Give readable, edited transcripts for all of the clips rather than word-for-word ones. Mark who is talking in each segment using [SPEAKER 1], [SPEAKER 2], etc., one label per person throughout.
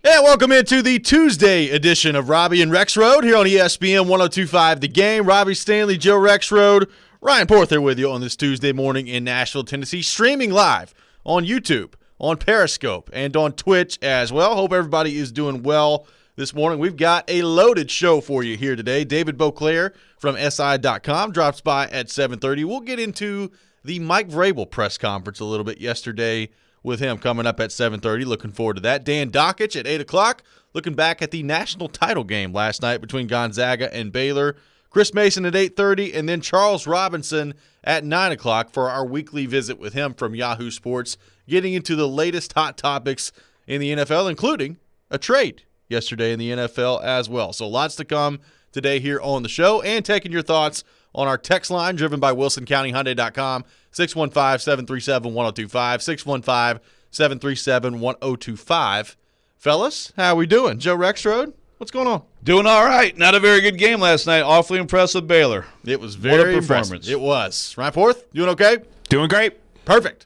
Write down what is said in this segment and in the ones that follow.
[SPEAKER 1] And welcome into the Tuesday edition of Robby and Rexrode here on ESPN 102.5 The Game. Robby Stanley, Joe Rexrode, Ryan Porther with you on this Tuesday morning in Nashville, Tennessee, streaming live on YouTube, on Periscope, and on Twitch as well. Hope everybody is doing well this morning. We've got a loaded show for you here today. David Beauclair from SI.com drops by at 7:30. We'll get into the Mike Vrabel press conference a little bit yesterday with him coming up at 7:30. Looking forward to that. Dan Dockich at 8 o'clock. Looking back at the national title game last night between Gonzaga and Baylor. Chris Mason at 8:30, and then Charles Robinson at 9 o'clock for our weekly visit with him from Yahoo Sports, getting into the latest hot topics in the NFL, including a trade yesterday in the NFL as well. So lots to come today here on the show, and taking your thoughts on our text line driven by WilsonCountyHyundai.com, 615-737-1025, 615-737-1025. Fellas, how we doing? Joe Rexrode, what's going on?
[SPEAKER 2] Doing all right. Not a very good game last night. Awfully impressed with Baylor.
[SPEAKER 1] It was very impressive. It was. Ryan Porth, doing okay?
[SPEAKER 3] Doing great.
[SPEAKER 1] Perfect.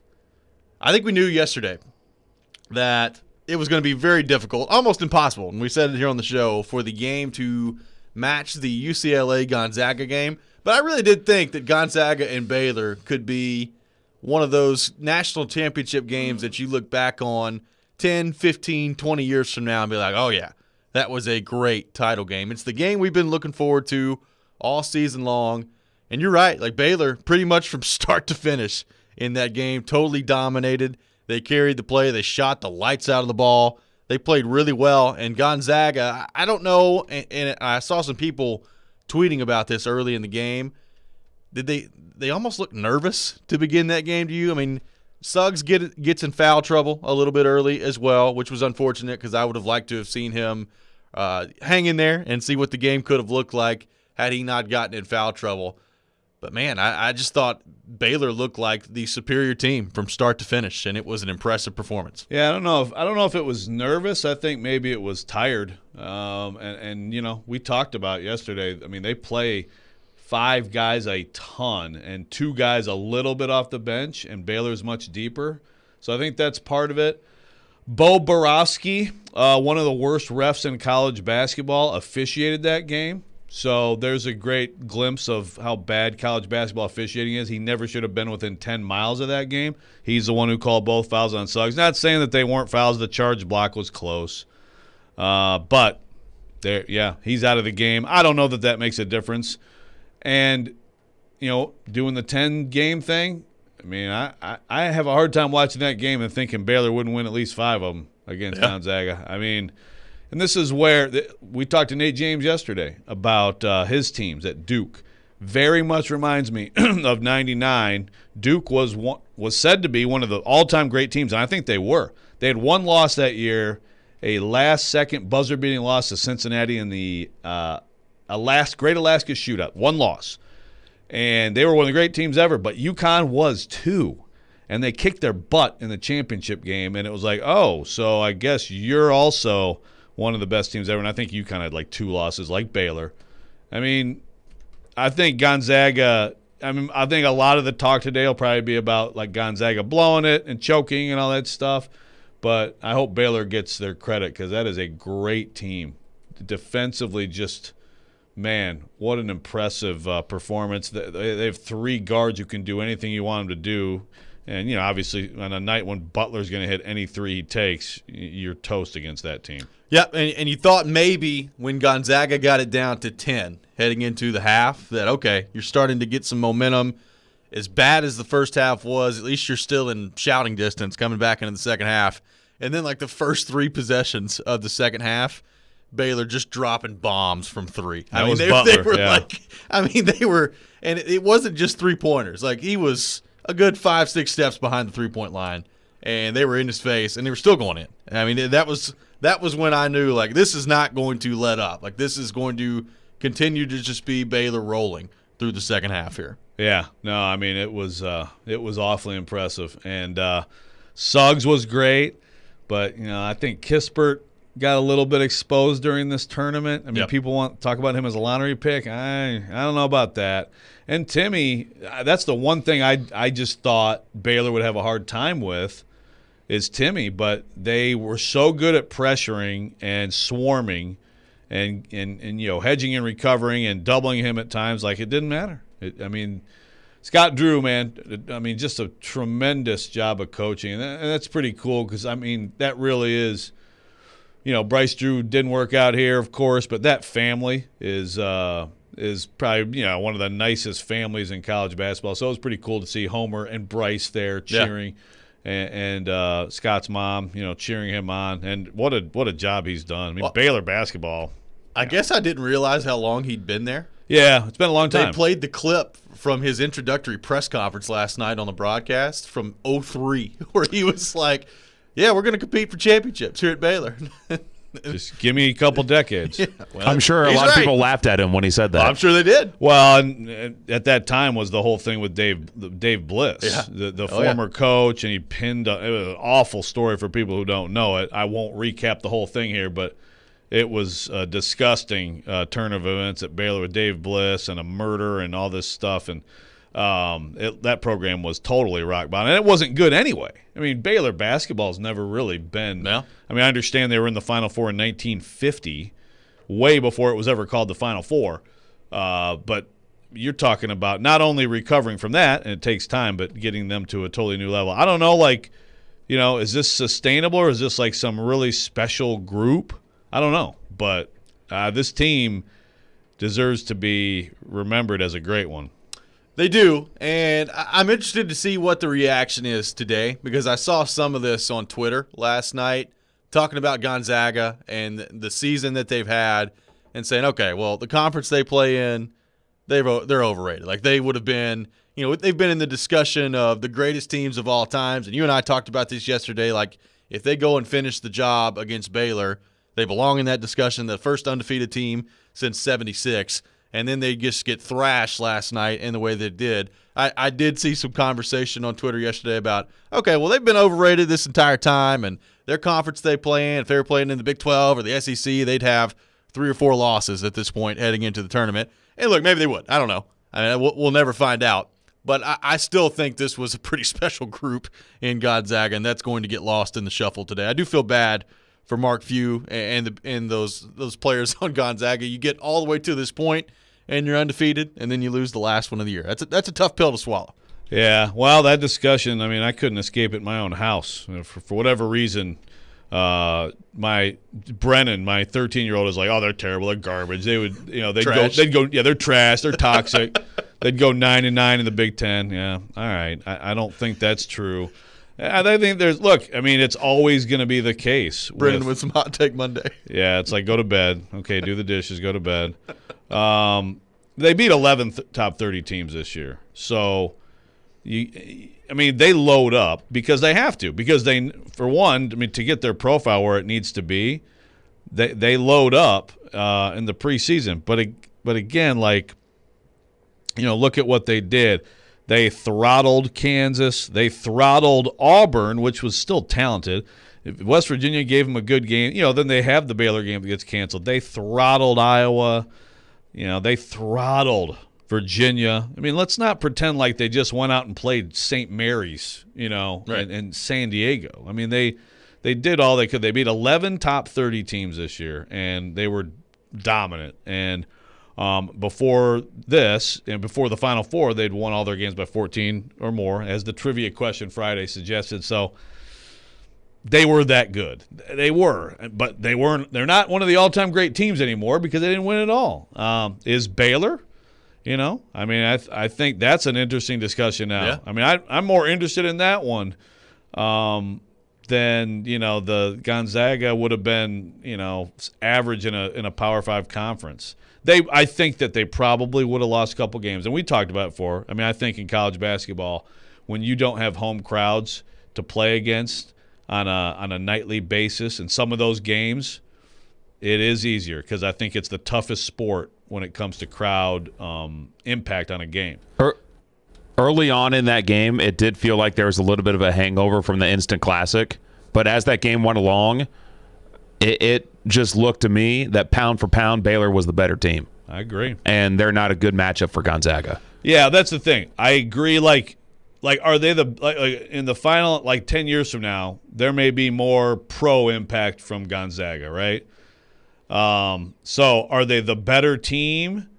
[SPEAKER 1] I think we knew yesterday that it was going to be very difficult, almost impossible, and we said it here on the show, for the game to match the UCLA-Gonzaga game. But I really did think that Gonzaga and Baylor could be one of those national championship games that you look back on 10, 15, 20 years from now and be like, oh, yeah, that was a great title game. It's the game we've been looking forward to all season long. And you're right, like Baylor, pretty much from start to finish in that game, totally dominated. They carried the play. They shot the lights out of the ball. They played really well. And Gonzaga, I don't know, and I saw some people tweeting about this early in the game. Did they almost look nervous to begin that game to you? I mean, Suggs gets in foul trouble a little bit early as well, which was unfortunate because I would have liked to have seen him hang in there and see what the game could have looked like had he not gotten in foul trouble. But, man, I just thought Baylor looked like the superior team from start to finish, and it was an impressive performance.
[SPEAKER 2] Yeah, I don't know if it was nervous. I think maybe it was tired. And you know, we talked about yesterday. I mean, they play 5 guys a ton and 2 guys a little bit off the bench, and Baylor's much deeper. So I think that's part of it. Bo Borowski, one of the worst refs in college basketball, officiated that game. So there's a great glimpse of how bad college basketball officiating is. He never should have been within 10 miles of that game. He's the one who called both fouls on Suggs. Not saying that they weren't fouls. The charge block was close. But, he's out of the game. I don't know that makes a difference. And, you know, doing the 10-game thing, I mean, I have a hard time watching that game and thinking Baylor wouldn't win at least 5 of them against Gonzaga. I mean – and this is where we talked to Nate James yesterday about his teams at Duke. Very much reminds me of '99. Duke was said to be one of the all-time great teams, and I think they were. They had one loss that year, a last-second buzzer-beating loss to Cincinnati in the Great Alaska Shootout. One loss. And they were one of the great teams ever, but UConn was too. And they kicked their butt in the championship game, and it was like, oh, so I guess you're also – one of the best teams ever, and I think UConn had like 2 losses like Baylor. I mean, I think Gonzaga – I think a lot of the talk today will probably be about like Gonzaga blowing it and choking and all that stuff, but I hope Baylor gets their credit because that is a great team. Defensively just – man, what an impressive performance. They have 3 guards who can do anything you want them to do. And, you know, obviously on a night when Butler's going to hit any 3 he takes, you're toast against that team.
[SPEAKER 1] Yep, and you thought maybe when Gonzaga got it down to 10 heading into the half that, okay, you're starting to get some momentum. As bad as the first half was, at least you're still in shouting distance coming back into the second half. And then like the first 3 possessions of the second half, Baylor just dropping bombs from 3.
[SPEAKER 2] They
[SPEAKER 1] were, and it wasn't just 3-pointers. Like he was a good 5-6 steps behind the 3-point line, and they were in his face, and they were still going in. I mean, that was when I knew, like, this is not going to let up. Like, this is going to continue to just be Baylor rolling through the second half here.
[SPEAKER 2] Yeah. No, I mean, it was awfully impressive. And Suggs was great, but, you know, I think Kispert got a little bit exposed during this tournament. I mean, people want to talk about him as a lottery pick. I don't know about that. And Timmy, that's the one thing I just thought Baylor would have a hard time with. is Timmy, but they were so good at pressuring and swarming and hedging and recovering and doubling him at times, like it didn't matter. Scott Drew, man, just a tremendous job of coaching, and that's pretty cool because, that really is, Bryce Drew didn't work out here, of course, but that family is probably, one of the nicest families in college basketball. So it was pretty cool to see Homer and Bryce there cheering, and Scott's mom, cheering him on. And what a job he's done. Baylor basketball.
[SPEAKER 1] I guess I didn't realize how long he'd been there.
[SPEAKER 2] Yeah, it's been a long time.
[SPEAKER 1] They played the clip from his introductory press conference last night on the broadcast from 2003, where he was like, yeah, we're going to compete for championships here at Baylor.
[SPEAKER 2] Just give me a couple decades.
[SPEAKER 3] Yeah, well, I'm sure a lot of people laughed at him when he said that.
[SPEAKER 1] Well, I'm sure they did.
[SPEAKER 2] Well, and at that time was the whole thing with Dave Bliss, the former coach, and he pinned it was an awful story for people who don't know it. I won't recap the whole thing here, but it was a disgusting turn of events at Baylor with Dave Bliss and a murder and all this stuff. And that program was totally rock bottom. And it wasn't good anyway. Baylor basketball has never really been.
[SPEAKER 1] No.
[SPEAKER 2] I understand they were in the Final Four in 1950, way before it was ever called the Final Four. But you're talking about not only recovering from that, and it takes time, but getting them to a totally new level. I don't know, is this sustainable or is this like some really special group? I don't know, but this team deserves to be remembered as a great one.
[SPEAKER 1] They do, and I'm interested to see what the reaction is today because I saw some of this on Twitter last night talking about Gonzaga and the season that they've had and saying, okay, well, the conference they play in, they're overrated. Like they would have been, they've been in the discussion of the greatest teams of all times, and you and I talked about this yesterday. Like if they go and finish the job against Baylor, they belong in that discussion, the first undefeated team since '76, and then they just get thrashed last night in the way they did. I did see some conversation on Twitter yesterday about, okay, well, they've been overrated this entire time, and their conference they play in, if they were playing in the Big 12 or the SEC, they'd have 3 or 4 losses at this point heading into the tournament. And look, maybe they would. I don't know. We'll never find out. But I still think this was a pretty special group in Gonzaga, and that's going to get lost in the shuffle today. I do feel bad for Mark Few and those players on Gonzaga. You get all the way to this point, and you're undefeated, and then you lose the last one of the year. That's a tough pill to swallow.
[SPEAKER 2] Yeah, well, that discussion, I couldn't escape it in my own house. For whatever reason, my Brennan, my 13-year-old, is like, oh, they're terrible, they're garbage. They would, they'd go, yeah, they're trash, they're toxic. They'd go 9-9 in the Big Ten. Yeah, all right. I don't think that's true. I think it's always going to be the case.
[SPEAKER 1] Brennan with some Hot Take Monday.
[SPEAKER 2] Yeah, it's like go to bed. Okay, do the dishes, go to bed. They beat 11 top 30 teams this year. So, they load up because they have to. Because they, for one, to get their profile where it needs to be, they load up in the preseason. But again, look at what they did. They throttled Kansas. They throttled Auburn, which was still talented. If West Virginia gave them a good game, then they have the Baylor game that gets canceled. They throttled Iowa. They throttled Virginia. Let's not pretend like they just went out and played St. Mary's,
[SPEAKER 1] right.
[SPEAKER 2] and San Diego. They did all they could. They beat 11 top 30 teams this year, and they were dominant. And before this, and before the Final Four, they'd won all their games by 14 or more, as the Trivia Question Friday suggested. So they were that good. They were, but they weren't. They're not one of the all-time great teams anymore because they didn't win it all. Is Baylor? I think that's an interesting discussion now.
[SPEAKER 1] Yeah.
[SPEAKER 2] I'm more interested in that one than the Gonzaga would have been average in a Power 5 conference. I think that they probably would have lost a couple games, and we talked about it before. I think in college basketball, when you don't have home crowds to play against on a nightly basis, in some of those games, it is easier because I think it's the toughest sport when it comes to crowd impact on a game.
[SPEAKER 3] Early on in that game, it did feel like there was a little bit of a hangover from the Instant Classic, but as that game went along, it just looked to me that pound for pound, Baylor was the better team.
[SPEAKER 2] I agree.
[SPEAKER 3] And they're not a good matchup for Gonzaga.
[SPEAKER 2] Yeah, that's the thing. I agree. like, are they like in the final, like 10 years from now, there may be more pro impact from Gonzaga, right? So are they the better team?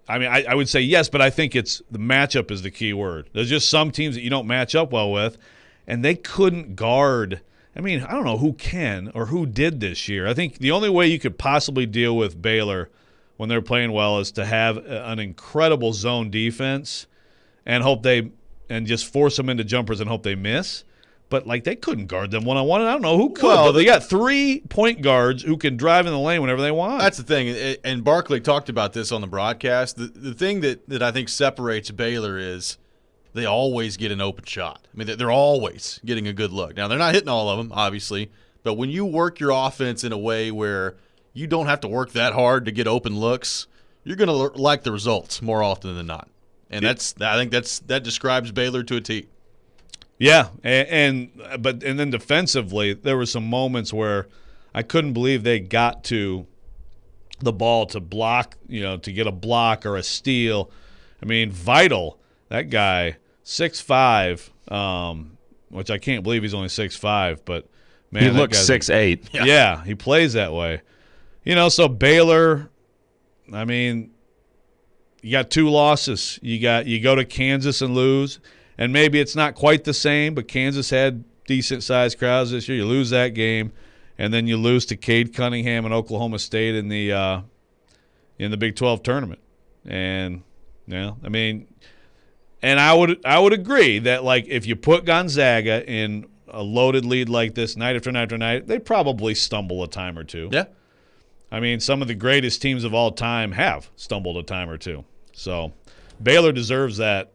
[SPEAKER 2] I mean, I would say yes, but I think it's the matchup is the key word. There's just some teams that you don't match up well with, and they couldn't guard. I mean, I don't know who can or who did this year. I think the only way you could possibly deal with Baylor when they're playing well is to have an incredible zone defense and just force them into jumpers and hope they miss. But, like, they couldn't guard them one-on-one, and I don't know who could. Well, they got 3 point guards who can drive in the lane whenever they want.
[SPEAKER 1] That's the thing, and Barkley talked about this on the broadcast. The thing that I think separates Baylor is they always get an open shot. I mean, they're always getting a good look. Now, they're not hitting all of them, obviously, but when you work your offense in a way where you don't have to work that hard to get open looks, you're going to like the results more often than not. And I think that describes Baylor to a T.
[SPEAKER 2] Yeah, and then defensively, there were some moments where I couldn't believe they got to the ball to block, to get a block or a steal. I mean, Vital, that guy, 6'5", which I can't believe he's only 6'5", but man,
[SPEAKER 3] he looks 6'8".
[SPEAKER 2] Yeah, he plays that way. So Baylor, I mean, you got 2 losses. You go to Kansas and lose. And maybe it's not quite the same, but Kansas had decent-sized crowds this year. You lose that game, and then you lose to Cade Cunningham and Oklahoma State in the Big 12 tournament. And I mean, and I would agree that, like, if you put Gonzaga in a loaded lead like this night after night after night, they probably stumble a time or two.
[SPEAKER 1] Yeah.
[SPEAKER 2] I mean, some of the greatest teams of all time have stumbled a time or two. So Baylor deserves that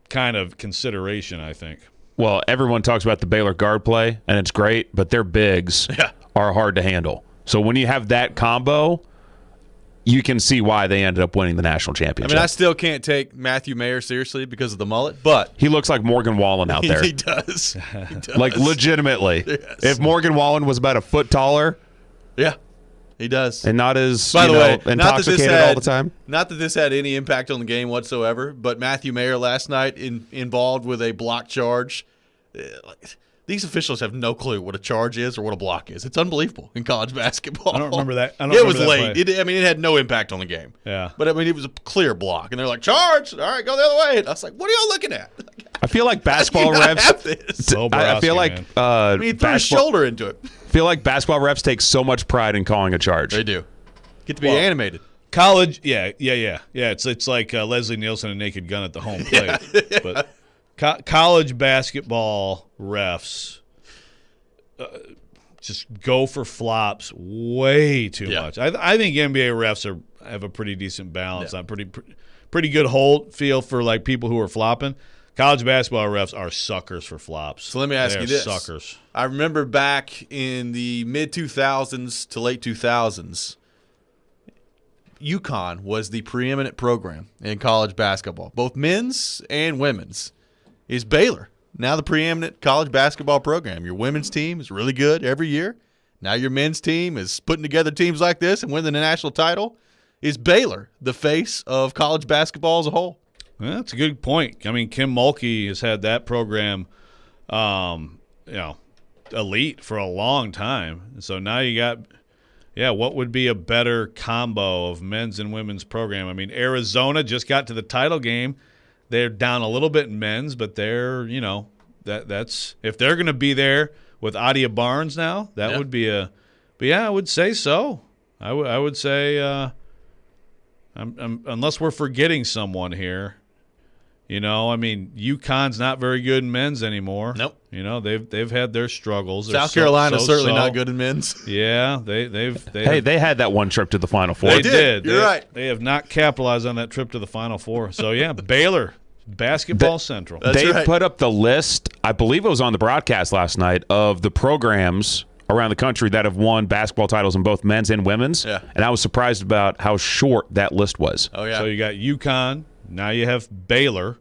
[SPEAKER 2] kind of consideration, I think.
[SPEAKER 3] Well, everyone talks about the Baylor guard play, and it's great, but their bigs are hard to handle. So when you have that combo, you can see why they ended up winning the national championship.
[SPEAKER 1] I mean, I still can't take Matthew Mayer seriously because of the mullet, but
[SPEAKER 3] he looks like Morgan Wallen out there.
[SPEAKER 1] He does.
[SPEAKER 3] Like, legitimately.
[SPEAKER 1] Yes.
[SPEAKER 3] If Morgan Wallen was about a foot taller,
[SPEAKER 1] yeah, he does.
[SPEAKER 3] and not as
[SPEAKER 1] By the way,
[SPEAKER 3] intoxicated all the time.
[SPEAKER 1] Not that this had any impact on the game whatsoever, but Matthew Mayer last night involved with a block charge. These officials have no clue what a charge is or what a block is. It's unbelievable in college basketball.
[SPEAKER 2] I don't remember that.
[SPEAKER 1] It was late. It had no impact on the game.
[SPEAKER 2] Yeah.
[SPEAKER 1] But, I mean, it was a clear block. And they're like, charge. All right, go the other way. And I was like, what are y'all looking at?
[SPEAKER 3] I feel like basketball refs. I feel like
[SPEAKER 1] he threw his shoulder into it.
[SPEAKER 3] I feel like basketball refs take so much pride in calling a charge.
[SPEAKER 1] They do. Get to be animated.
[SPEAKER 2] College, yeah. It's like Leslie Nielsen and Naked Gun at the home plate. But college basketball refs just go for flops way too much. I think NBA refs have a pretty decent balance. I'm pretty good feel for, like, people who are flopping. College basketball refs are suckers for flops.
[SPEAKER 1] So let me ask you this.
[SPEAKER 2] Suckers.
[SPEAKER 1] I remember back in the mid-2000s to late 2000s, UConn was the preeminent program in college basketball, both men's and women's. Is Baylor now the preeminent college basketball program? Your women's team is really good every year. Now your men's team is putting together teams like this and winning the national title. Is Baylor the face of college basketball as a whole?
[SPEAKER 2] Well, that's a good point. I mean, Kim Mulkey has had that program, elite for a long time. So now you got, what would be a better combo of men's and women's program? I mean, Arizona just got to the title game. They're down a little bit in men's, but they're, that's if they're going to be there with Adia Barnes now, that would be I would say so. I would say, unless we're forgetting someone here. I mean, UConn's not very good in men's anymore.
[SPEAKER 1] Nope.
[SPEAKER 2] They've had their struggles.
[SPEAKER 1] South Carolina's certainly not good in men's.
[SPEAKER 2] Yeah, they
[SPEAKER 3] had that one trip to the Final Four.
[SPEAKER 2] They did.
[SPEAKER 1] You're right.
[SPEAKER 2] They have not capitalized on that trip to the Final Four. So Baylor, basketball central.
[SPEAKER 3] They put up the list. I believe it was on the broadcast last night of the programs around the country that have won basketball titles in both men's and women's.
[SPEAKER 1] Yeah.
[SPEAKER 3] And I was surprised about how short that list was.
[SPEAKER 1] Oh yeah.
[SPEAKER 2] So you got UConn. Now you have Baylor.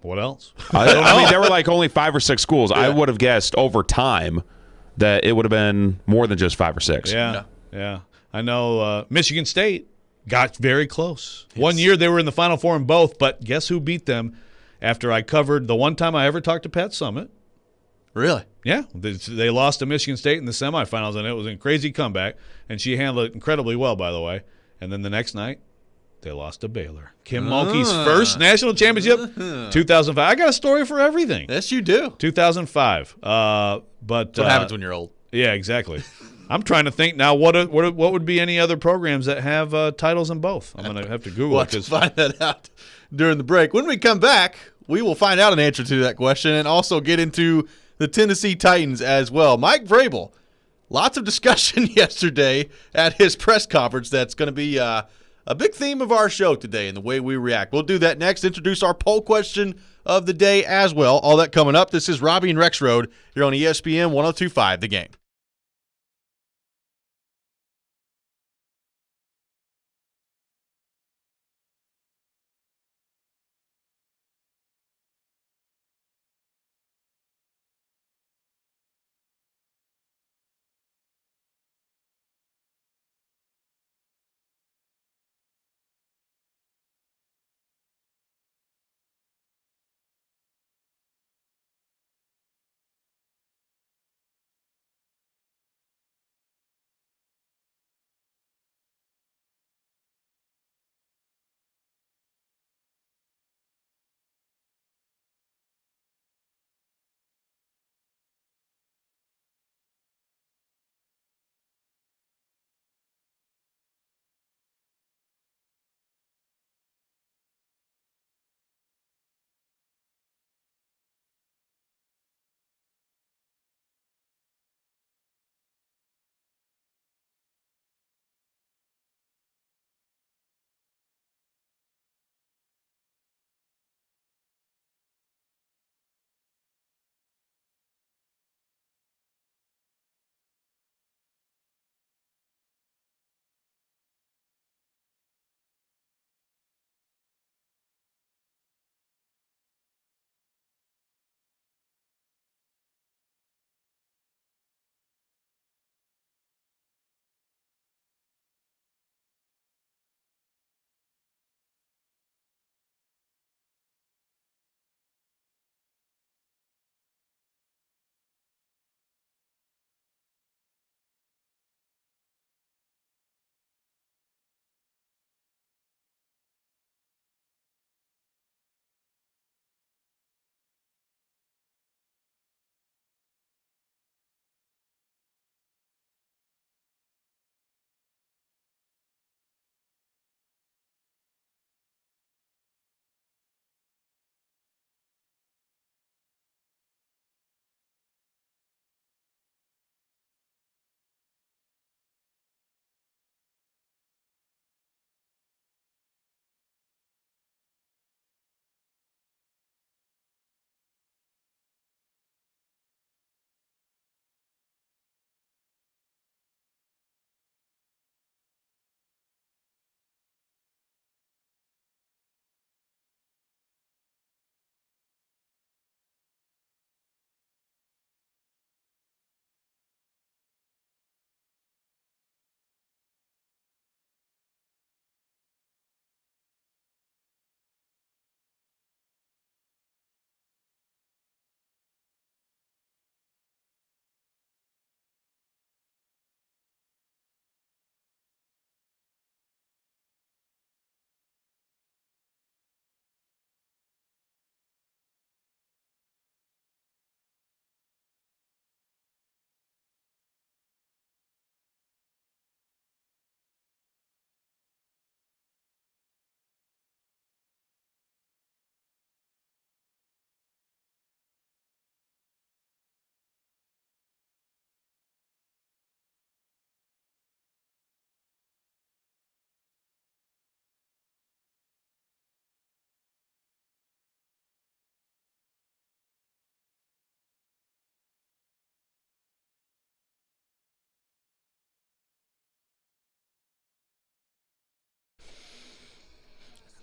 [SPEAKER 2] What else?
[SPEAKER 3] I mean, there were like only 5 or 6 schools. Yeah. I would have guessed over time that it would have been more than just 5 or 6.
[SPEAKER 2] Yeah. I know Michigan State got very close. One year they were in the Final Four in both, but guess who beat them after I covered the one time I ever talked to Pat Summitt?
[SPEAKER 1] Really?
[SPEAKER 2] Yeah. They lost to Michigan State in the semifinals, and it was a crazy comeback, and she handled it incredibly well, by the way. And then the next night, they lost to Baylor. Kim Mulkey's first national championship, 2005. I got a story for everything.
[SPEAKER 1] Yes, you do.
[SPEAKER 2] 2005. But
[SPEAKER 1] That's what happens when you're old.
[SPEAKER 2] Yeah, exactly. I'm trying to think now what would be any other programs that have titles in both. I'm going to have to Google
[SPEAKER 1] We'll
[SPEAKER 2] it.
[SPEAKER 1] have to find that out during the break. When we come back, we will find out an answer to that question and also get into the Tennessee Titans as well. Mike Vrabel, lots of discussion yesterday at his press conference. That's going to be a big theme of our show today and the way we react. We'll do that next. Introduce our poll question of the day as well. All that coming up. This is Robby and Rexrode here on ESPN 102.5 The Game.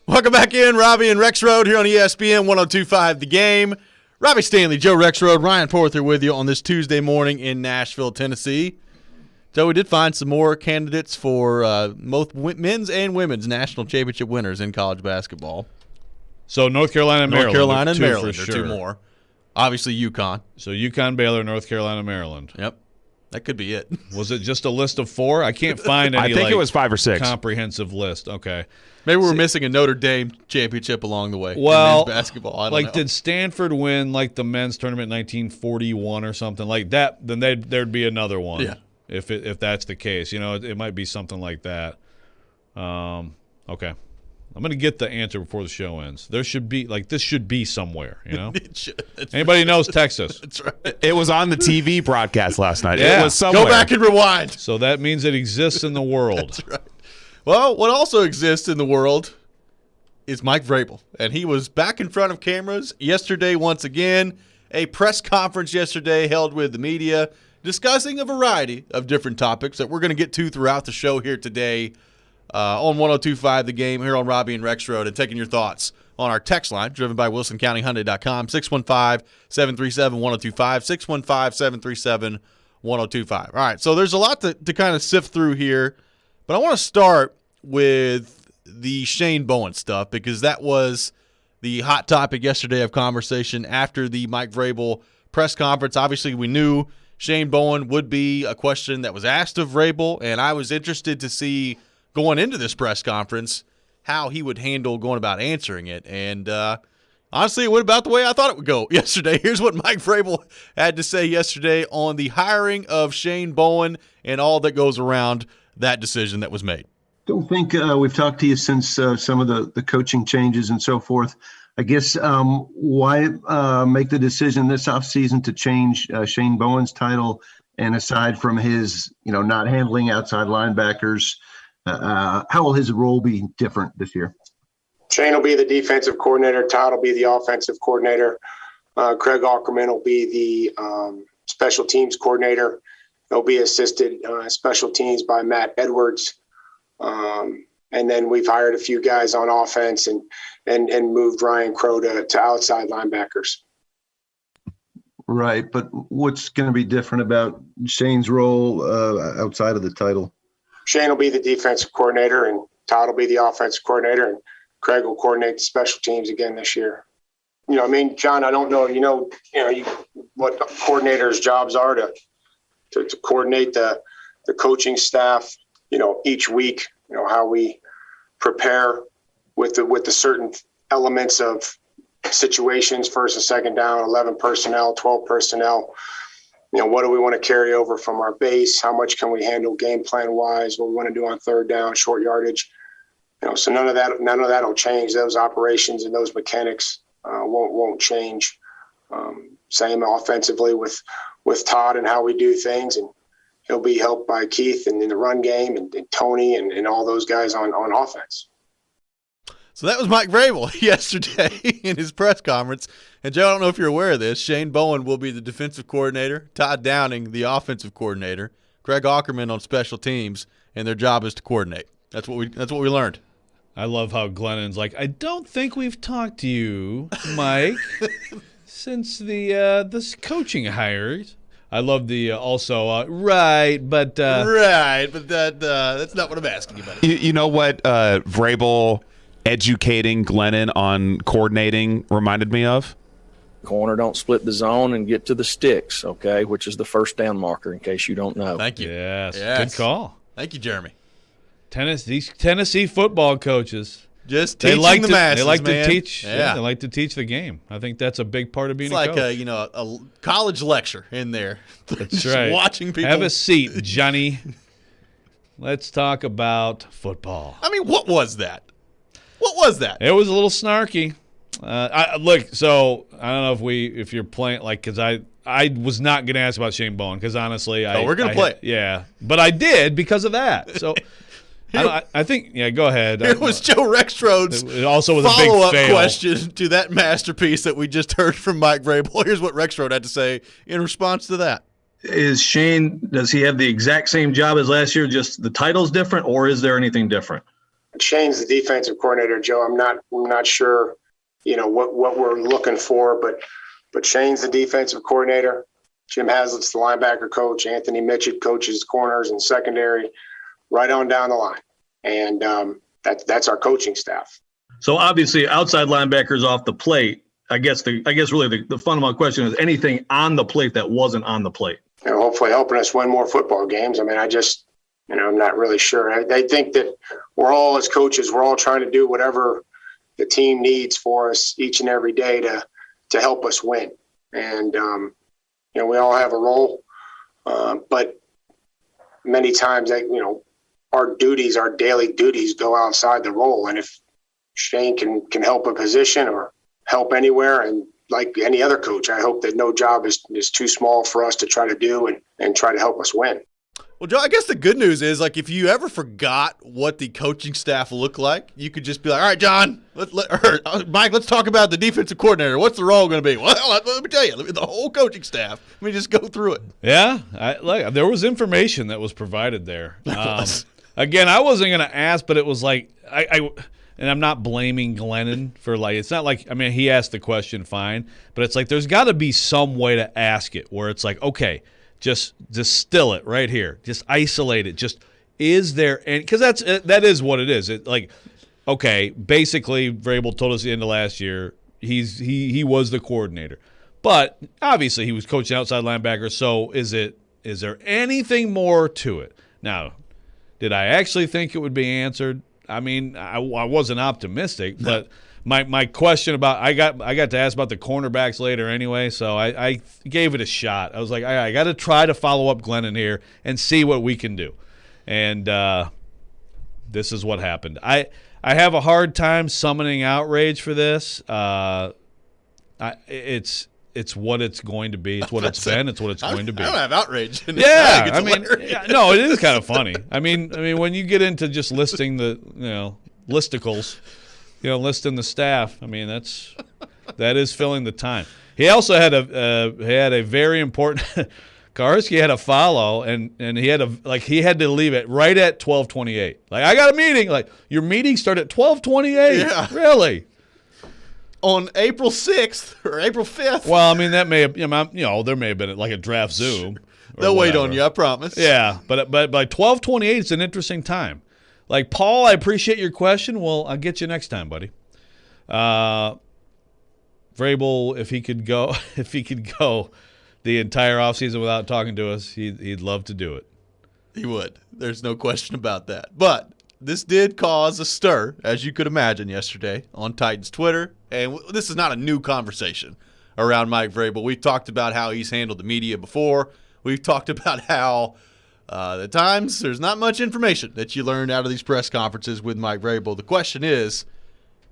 [SPEAKER 1] Welcome back in, Robby and Rexrode here on ESPN 102.5 The Game. Robby Stanley, Joe Rexrode, Ryan Porter with you on this Tuesday morning in Nashville, Tennessee. So we did find some more candidates for both men's and women's national championship winners in college basketball.
[SPEAKER 2] So North Carolina and Maryland.
[SPEAKER 1] North Carolina and
[SPEAKER 2] two
[SPEAKER 1] Maryland
[SPEAKER 2] for
[SPEAKER 1] are
[SPEAKER 2] sure.
[SPEAKER 1] two more. Obviously UConn.
[SPEAKER 2] So UConn, Baylor, North Carolina, Maryland.
[SPEAKER 1] Yep. That could be it.
[SPEAKER 2] Was it just a list of 4? I can't find any.
[SPEAKER 3] I think it was 5 or 6.
[SPEAKER 2] Comprehensive list. Okay.
[SPEAKER 1] Maybe we're missing a Notre Dame championship along the way.
[SPEAKER 2] Well,
[SPEAKER 1] in men's basketball. I don't know.
[SPEAKER 2] Did Stanford win like the men's tournament in 1941 or something like that? Then there'd be another one.
[SPEAKER 1] Yeah.
[SPEAKER 2] If that's the case, it might be something like that. Okay. I'm gonna get the answer before the show ends. There should be this should be somewhere.
[SPEAKER 1] It should.
[SPEAKER 2] Anybody knows, text us.
[SPEAKER 1] That's right.
[SPEAKER 3] It was on the TV broadcast last night.
[SPEAKER 2] Yeah.
[SPEAKER 3] It was somewhere.
[SPEAKER 1] Go back and rewind.
[SPEAKER 2] So that means it exists in the world.
[SPEAKER 1] That's right. Well, what also exists in the world is Mike Vrabel. And he was back in front of cameras yesterday once again. A press conference yesterday held with the media discussing a variety of different topics that we're going to get to throughout the show here today on 102.5 The Game here on Robby and Rexrode, and taking your thoughts on our text line driven by WilsonCountyHyundai.com, 615-737-1025, 615-737-1025. All right, so there's a lot to kind of sift through here, but I want to start with the Shane Bowen stuff because that was the hot topic yesterday of conversation after the Mike Vrabel press conference. Obviously, we knew Shane Bowen would be a question that was asked of Vrabel, and I was interested to see going into this press conference how he would handle going about answering it. And honestly, it went about the way I thought it would go yesterday. Here's what Mike Vrabel had to say yesterday on the hiring of Shane Bowen and all that goes around that decision that was made.
[SPEAKER 4] Don't think we've talked to you since some of the coaching changes and so forth. I guess why make the decision this offseason to change Shane Bowen's title? And aside from his, not handling outside linebackers, how will his role be different this year?
[SPEAKER 5] Shane will be the defensive coordinator. Todd will be the offensive coordinator. Craig Ackerman will be the special teams coordinator. He'll be assisted special teams by Matt Edwards. And then we've hired a few guys on offense and moved Ryan Crow to outside linebackers.
[SPEAKER 4] Right. But what's going to be different about Shane's role outside of the title?
[SPEAKER 5] Shane will be the defensive coordinator and Todd will be the offensive coordinator and Craig will coordinate the special teams again this year. John, I don't know, what coordinators' jobs are to coordinate the coaching staff, each week, how we prepare with the certain elements of situations, first and second down, 11 personnel, 12 personnel. What do we want to carry over from our base? How much can we handle game plan wise? What we want to do on third down, short yardage. So none of that will change. Those operations and those mechanics won't change. Same offensively with Todd and how we do things, and he'll be helped by Keith and in the run game and Tony and all those guys on offense.
[SPEAKER 1] So that was Mike Vrabel yesterday in his press conference. And, Joe, I don't know if you're aware of this. Shane Bowen will be the defensive coordinator, Todd Downing the offensive coordinator, Craig Ackerman on special teams, and their job is to coordinate. That's what we learned.
[SPEAKER 2] I love how Glennon's like, I don't think we've talked to you, Mike, since this coaching hires. I love the right, but that's not what I'm asking you about.
[SPEAKER 3] You know what Vrabel educating Glennon on coordinating reminded me of?
[SPEAKER 6] Corner don't split the zone and get to the sticks, okay, which is the first down marker in case you don't know.
[SPEAKER 1] Thank you.
[SPEAKER 2] Yes. Good call.
[SPEAKER 1] Thank you, Jeremy.
[SPEAKER 2] These Tennessee football coaches.
[SPEAKER 1] Just teaching the masses,
[SPEAKER 2] They like
[SPEAKER 1] man.
[SPEAKER 2] to teach.
[SPEAKER 1] Yeah.
[SPEAKER 2] They like to teach the game. I think that's a big part of being
[SPEAKER 1] it's
[SPEAKER 2] a
[SPEAKER 1] like
[SPEAKER 2] coach.
[SPEAKER 1] a college lecture in there.
[SPEAKER 2] That's
[SPEAKER 1] Just
[SPEAKER 2] right.
[SPEAKER 1] Watching people.
[SPEAKER 2] Have a seat, Johnny. Let's talk about football.
[SPEAKER 1] What was that? What was that?
[SPEAKER 2] It was a little snarky. So I don't know if you're playing because I was not going to ask about Shane Bowen because honestly,
[SPEAKER 1] we're going to play it.
[SPEAKER 2] Yeah, but I did because of that. So I think go ahead.
[SPEAKER 1] It was Joe Rexrode's
[SPEAKER 2] it also was a big
[SPEAKER 1] follow-up
[SPEAKER 2] fail.
[SPEAKER 1] question to that masterpiece that we just heard from Mike Vrabel. Here's what Rexrode had to say in response to that.
[SPEAKER 7] Does he have the exact same job as last year, just the title's different, or is there anything different?
[SPEAKER 5] Shane's the defensive coordinator, Joe. I'm not sure, what we're looking for, but Shane's the defensive coordinator. Jim Haslett's the linebacker coach. Anthony Mitchett coaches corners and secondary, right on down the line. And that's our coaching staff.
[SPEAKER 7] So obviously, outside linebackers off the plate. I guess really the fundamental question is anything on the plate that wasn't on the plate.
[SPEAKER 5] Hopefully helping us win more football games. I mean, I'm not really sure. I think that we're all, as coaches, we're all trying to do whatever the team needs for us each and every day to help us win. And, we all have a role, but many times, our daily duties go outside the role. And if Shane can help a position or help anywhere, and like any other coach, I hope that no job is too small for us to try to do and try to help us win.
[SPEAKER 1] Well, Joe, I guess the good news is, like, if you ever forgot what the coaching staff looked like, you could just be like, all right, John, Mike, let's talk about the defensive coordinator. What's the role going to be? Well, let me tell you, the whole coaching staff. Let me just go through it.
[SPEAKER 2] Yeah, there was information that was provided there. Again, I wasn't going to ask, but it was like and I'm not blaming Glennon for, like, it's not like, I mean, he asked the question fine, but it's like there's got to be some way to ask it where it's like, okay, just distill it right here. Just isolate it. Just, is there any – because that is what it is. It, like, okay, basically Vrabel told us at the end of last year he was the coordinator. But obviously he was coaching outside linebackers, so is there anything more to it? Now, did I actually think it would be answered? I mean, I wasn't optimistic, but my question about I got to ask about the cornerbacks later anyway, so I gave it a shot. I was like, I got to try to follow up Glennon here and see what we can do. And this is what happened. I have a hard time summoning outrage for this. It's what it's going to be. It's what it's been. It's what it's going to be.
[SPEAKER 1] I don't have outrage.
[SPEAKER 2] Yeah, I mean, no, it is kind of funny. I mean, when you get into just listing the, listicles, listing the staff. I mean, that is filling the time. He also had a very important. Karski had a follow, and he had to leave it right at 12:28. Like, I got a meeting. Like, your meeting started at 12:28.
[SPEAKER 1] Yeah,
[SPEAKER 2] really.
[SPEAKER 1] On April 6th or April 5th.
[SPEAKER 2] Well, I mean, that may have, there may have been like a draft Zoom.
[SPEAKER 1] Sure. They'll wait on you, I promise.
[SPEAKER 2] Yeah, but by 12:28, it's an interesting time. Like, Paul, I appreciate your question. Well, I'll get you next time, buddy. Vrabel, if he could go the entire offseason without talking to us, he'd love to do it.
[SPEAKER 1] He would. There's no question about that. But this did cause a stir, as you could imagine, yesterday on Titans Twitter. And this is not a new conversation around Mike Vrabel. We've talked about how he's handled the media before. We've talked about how at times there's not much information that you learn out of these press conferences with Mike Vrabel. The question is,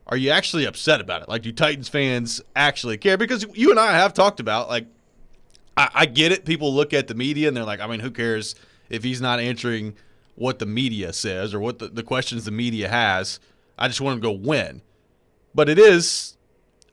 [SPEAKER 1] are you actually upset about it? Like, do Titans fans actually care? Because you and I have talked about, like, I get it. People look at the media and they're like, I mean, who cares if he's not answering what the media says or what the questions the media has. I just want him to go win. But it is,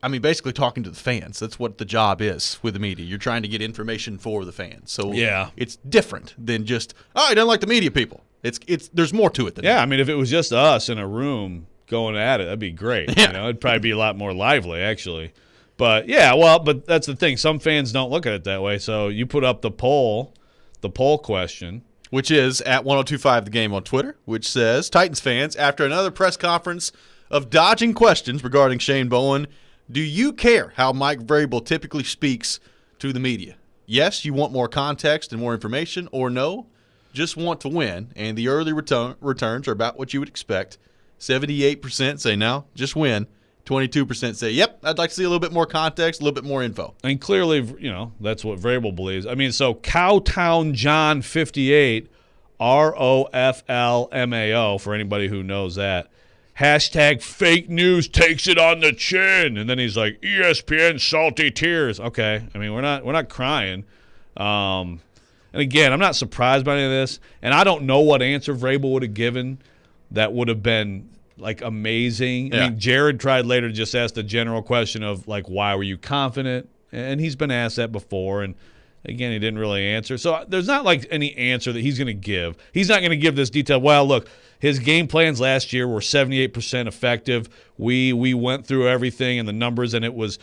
[SPEAKER 1] I mean, basically talking to the fans. That's what the job is with the media. You're trying to get information for the fans. So
[SPEAKER 2] yeah,
[SPEAKER 1] it's different than just, I don't like the media people. There's more to it than that.
[SPEAKER 2] I mean, if it was just us in a room going at it, that'd be great.
[SPEAKER 1] Yeah.
[SPEAKER 2] It'd probably be a lot more lively, actually. But but that's the thing. Some fans don't look at it that way. So you put up the poll question,
[SPEAKER 1] which is at 1025 The Game on Twitter, which says, Titans fans, after another press conference of dodging questions regarding Shane Bowen, do you care how Mike Vrabel typically speaks to the media? Yes, you want more context and more information, or no, just want to win, and the early returns are about what you would expect. 78% say no, just win. 22% say, yep, I'd like to see a little bit more context, a little bit more info.
[SPEAKER 2] And clearly, that's what Vrabel believes. I mean, so Cowtown John 58, ROFLMAO, for anybody who knows that, hashtag fake news takes it on the chin. And then he's like, ESPN salty tears. Okay, I mean, we're not crying. And again, I'm not surprised by any of this. And I don't know what answer Vrabel would have given that would have been like amazing.
[SPEAKER 1] Yeah.
[SPEAKER 2] I mean, Jared tried later to just ask the general question of, like, why were you confident? And he's been asked that before. And Again, he didn't really answer. So there's not like any answer that he's going to give. He's not going to give this detail. Well, look, his game plans last year were 78% effective. We went through everything and the numbers, and it was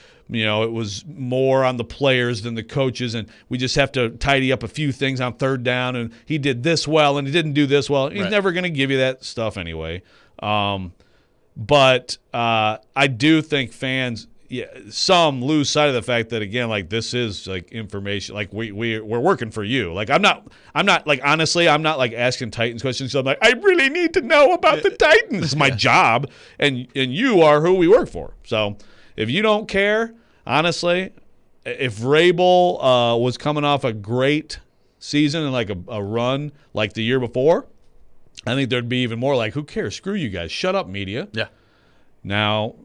[SPEAKER 2] more on the players than the coaches, and we just have to tidy up a few things on third down. And he did this well, and he didn't do this well. He's never going to give you that stuff anyway. But I do think fans. Yeah, some lose sight of the fact that, again, like, this is like information. Like, we're working for you. Like, I'm not like, honestly, I'm not like asking Titans questions. So I'm like, I really need to know about the Titans. It's my job, and you are who we work for. So if you don't care, honestly, if Vrabel was coming off a great season and like a run like the year before, I think there'd be even more like, who cares? Screw you guys. Shut up, media.
[SPEAKER 1] Yeah.
[SPEAKER 2] Now,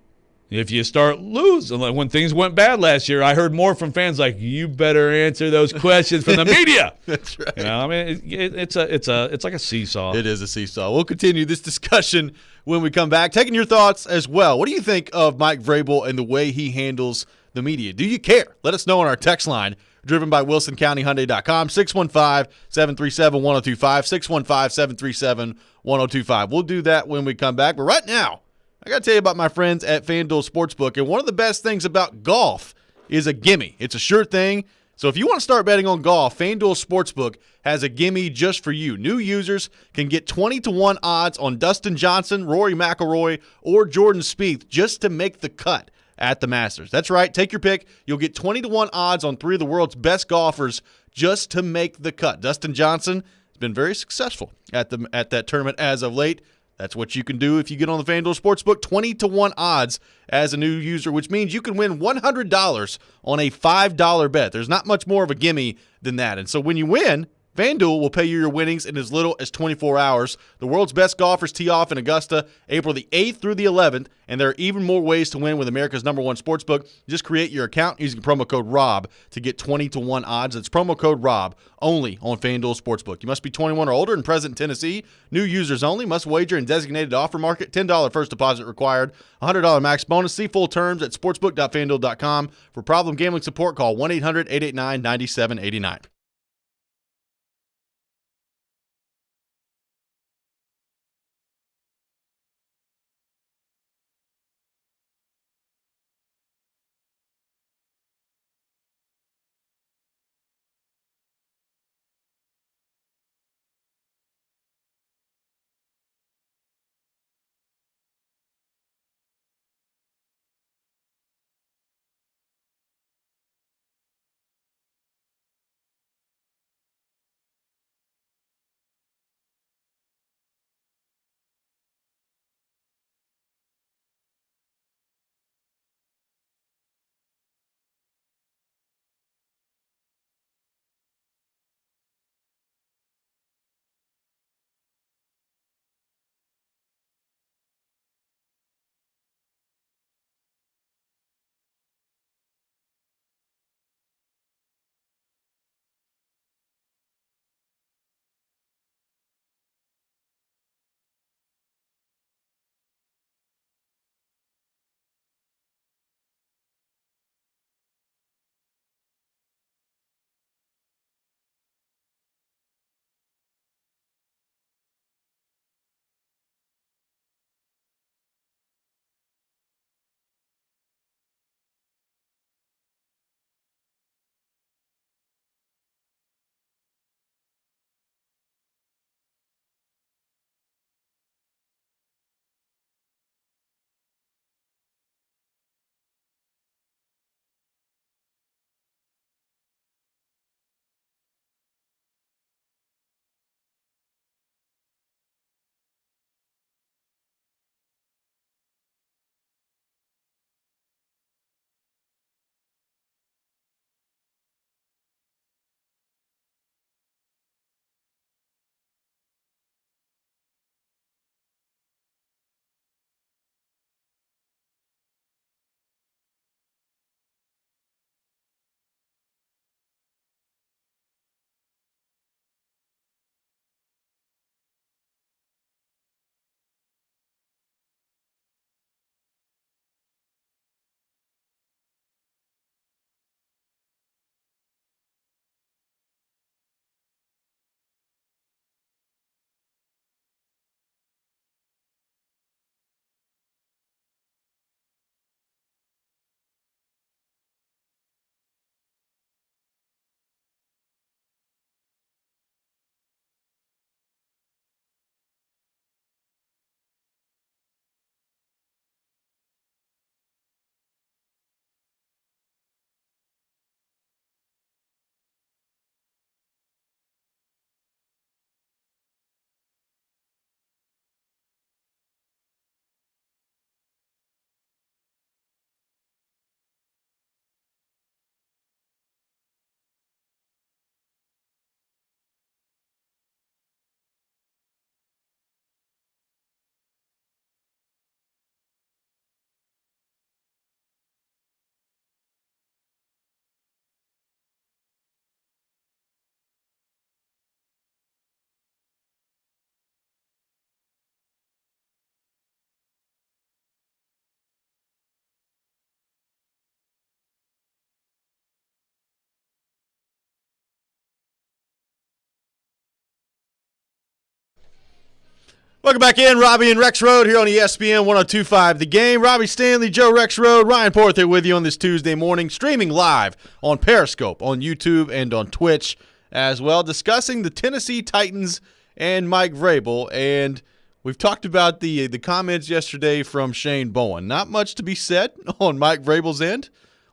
[SPEAKER 2] if you start losing, like when things went bad last year, I heard more from fans like, "You better answer those questions from the media."
[SPEAKER 1] That's right.
[SPEAKER 2] You know, I mean, it's like a seesaw.
[SPEAKER 1] It is a seesaw. We'll continue this discussion when we come back, taking your thoughts as well. What do you think of Mike Vrabel and the way he handles the media? Do you care? Let us know on our text line, driven by WilsonCountyHyundai.com, 615-737-1025, 615-737-1025. We'll do that when we come back. But right now, I got to tell you about my friends at FanDuel Sportsbook. And one of the best things about golf is a gimme. It's a sure thing. So if you want to start betting on golf, FanDuel Sportsbook has a gimme just for you. New users can get 20-1 odds on Dustin Johnson, Rory McIlroy, or Jordan Spieth just to make the cut at the Masters. That's right. Take your pick. You'll get 20-1 odds on 3 of the world's best golfers just to make the cut. Dustin Johnson has been very successful at that tournament as of late. That's what you can do if you get on the FanDuel Sportsbook. 20-1 odds as a new user, which means you can win $100 on a $5 bet. There's not much more of a gimme than that. And so when you win, FanDuel will pay you your winnings in as little as 24 hours. The world's best golfers tee off in Augusta April the 8th through the 11th, and there are even more ways to win with America's #1 sportsbook. Just create your account using promo code ROB to get 20-1 odds. That's promo code ROB only on FanDuel Sportsbook. You must be 21 or older and present in Tennessee. New users only. Must wager in designated offer market. $10 first deposit required. $100 max bonus. See full terms at sportsbook.fanduel.com. For problem gambling support, call 1-800-889-9789. Welcome back in, Robby and Rexrode here on ESPN 102.5 The Game. Robby Stanley, Joe Rexrode, Ryan Porth here with you on this Tuesday morning, streaming live on Periscope, on YouTube, and on Twitch as well, discussing the Tennessee Titans and Mike Vrabel. And we've talked about the comments yesterday from Shane Bowen. Not much to be said on Mike Vrabel's end,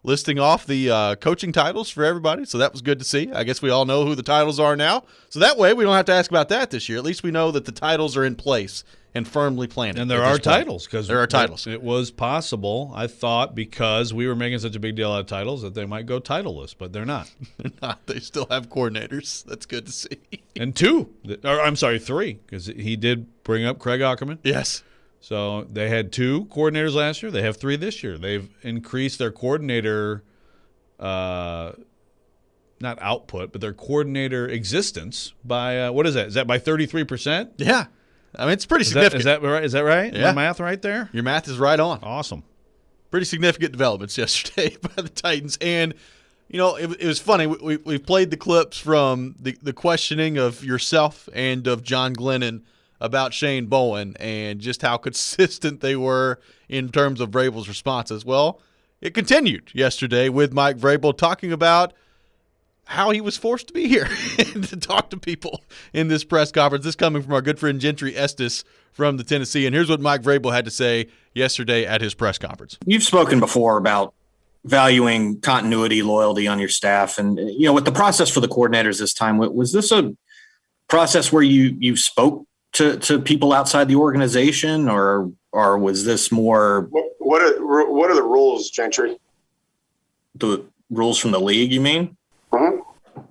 [SPEAKER 1] listing off the coaching titles for everybody, so that was good to see. I guess we all know who the titles are now, so that way we don't have to ask about that this year. At least we know that the titles are in place and firmly planted.
[SPEAKER 2] And there are titles, because
[SPEAKER 1] there are titles.
[SPEAKER 2] It was possible, I thought, because we were making such a big deal out of titles, that they might go titleless, but they're not.
[SPEAKER 1] They're not. They still have coordinators. That's good to see.
[SPEAKER 2] And three, because he did bring up Craig Ackerman.
[SPEAKER 1] Yes.
[SPEAKER 2] So they had 2 coordinators last year. They have 3 this year. They've increased their coordinator, not output, but their coordinator existence by, what is that? Is that by 33%?
[SPEAKER 1] Yeah. I mean, it's pretty significant.
[SPEAKER 2] Is that right? Is that right?
[SPEAKER 1] Yeah.
[SPEAKER 2] My math right there?
[SPEAKER 1] Your math is right on.
[SPEAKER 2] Awesome.
[SPEAKER 1] Pretty significant developments yesterday by the Titans. And, you know, it was funny. We played the clips from the questioning of yourself and of John Glennon about Shane Bowen and just how consistent they were in terms of Vrabel's responses. Well, it continued yesterday with Mike Vrabel talking about how he was forced to be here and to talk to people in this press conference. This coming from our good friend Gentry Estes from the Tennessee. And here's what Mike Vrabel had to say yesterday at his press conference.
[SPEAKER 8] You've spoken before about valuing continuity, loyalty on your staff. And, you know, with the process for the coordinators this time, was this a process where you spoke to people outside the organization, or was this more?
[SPEAKER 5] What are the rules, Gentry?
[SPEAKER 8] The rules from the league, you mean?
[SPEAKER 5] Mm-hmm.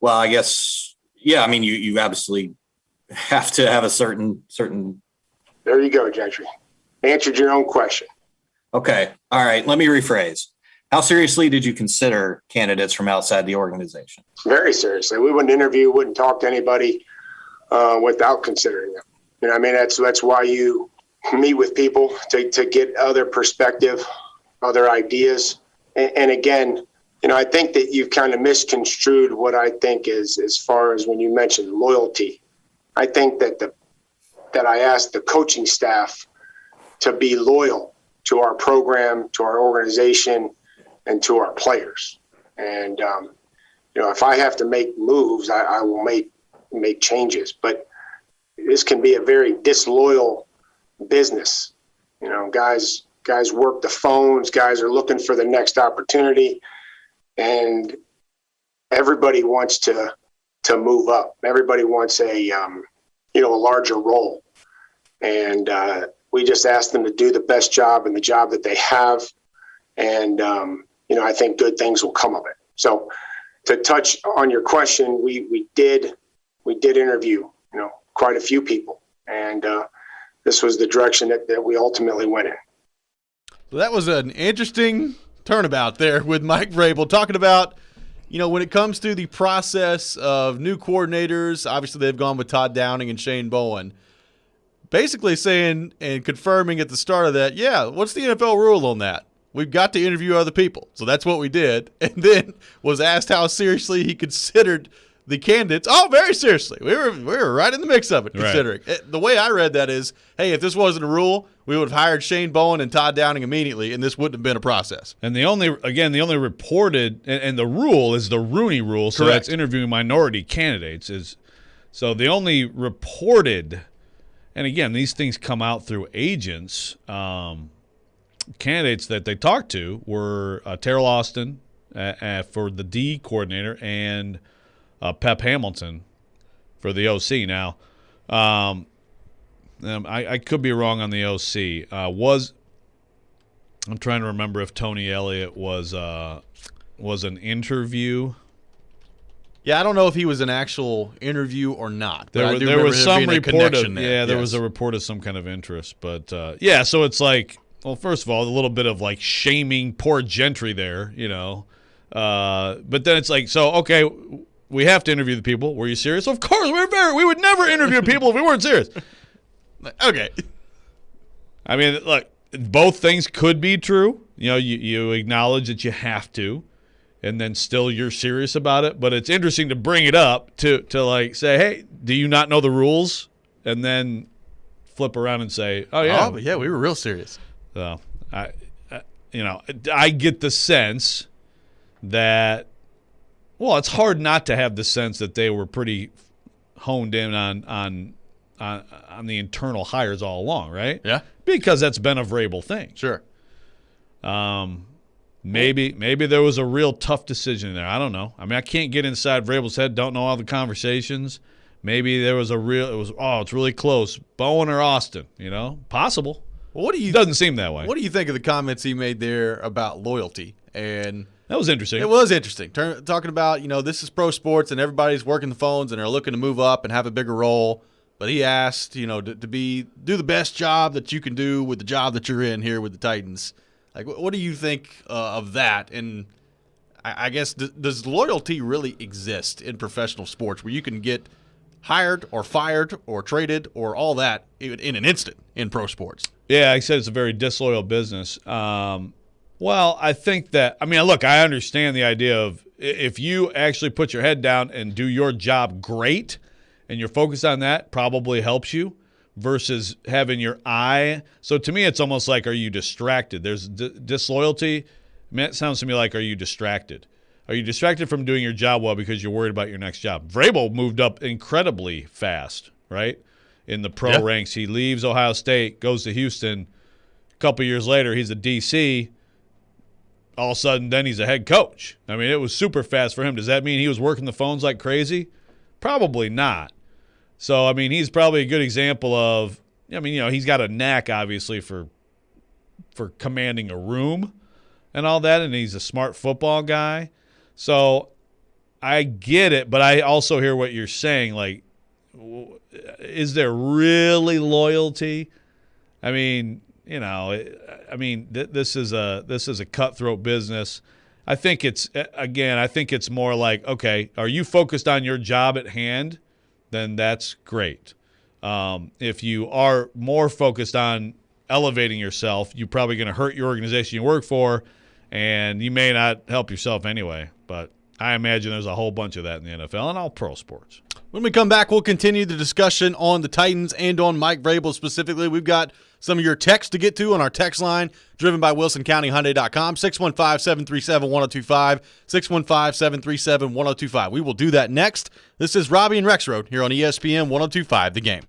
[SPEAKER 8] Well, I guess, yeah. I mean, you absolutely have to have a certain.
[SPEAKER 5] There you go, Gentry. Answered your own question.
[SPEAKER 8] Okay. All right. Let me rephrase. How seriously did you consider candidates from outside the organization?
[SPEAKER 5] Very seriously. We wouldn't interview, wouldn't talk to anybody without considering them. You know, I mean, that's why you meet with people to get other perspective, other ideas. And again, you know, I think that you've kind of misconstrued what I think is, as far as when you mentioned loyalty. I think that I asked the coaching staff to be loyal to our program, to our organization, and to our players. And, you know, if I have to make moves, I will make changes. But this can be a very disloyal business. You know, guys work the phones, guys are looking for the next opportunity, and everybody wants to move up. Everybody wants a larger role. And we just ask them to do the best job and the job that they have. And, you know, I think good things will come of it. So to touch on your question, we did interview, you know, quite a few people. And this was the direction that we ultimately went in.
[SPEAKER 1] So that was an interesting turnabout there with Mike Vrabel talking about, you know, when it comes to the process of new coordinators, obviously they've gone with Todd Downing and Shane Bowen, basically saying and confirming at the start of that, yeah, what's the NFL rule on that? We've got to interview other people. So that's what we did. And then was asked how seriously he considered the candidates. Oh, very seriously. We were right in the mix of it, considering. Right. The way I read that is, hey, if this wasn't a rule, we would have hired Shane Bowen and Todd Downing immediately, and this wouldn't have been a process.
[SPEAKER 2] And the only reported, and the rule is the Rooney rule, so
[SPEAKER 1] Correct.
[SPEAKER 2] that's interviewing minority candidates. So the only reported, and again, these things come out through agents, candidates that they talked to were Terrell Austin for the D coordinator and Pep Hamilton for the OC. Now, I could be wrong on the OC. I'm trying to remember if Tony Elliott was an interview.
[SPEAKER 1] Yeah, I don't know if he was an actual interview or not.
[SPEAKER 2] There was some report of there
[SPEAKER 1] yes.
[SPEAKER 2] was a report of some kind of interest, but so it's like, well, first of all, a little bit of like shaming poor Gentry there, you know, but then it's like, so okay, we have to interview the people. Were you serious? Of course, we would never interview people if we weren't serious.
[SPEAKER 1] Okay,
[SPEAKER 2] I mean, look, both things could be true. You know, you acknowledge that you have to, and then still you're serious about it. But it's interesting to bring it up to like say, hey, do you not know the rules? And then flip around and say, "Oh yeah,
[SPEAKER 1] but yeah, we were real serious."
[SPEAKER 2] So I get the sense that, well, it's hard not to have the sense that they were pretty honed in on the internal hires all along, right?
[SPEAKER 1] Yeah,
[SPEAKER 2] because that's been a Vrabel thing.
[SPEAKER 1] sure.
[SPEAKER 2] Maybe there was a real tough decision there. I don't know. I mean, I can't get inside Vrabel's head. Don't know all the conversations. Maybe there was it's really close. Bowen or Austin, possible.
[SPEAKER 1] Well,
[SPEAKER 2] Doesn't seem that way.
[SPEAKER 1] What do you think of the comments he made there about loyalty? And
[SPEAKER 2] that was interesting.
[SPEAKER 1] It was interesting. Talking about, this is pro sports and everybody's working the phones and they're looking to move up and have a bigger role. But he asked, to do the best job that you can do with the job that you're in here with the Titans. Like, what do you think of that? And I guess, does loyalty really exist in professional sports where you can get hired or fired or traded or all that in an instant in pro sports?
[SPEAKER 2] Yeah, I said it's a very disloyal business. Well, I think that – look, I understand the idea of if you actually put your head down and do your job great and you're focused on that, probably helps you versus having your eye. So to me, it's almost like, are you distracted? There's disloyalty. It sounds to me like, are you distracted? Are you distracted from doing your job well because you're worried about your next job? Vrabel moved up incredibly fast, right, in the pro ranks. He leaves Ohio State, goes to Houston. A couple years later, he's a DC. All of a sudden, then he's a head coach. It was super fast for him. Does that mean he was working the phones like crazy? Probably not. So, he's probably a good example of, he's got a knack, obviously, for commanding a room and all that, and he's a smart football guy. So I get it, but I also hear what you're saying. Like, is there really loyalty? This is a cutthroat business. I think it's more like, okay, are you focused on your job at hand? Then that's great. If you are more focused on elevating yourself, you're probably going to hurt your organization you work for, and you may not help yourself anyway. But I imagine there's a whole bunch of that in the NFL and all pro sports.
[SPEAKER 1] When we come back, we'll continue the discussion on the Titans and on Mike Vrabel specifically. We've got some of your texts to get to on our text line, driven by WilsonCountyHyundai.com, 615-737-1025, 615-737-1025. We will do that next. This is Robby and Rexrode here on ESPN 1025, The Game.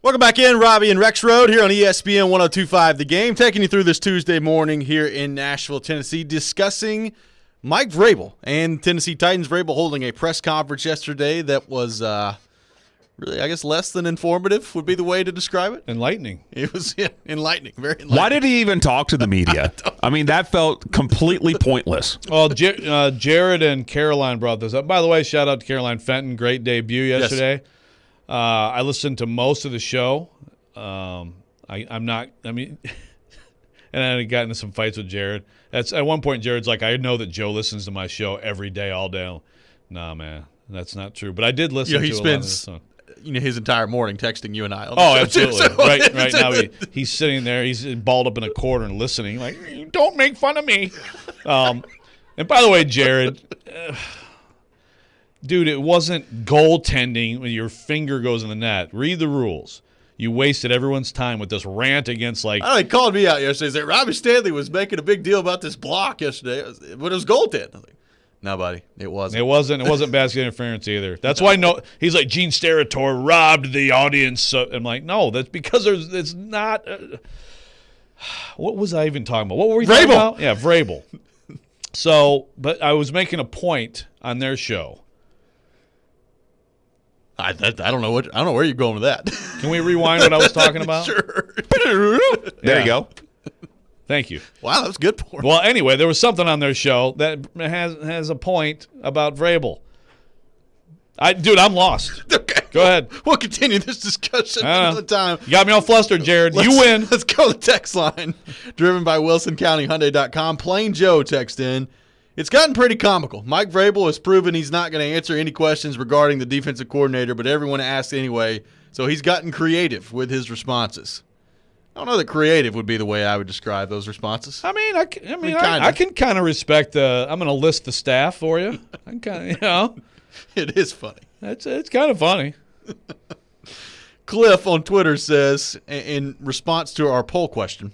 [SPEAKER 1] Welcome back in, Robby and Rexrode here on ESPN 102.5 The Game, taking you through this Tuesday morning here in Nashville, Tennessee, discussing Mike Vrabel and Tennessee Titans. Vrabel holding a press conference yesterday that was really, I guess, less than informative would be the way to describe it.
[SPEAKER 2] Enlightening.
[SPEAKER 1] It was enlightening, very enlightening.
[SPEAKER 3] Why did he even talk to the media? I mean, that felt completely pointless.
[SPEAKER 2] Well, Jared and Caroline brought this up. By the way, shout out to Caroline Fenton. Great debut yesterday. Yes. I listened to most of the show. And I got into some fights with Jared. At one point, Jared's like, I know that Joe listens to my show every day, all day. Nah, man, that's not true. But I did listen to a lot of this song.
[SPEAKER 1] His entire morning texting you and I.
[SPEAKER 2] Oh, absolutely. So, right now he's sitting there. He's balled up in a corner and listening. Like, don't make fun of me. And by the way, Jared, dude, it wasn't goaltending when your finger goes in the net. Read the rules. You wasted everyone's time with this rant against, like...
[SPEAKER 1] He called me out yesterday. He said, Robby Stanley was making a big deal about this block yesterday, but it was goaltending. I was like, no, buddy, it wasn't.
[SPEAKER 2] It wasn't basket interference either. That's why he's like, Gene Steratore robbed the audience. I'm like, no, that's because it's not... what was I even talking about? What were we talking about? Yeah, Vrabel. So, but I was making a point on their show.
[SPEAKER 1] I don't know where you're going with that.
[SPEAKER 2] Can we rewind what I was talking about?
[SPEAKER 1] Sure.
[SPEAKER 3] There you go.
[SPEAKER 2] Thank you.
[SPEAKER 1] Wow, that was good for him.
[SPEAKER 2] Well, anyway, there was something on their show that has a point about Vrabel. I'm lost.
[SPEAKER 1] Okay.
[SPEAKER 2] Go ahead.
[SPEAKER 1] We'll continue this discussion another time.
[SPEAKER 2] You got me all flustered, Jared. You win.
[SPEAKER 1] Let's go to the text line. Driven by WilsonCountyHyundai.com. Plain Joe text in. It's gotten pretty comical. Mike Vrabel has proven he's not going to answer any questions regarding the defensive coordinator, but everyone asks anyway, so he's gotten creative with his responses. I don't know that creative would be the way I would describe those responses.
[SPEAKER 2] I can kind of respect I'm going to list the staff for you. I kind of,
[SPEAKER 1] It is funny.
[SPEAKER 2] It's kind of funny.
[SPEAKER 1] Cliff on Twitter says, in response to our poll question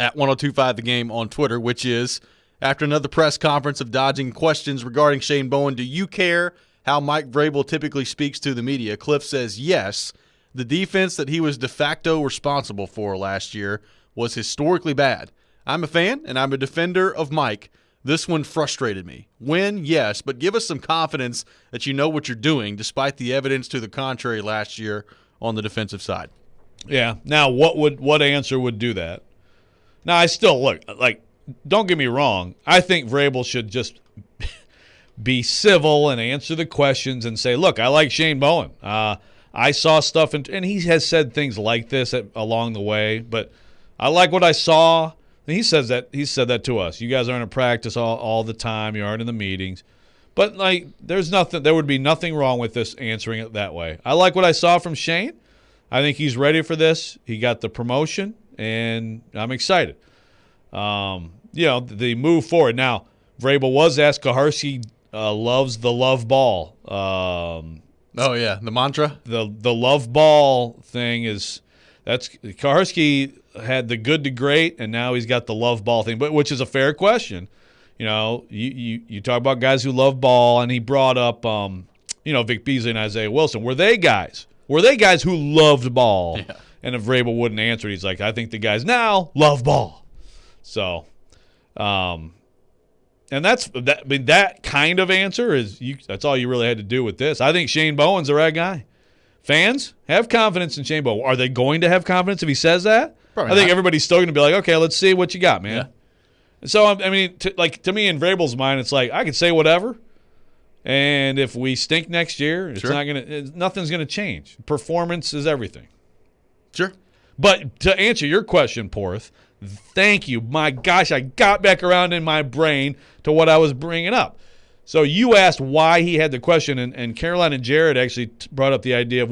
[SPEAKER 1] at 102.5 The Game on Twitter, which is, after another press conference of dodging questions regarding Shane Bowen, do you care how Mike Vrabel typically speaks to the media? Cliff says, yes. The defense that he was de facto responsible for last year was historically bad. I'm a fan, and I'm a defender of Mike. This one frustrated me. Win, yes, but give us some confidence that you know what you're doing, despite the evidence to the contrary last year on the defensive side.
[SPEAKER 2] Yeah. Now, what answer would do that? Now, I still look like. Don't get me wrong. I think Vrabel should just be civil and answer the questions and say, "Look, I like Shane Bowen. I saw stuff, and he has said things like this along the way. But I like what I saw." And he said that to us. You guys aren't in practice all the time. You aren't in the meetings. But there would be nothing wrong with this answering it that way. I like what I saw from Shane. I think he's ready for this. He got the promotion, and I'm excited. The move forward. Now, Vrabel was asked, Kaharski loves the love ball.
[SPEAKER 1] Oh, yeah, the mantra?
[SPEAKER 2] The love ball thing that's Kaharski had the good to great, and now he's got the love ball thing, which is a fair question. You talk about guys who love ball, and he brought up, Vic Beasley and Isaiah Wilson. Were they guys who loved ball? Yeah. And if Vrabel wouldn't answer it, he's like, I think the guys now love ball. So, and that kind of answer that's all you really had to do with this. I think Shane Bowen's the right guy. Fans have confidence in Shane Bowen. Are they going to have confidence if he says that?
[SPEAKER 1] Probably
[SPEAKER 2] I think
[SPEAKER 1] not.
[SPEAKER 2] Everybody's still going to be like, okay, let's see what you got, man.
[SPEAKER 1] Yeah.
[SPEAKER 2] So, to me, in Vrabel's mind, it's like I can say whatever, and if we stink next year, nothing's going to change. Performance is everything.
[SPEAKER 1] Sure.
[SPEAKER 2] But to answer your question, Porth, thank you. My gosh, I got back around in my brain to what I was bringing up. So you asked why he had the question, and Caroline and Jared actually brought up the idea of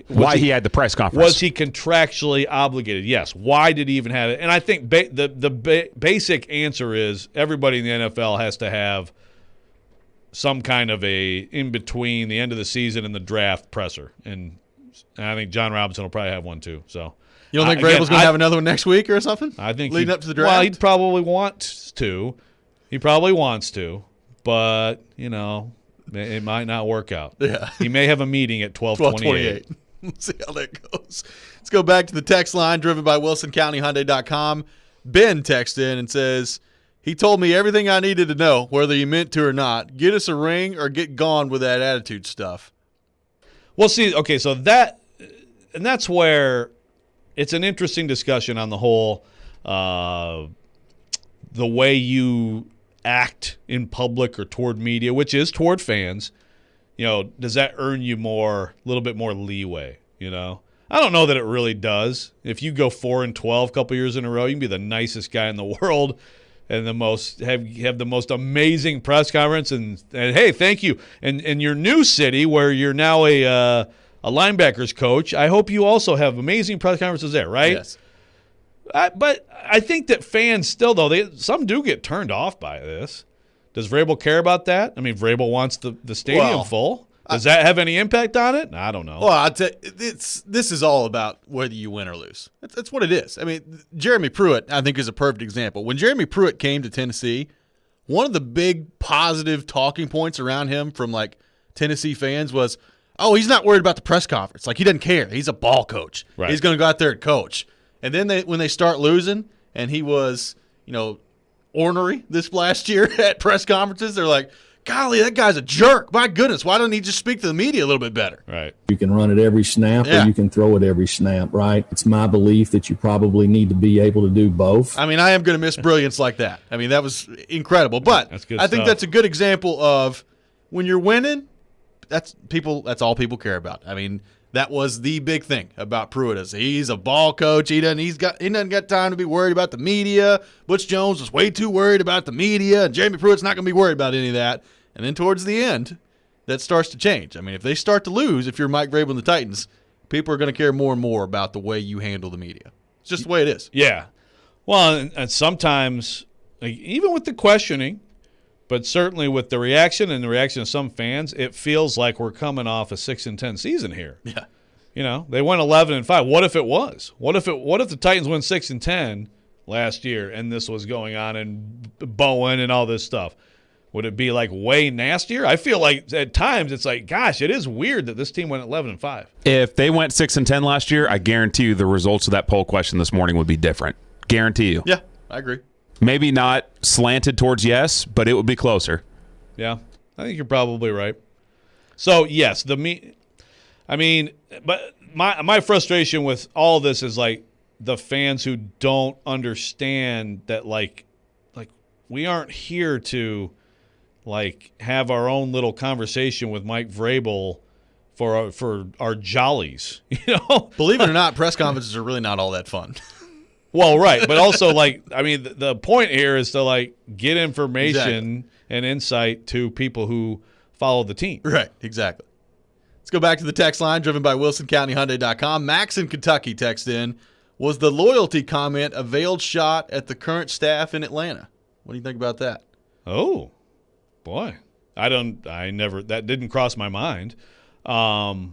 [SPEAKER 2] why
[SPEAKER 3] he had the press conference.
[SPEAKER 2] Was he contractually obligated? Yes. Why did he even have it? And I think the basic answer is everybody in the NFL has to have some kind of a in between the end of the season and the draft presser, and I think John Robinson will probably have one too. So.
[SPEAKER 1] You don't think Vrabel's going to have another one next week or something?
[SPEAKER 2] I think
[SPEAKER 1] leading up to the draft.
[SPEAKER 2] Well, he'd probably want to. He probably wants to, but it might not work out.
[SPEAKER 1] Yeah.
[SPEAKER 2] He may have a meeting at 12:28.
[SPEAKER 1] We'll see how that goes. Let's go back to the text line driven by WilsonCountyHyundai.com. Ben texts in and says, he told me everything I needed to know, whether he meant to or not. Get us a ring or get gone with that attitude stuff.
[SPEAKER 2] Well, see, okay, so that's where it's an interesting discussion on the whole the way you act in public or toward media, which is toward fans. Does that earn you a little bit more leeway, I don't know that it really does. If you go 4-12 a couple years in a row, you can be the nicest guy in the world and have the most amazing press conference and hey, thank you. And in your new city where you're now a linebackers coach, I hope you also have amazing press conferences there, right?
[SPEAKER 1] Yes.
[SPEAKER 2] But I think that fans still, though, some do get turned off by this. Does Vrabel care about that? I mean, Vrabel wants the stadium full. Does that have any impact on it? I don't know.
[SPEAKER 1] Well, I'll tell you, this is all about whether you win or lose. That's what it is. I mean, Jeremy Pruitt, I think, is a perfect example. When Jeremy Pruitt came to Tennessee, one of the big positive talking points around him from, Tennessee fans was, oh, he's not worried about the press conference. He doesn't care. He's a ball coach.
[SPEAKER 2] Right.
[SPEAKER 1] He's going to go out there and coach. And then when they start losing, and he was, ornery this last year at press conferences, they're like, golly, that guy's a jerk. My goodness, why don't he just speak to the media a little bit better?
[SPEAKER 2] Right.
[SPEAKER 9] You can run it every snap or you can throw it every snap, right? It's my belief that you probably need to be able to do both.
[SPEAKER 1] I mean, I am going to miss brilliance like that. I mean, that was incredible. But
[SPEAKER 2] That's good
[SPEAKER 1] I think
[SPEAKER 2] stuff.
[SPEAKER 1] that's a good example of when you're winning, that's all people care about. I mean, that was the big thing about Pruitt is he's a ball coach. He doesn't got time to be worried about the media. Butch Jones was way too worried about the media, and Jeremy Pruitt's not going to be worried about any of that. And then towards the end, that starts to change. I mean, if they start to lose, if you're Mike Vrabel and the Titans, people are going to care more and more about the way you handle the media. It's just the way it is.
[SPEAKER 2] Yeah. Well, and sometimes, even with the questioning, but certainly with the reaction and the reaction of some fans, it feels like we're coming off a 6-10 season here.
[SPEAKER 1] Yeah.
[SPEAKER 2] They went 11-5. What if it was? What if the Titans went 6-10 last year and this was going on and Bowen and all this stuff? Would it be way nastier? I feel like at times it's gosh, it is weird that this team went 11-5.
[SPEAKER 3] If they went 6-10 last year, I guarantee you the results of that poll question this morning would be different. Guarantee you.
[SPEAKER 1] Yeah, I agree.
[SPEAKER 3] Maybe not slanted towards yes, but it would be closer.
[SPEAKER 2] Yeah, I think you're probably right. So yes, but my frustration with all this is the fans who don't understand that we aren't here to have our own little conversation with Mike Vrabel for our jollies,
[SPEAKER 1] Believe it or not, press conferences are really not all that fun.
[SPEAKER 2] Well, right, but also the point here is to get information and insight to people who follow the team.
[SPEAKER 1] Right, exactly. Let's go back to the text line driven by WilsonCountyHyundai.com. Max in Kentucky texted in, was the loyalty comment a veiled shot at the current staff in Atlanta? What do you think about that?
[SPEAKER 2] Oh, boy. That didn't cross my mind. That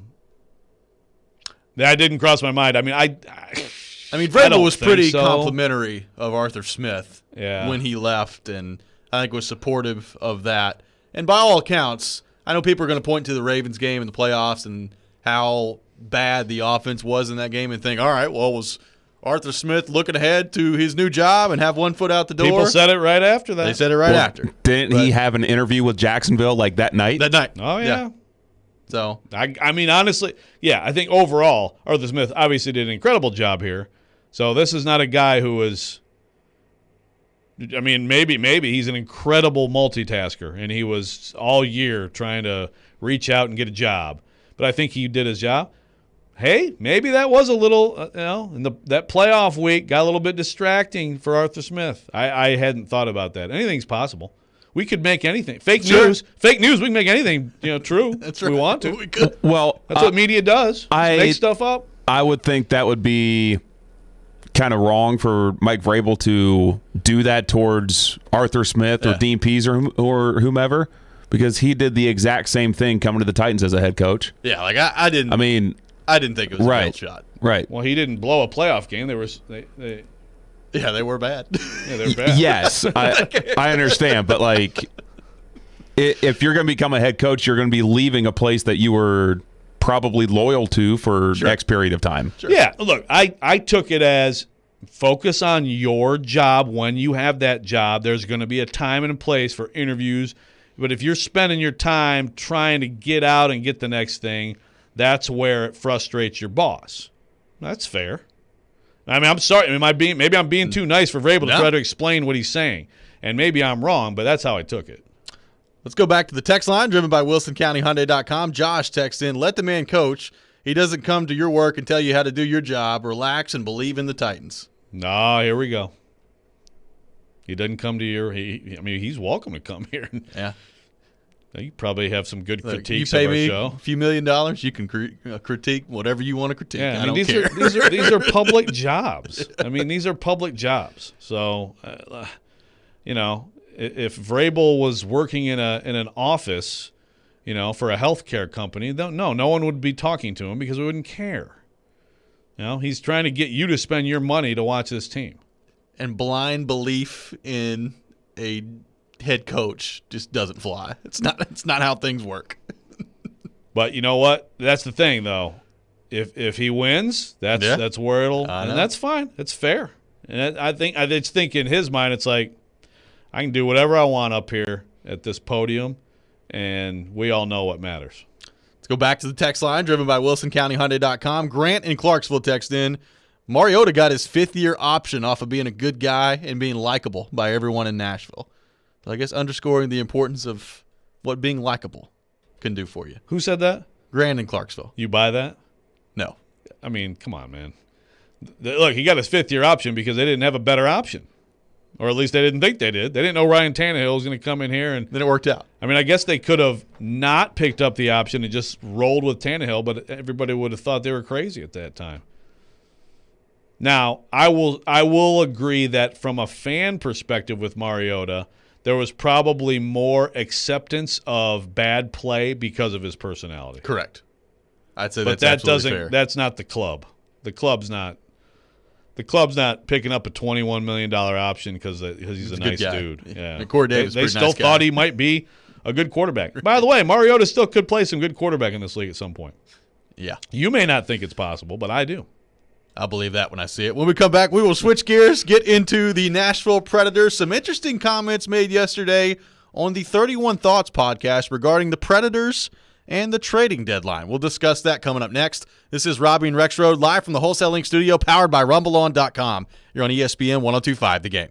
[SPEAKER 2] didn't cross my mind. I mean,
[SPEAKER 1] Vrabel was pretty
[SPEAKER 2] so.
[SPEAKER 1] complimentary of Arthur Smith
[SPEAKER 2] Yeah.
[SPEAKER 1] when he left, and I think was supportive of that. And by all accounts, I know people are going to point to the Ravens game in the playoffs and how bad the offense was in that game and think, all right, well, was Arthur Smith looking ahead to his new job and have one foot out the door?
[SPEAKER 2] People said it right after that.
[SPEAKER 1] They said it right after.
[SPEAKER 3] Didn't he have an interview with Jacksonville that night?
[SPEAKER 1] That night.
[SPEAKER 2] Oh, yeah.
[SPEAKER 1] So
[SPEAKER 2] I mean, honestly, yeah, I think overall, Arthur Smith obviously did an incredible job here. So this is not a guy who is – I mean, maybe he's an incredible multitasker, and he was all year trying to reach out and get a job. But I think he did his job. Hey, maybe that was a little, that playoff week got a little bit distracting for Arthur Smith. I hadn't thought about that. Anything's possible. We could make anything. Fake news, we can make anything true.
[SPEAKER 1] That's
[SPEAKER 2] if we
[SPEAKER 1] right.
[SPEAKER 2] want to.
[SPEAKER 1] We could.
[SPEAKER 3] Well,
[SPEAKER 2] That's what media does. Make stuff up.
[SPEAKER 3] I would think that would be kind of wrong for Mike Vrabel to do that towards Arthur Smith or Dean Pease or whomever, because he did the exact same thing coming to the Titans as a head coach.
[SPEAKER 1] Yeah, I didn't.
[SPEAKER 3] I mean,
[SPEAKER 1] I didn't think it was a veiled shot.
[SPEAKER 3] Right.
[SPEAKER 2] Well, he didn't blow a playoff game. They
[SPEAKER 1] were bad.
[SPEAKER 2] Yeah, they're bad.
[SPEAKER 3] Yes, I understand, but if you're going to become a head coach, you're going to be leaving a place that you were probably loyal to for X period of time.
[SPEAKER 1] Sure.
[SPEAKER 2] Yeah, look, I took it as focus on your job when you have that job. There's going to be a time and a place for interviews. But if you're spending your time trying to get out and get the next thing, that's where it frustrates your boss. That's fair. I mean, I'm sorry. Maybe I'm being too nice for Vrabel to try to explain what he's saying. And maybe I'm wrong, but that's how I took it.
[SPEAKER 1] Let's go back to the text line driven by WilsonCountyHyundai.com. Josh texts in, let the man coach. He doesn't come to your work and tell you how to do your job. Relax and believe in the Titans.
[SPEAKER 2] No, here we go. He doesn't come to your. He's welcome to come here.
[SPEAKER 1] Yeah.
[SPEAKER 2] You probably have some good critiques
[SPEAKER 1] you pay
[SPEAKER 2] of our
[SPEAKER 1] me
[SPEAKER 2] show.
[SPEAKER 1] a few $1 million, you can critique whatever you want to critique.
[SPEAKER 2] Yeah,
[SPEAKER 1] I don't
[SPEAKER 2] these
[SPEAKER 1] care.
[SPEAKER 2] these are public jobs. I mean, these are public jobs. So, if Vrabel was working in an office, for a healthcare company, no one would be talking to him because we wouldn't care. He's trying to get you to spend your money to watch this team.
[SPEAKER 1] And blind belief in a head coach just doesn't fly. It's not how things work.
[SPEAKER 2] But you know what? That's the thing, though. If he wins, that's where and that's fine. It's fair. And I just think in his mind, it's like I can do whatever I want up here at this podium, and we all know what matters.
[SPEAKER 1] Let's go back to the text line driven by WilsonCountyHyundai.com. Grant in Clarksville text in, Mariota got his 5th-year option off of being a good guy and being likable by everyone in Nashville. So I guess underscoring the importance of what being likable can do for you.
[SPEAKER 2] Who said that?
[SPEAKER 1] Grant in Clarksville.
[SPEAKER 2] You buy that?
[SPEAKER 1] No.
[SPEAKER 2] I mean, come on, man. Look, he got his 5th-year option because they didn't have a better option. Or at least they didn't think they did. They didn't know Ryan Tannehill was going to come in here. And
[SPEAKER 1] then it worked out.
[SPEAKER 2] I mean, I guess they could have not picked up the option and just rolled with Tannehill, but everybody would have thought they were crazy at that time. Now, I will agree that from a fan perspective with Mariota, there was probably more acceptance of bad play because of his personality.
[SPEAKER 1] Correct. I'd say
[SPEAKER 2] but
[SPEAKER 1] that's absolutely fair.
[SPEAKER 2] That's not the club. The club's not picking up a $21 million option because he's a nice dude. Yeah.
[SPEAKER 1] Corey Davis,
[SPEAKER 2] they still thought he might be a good quarterback. By the way, Mariota still could play some good quarterback in this league at some point.
[SPEAKER 1] Yeah.
[SPEAKER 2] You may not think it's possible, but I do.
[SPEAKER 1] I'll believe that when I see it. When we come back, we will switch gears, get into the Nashville Predators. Some interesting comments made yesterday on the 31 Thoughts podcast regarding the Predators and the trading deadline. We'll discuss that coming up next. This is Robby and Rexrode live from the Wholesale Link studio powered by RumbleOn.com. You're on ESPN 102.5 The Game.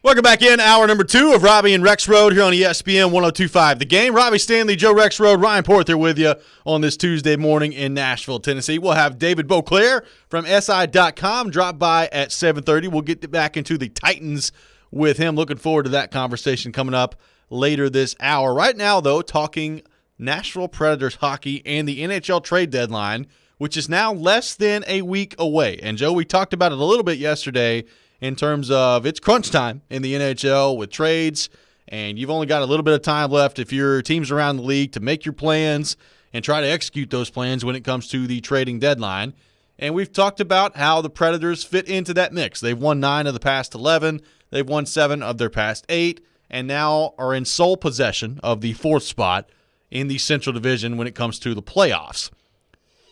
[SPEAKER 1] Welcome back in. Hour number 2 of Robby and Rexrode here on ESPN 102.5. The Game. Robby Stanley, Joe Rexrode, Ryan Porter with you on this Tuesday morning in Nashville, Tennessee. We'll have David Beauclair from SI.com drop by at 7:30. We'll get back into the Titans with him. Looking forward to that conversation coming up later this hour. Right now, though, talking Nashville Predators hockey and the NHL trade deadline, which is now less than a week away. And, Joe, we talked about it a little bit yesterday in terms of it's crunch time in the NHL with trades, and you've only got a little bit of time left if your team's around the league to make your plans and try to execute those plans when it comes to the trading deadline. And we've talked about how the Predators fit into that mix. They've won 9 of the past 11. They've won 7 of their past 8, and now are in sole possession of the 4th spot in the Central Division when it comes to the playoffs.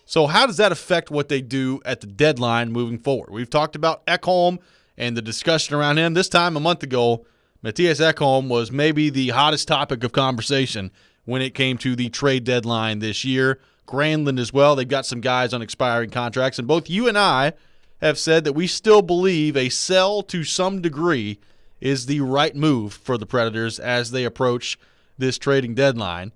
[SPEAKER 1] So how does that affect what they do at the deadline moving forward? We've talked about Ekholm and the discussion around him. This time a month ago, Matthias Ekholm was maybe the hottest topic of conversation when it came to the trade deadline this year. Granlund as well. They've got some guys on expiring contracts, and both you and I have said that we still believe a sell to some degree is the right move for the Predators as they approach this trading deadline.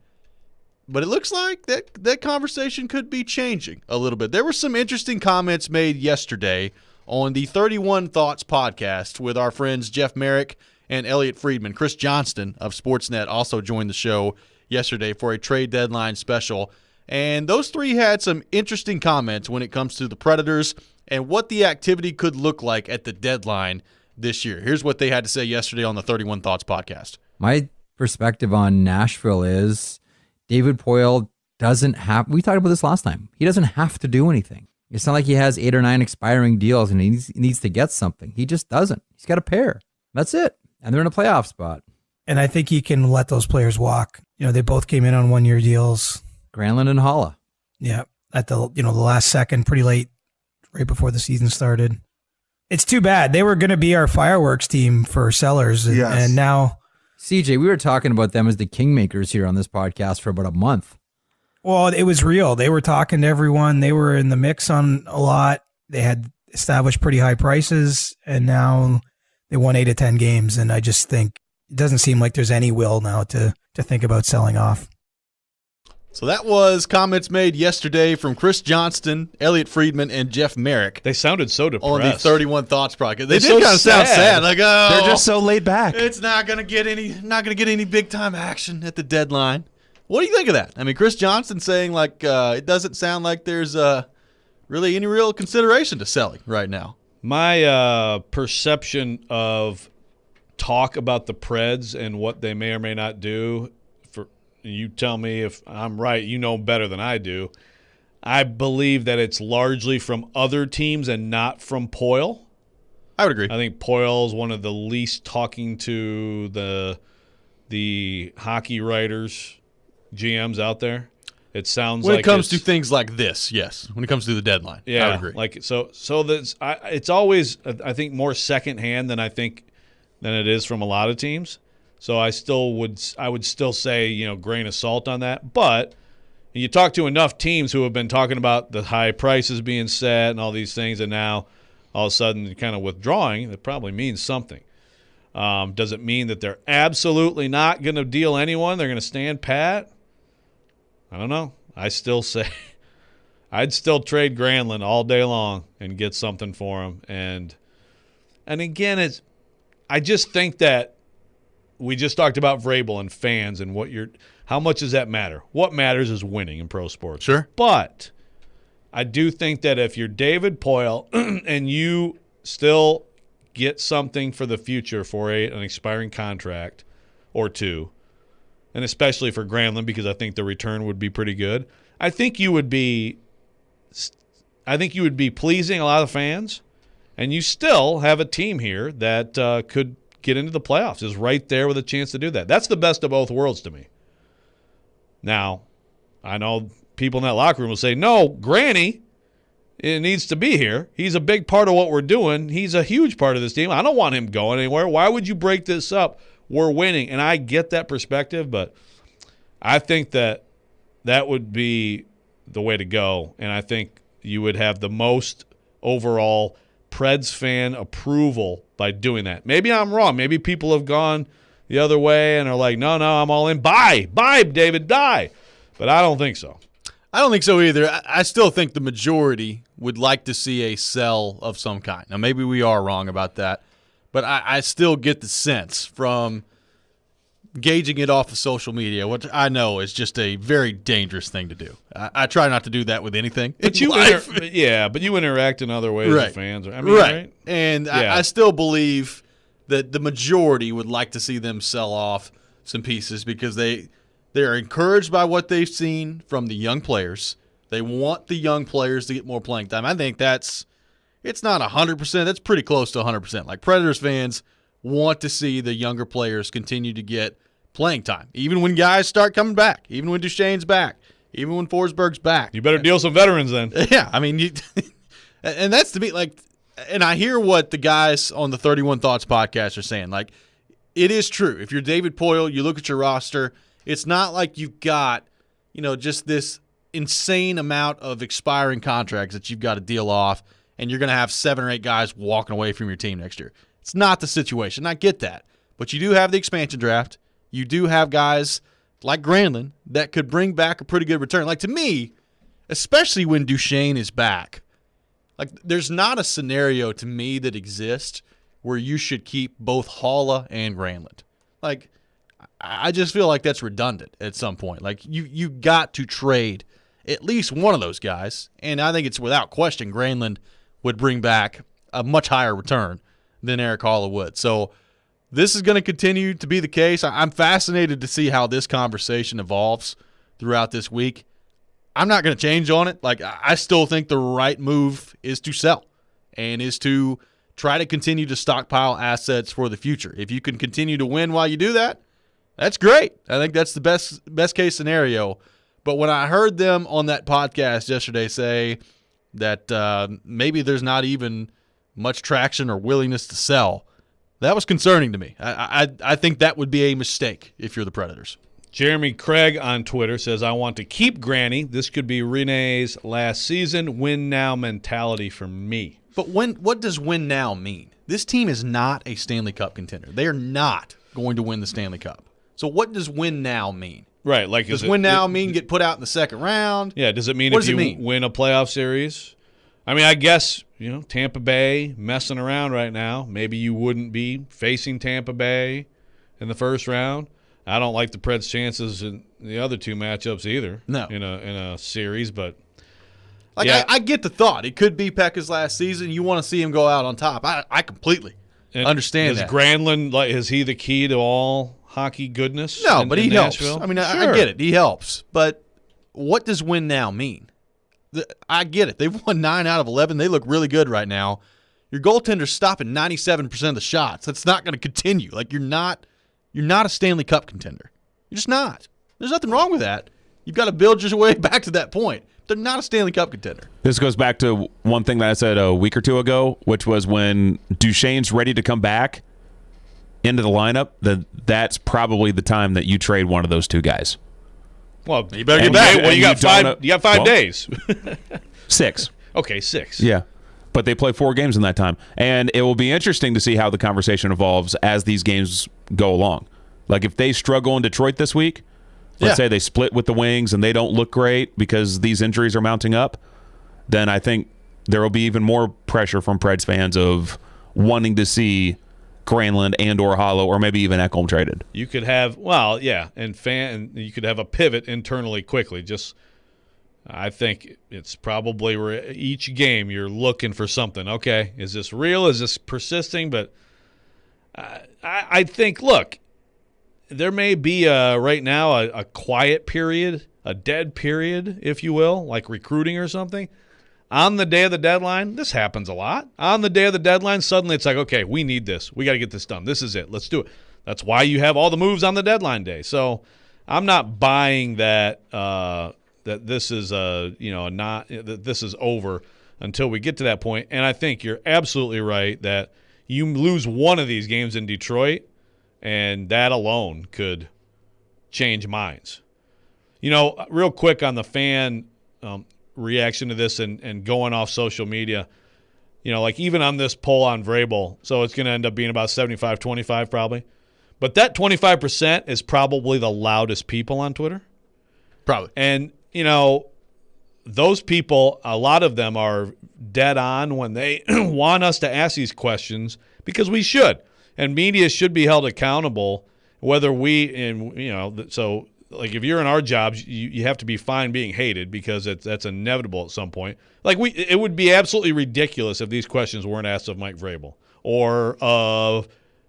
[SPEAKER 1] But it looks like that conversation could be changing a little bit. There were some interesting comments made yesterday on the 31 Thoughts podcast with our friends Jeff Merrick and Elliot Friedman. Chris Johnston of Sportsnet also joined the show yesterday for a trade deadline special. And those three had some interesting comments when it comes to the Predators and what the activity could look like at the deadline this year. Here's what they had to say yesterday on the 31 Thoughts podcast.
[SPEAKER 10] My perspective on Nashville is David Poile doesn't have – we talked about this last time. He doesn't have to do anything. It's not like he has 8 or 9 expiring deals and he needs to get something. He just doesn't. He's got a pair. That's it. And they're in a playoff spot.
[SPEAKER 11] And I think he can let those players walk. You know, they both came in on 1-year deals.
[SPEAKER 10] Granlund and Holla.
[SPEAKER 11] Yeah. At the last second, pretty late, right before the season started. It's too bad. They were going to be our fireworks team for sellers. And now.
[SPEAKER 10] CJ, we were talking about them as the kingmakers here on this podcast for about a month.
[SPEAKER 11] Well, it was real. They were talking to everyone. They were in the mix on a lot. They had established pretty high prices, and now they won 8 of 10 games. And I just think it doesn't seem like there's any will now to think about selling off.
[SPEAKER 1] So that was comments made yesterday from Chris Johnston, Elliot Friedman, and Jeff Merrick.
[SPEAKER 2] They sounded so depressed.
[SPEAKER 1] On the 31 Thoughts podcast. They
[SPEAKER 2] did
[SPEAKER 1] kind of sound sad. Like, oh,
[SPEAKER 3] they're just so laid back.
[SPEAKER 1] It's not going to get any big time action at the deadline. What do you think of that? I mean, Chris Johnston saying like it doesn't sound like there's really any real consideration to selling right now.
[SPEAKER 2] My perception of talk about the Preds and what they may or may not do, you tell me if I'm right, you know better than I do. I believe that it's largely from other teams and not from Poile.
[SPEAKER 1] I would agree.
[SPEAKER 2] I think Poile is one of the least talking to the hockey writers, GMs out there. It sounds
[SPEAKER 1] when
[SPEAKER 2] like
[SPEAKER 1] it comes to things like this, yes. When it comes to the deadline,
[SPEAKER 2] yeah,
[SPEAKER 1] I would agree.
[SPEAKER 2] Like so that's it's always I think more secondhand than it is from a lot of teams. So I would still say grain of salt on that. But you talk to enough teams who have been talking about the high prices being set and all these things, and now all of a sudden kind of withdrawing. That probably means something. Does it mean that they're absolutely not going to deal anyone? They're going to stand pat? I don't know. I still say I'd still trade Granlund all day long and get something for him. And again, I just think that we just talked about Vrabel and fans and how much does that matter? What matters is winning in pro sports.
[SPEAKER 1] Sure.
[SPEAKER 2] But I do think that if you're David Poile and you still get something for the future for an expiring contract or 2, and especially for Granlund because I think the return would be pretty good, I think you would be pleasing a lot of fans, and you still have a team here that could get into the playoffs, is right there with a chance to do that. That's the best of both worlds to me. Now, I know people in that locker room will say, no, Granny, it needs to be here. He's a big part of what we're doing. He's a huge part of this team. I don't want him going anywhere. Why would you break this up? We're winning. And I get that perspective, but I think that would be the way to go. And I think you would have the most overall Preds fan approval by doing that. Maybe I'm wrong. Maybe people have gone the other way and are like, no, I'm all in. Buy, David, die. But I don't think so.
[SPEAKER 1] I don't think so either. I still think the majority would like to see a sell of some kind. Now, maybe we are wrong about that, but I still get the sense from gauging it off of social media, which I know is just a very dangerous thing to do. I try not to do that with anything.
[SPEAKER 2] But you interact in other ways with fans. Right.
[SPEAKER 1] And I still believe that the majority would like to see them sell off some pieces because they're encouraged by what they've seen from the young players. They want the young players to get more playing time. I think it's not 100%. That's pretty close to 100%. Like Predators fans want to see the younger players continue to get playing time, even when guys start coming back, even when Duchesne's back, even when Forsberg's back.
[SPEAKER 2] You better deal some veterans then.
[SPEAKER 1] Yeah, I mean, and that's to me like, and I hear what the guys on the 31 Thoughts podcast are saying. Like, it is true. If you're David Poile, you look at your roster, it's not like you've got, just this insane amount of expiring contracts that you've got to deal off, and you're going to have 7 or 8 guys walking away from your team next year. It's not the situation. I get that. But you do have the expansion draft. You do have guys like Granlund that could bring back a pretty good return. Like, to me, especially when Duchesne is back, like, there's not a scenario to me that exists where you should keep both Haula and Granlund. Like, I just feel like that's redundant at some point. Like, you got to trade at least one of those guys, and I think it's without question Granlund would bring back a much higher return than Erik Haula would. So this is going to continue to be the case. I'm fascinated to see how this conversation evolves throughout this week. I'm not going to change on it. Like, I still think the right move is to sell and is to try to continue to stockpile assets for the future. If you can continue to win while you do that, that's great. I think that's the best case scenario. But when I heard them on that podcast yesterday say that maybe there's not even much traction or willingness to sell, that was concerning to me. I think that would be a mistake if you're the Predators.
[SPEAKER 2] Jeremy Craig on Twitter says, I want to keep Granny. This could be Renee's last season. Win now mentality for me.
[SPEAKER 1] But what does win now mean? This team is not a Stanley Cup contender. They are not going to win the Stanley Cup. So what does win now mean?
[SPEAKER 2] Right. Like,
[SPEAKER 1] does win now mean get put out in the second round?
[SPEAKER 2] Yeah. Does it mean if you win a playoff series? I mean, I guess, Tampa Bay messing around right now. Maybe you wouldn't be facing Tampa Bay in the first round. I don't like the Preds' chances in the other 2 matchups either.
[SPEAKER 1] No.
[SPEAKER 2] In a series, but
[SPEAKER 1] I get the thought. It could be Pekka's last season. You want to see him go out on top. I completely understand that.
[SPEAKER 2] Granlund, is he the key to all hockey goodness?
[SPEAKER 1] No, but he helps.
[SPEAKER 2] Nashville?
[SPEAKER 1] I mean, I get it. He helps. But what does win now mean? I get it. They've won 9 out of 11. They look really good right now. Your goaltender's stopping 97% of the shots. That's not going to continue. Like, you're not a Stanley Cup contender. You're just not. There's nothing wrong with that. You've got to build your way back to that point. They're not a Stanley Cup contender.
[SPEAKER 3] This goes back to one thing that I said a week or 2 ago, which was when Duchesne's ready to come back into the lineup, that's probably the time that you trade one of those 2 guys.
[SPEAKER 2] Well, you better get back. Well, you got 5 days.
[SPEAKER 3] 6.
[SPEAKER 2] Okay, 6.
[SPEAKER 3] Yeah. But they play 4 games in that time. And it will be interesting to see how the conversation evolves as these games go along. Like, if they struggle in Detroit this week, let's say they split with the Wings and they don't look great because these injuries are mounting up, then I think there will be even more pressure from Preds fans of wanting to see Granlund and or Haula or maybe even Ekholm traded.
[SPEAKER 2] You could have, and you could have a pivot internally quickly. I think it's probably where each game you're looking for something. Okay, is this real? Is this persisting? But I think, look, there may be right now a quiet period, a dead period, if you will, like recruiting or something. On the day of the deadline, this happens a lot. On the day of the deadline, suddenly it's like, okay, we need this. We got to get this done. This is it. Let's do it. That's why you have all the moves on the deadline day. So I'm not buying that that this is that this is over until we get to that point. And I think you're absolutely right that you lose one of these games in Detroit, and that alone could change minds. Real quick on the fan reaction to this and going off social media, like even on this poll on Vrabel, so it's going to end up being about 75-25 probably. But that 25% is probably the loudest people on Twitter.
[SPEAKER 1] Probably.
[SPEAKER 2] And, those people, a lot of them are dead on when they want us to ask these questions because we should. And media should be held accountable, whether so like if you're in our jobs, you have to be fine being hated because that's inevitable at some point. Like it would be absolutely ridiculous if these questions weren't asked of Mike Vrabel or of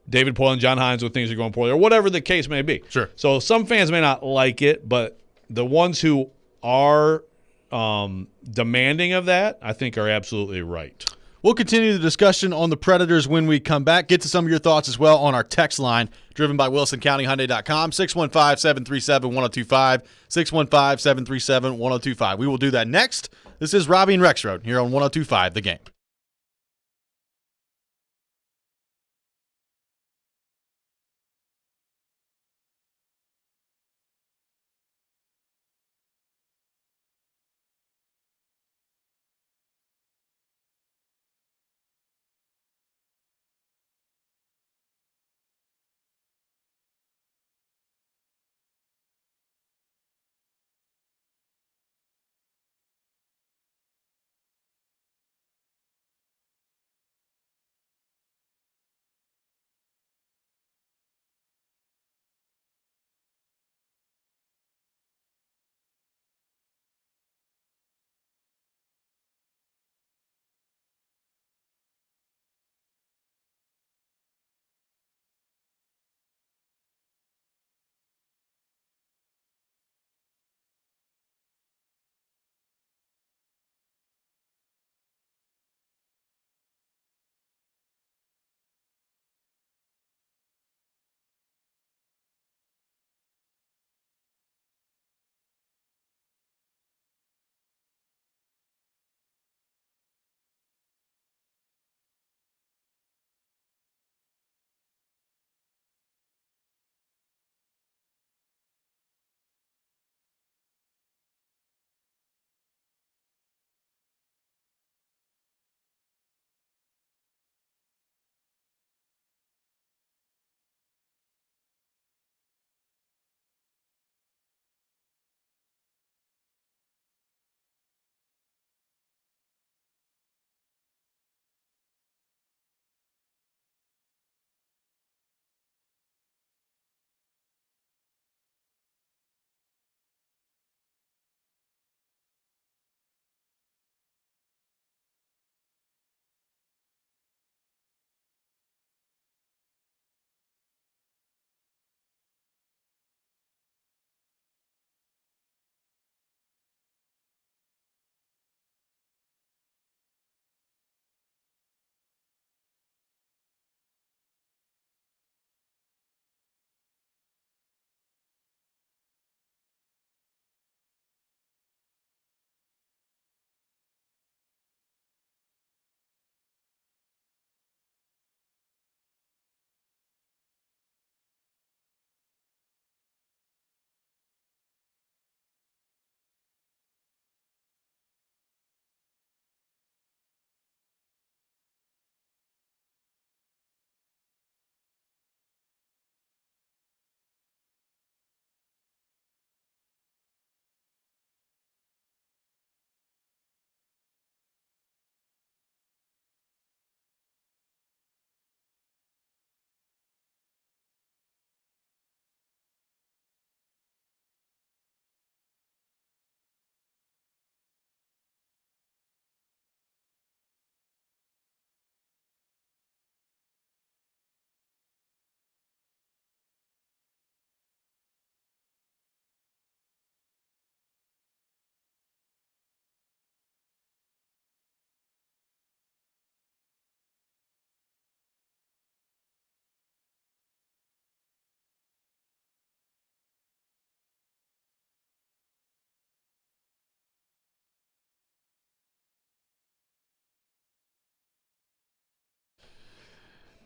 [SPEAKER 2] David Poyle and John Hines when things are going poorly or whatever the case may be.
[SPEAKER 1] Sure.
[SPEAKER 2] So some fans may not like it, but the ones who are demanding of that, I think, are absolutely right.
[SPEAKER 1] We'll continue the discussion on the Predators when we come back. Get to some of your thoughts as well on our text line, driven by WilsonCountyHyundai.com, 615-737-1025, 615-737-1025. We will do that next. This is Robby and Rexrode here on 102.5 The Game.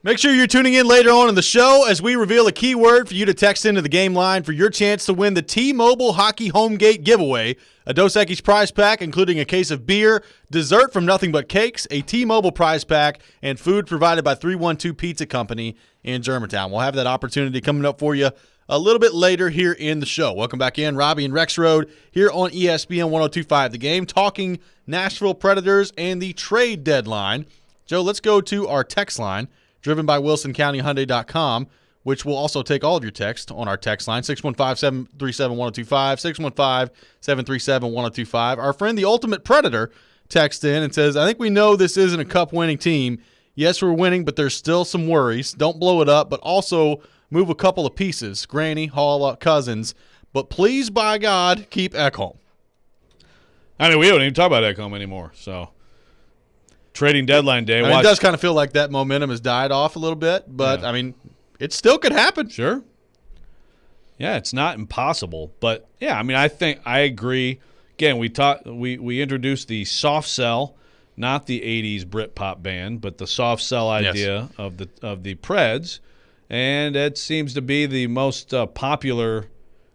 [SPEAKER 1] Make sure you're tuning in later on in the show as we reveal a keyword for you to text into the game line for your chance to win the T-Mobile Hockey Home Gate giveaway, a Dos Equis prize pack including a case of beer, dessert from Nothing But Cakes, a T-Mobile prize pack, and food provided by 312 Pizza Company in Germantown. We'll have that opportunity coming up for you a little bit later here in the show. Welcome back in. Robby and Rexrode here on ESPN 102.5 The Game, talking Nashville Predators and the trade deadline. Joe, let's go to our text line, driven by WilsonCountyHyundai.com, which will also take all of your text on our text line, 615-737-1025, 615-737-1025. Our friend, the Ultimate Predator, texts in and says, I think we know this isn't a cup-winning team. Yes, we're winning, but there's still some worries. Don't blow it up, but also move a couple of pieces, Granny, Hall, Cousins. But please, by God, keep Ekholm.
[SPEAKER 2] I mean, we don't even talk about Ekholm anymore, so trading deadline day.
[SPEAKER 1] I mean, it does kind of feel like that momentum has died off a little bit, but, yeah. I mean, it still could happen.
[SPEAKER 2] Sure. Yeah, it's not impossible. But, yeah, I mean, I think I agree. Again, we introduced the soft sell, not the 80s Britpop band, but the soft sell idea of the Preds, and it seems to be the most popular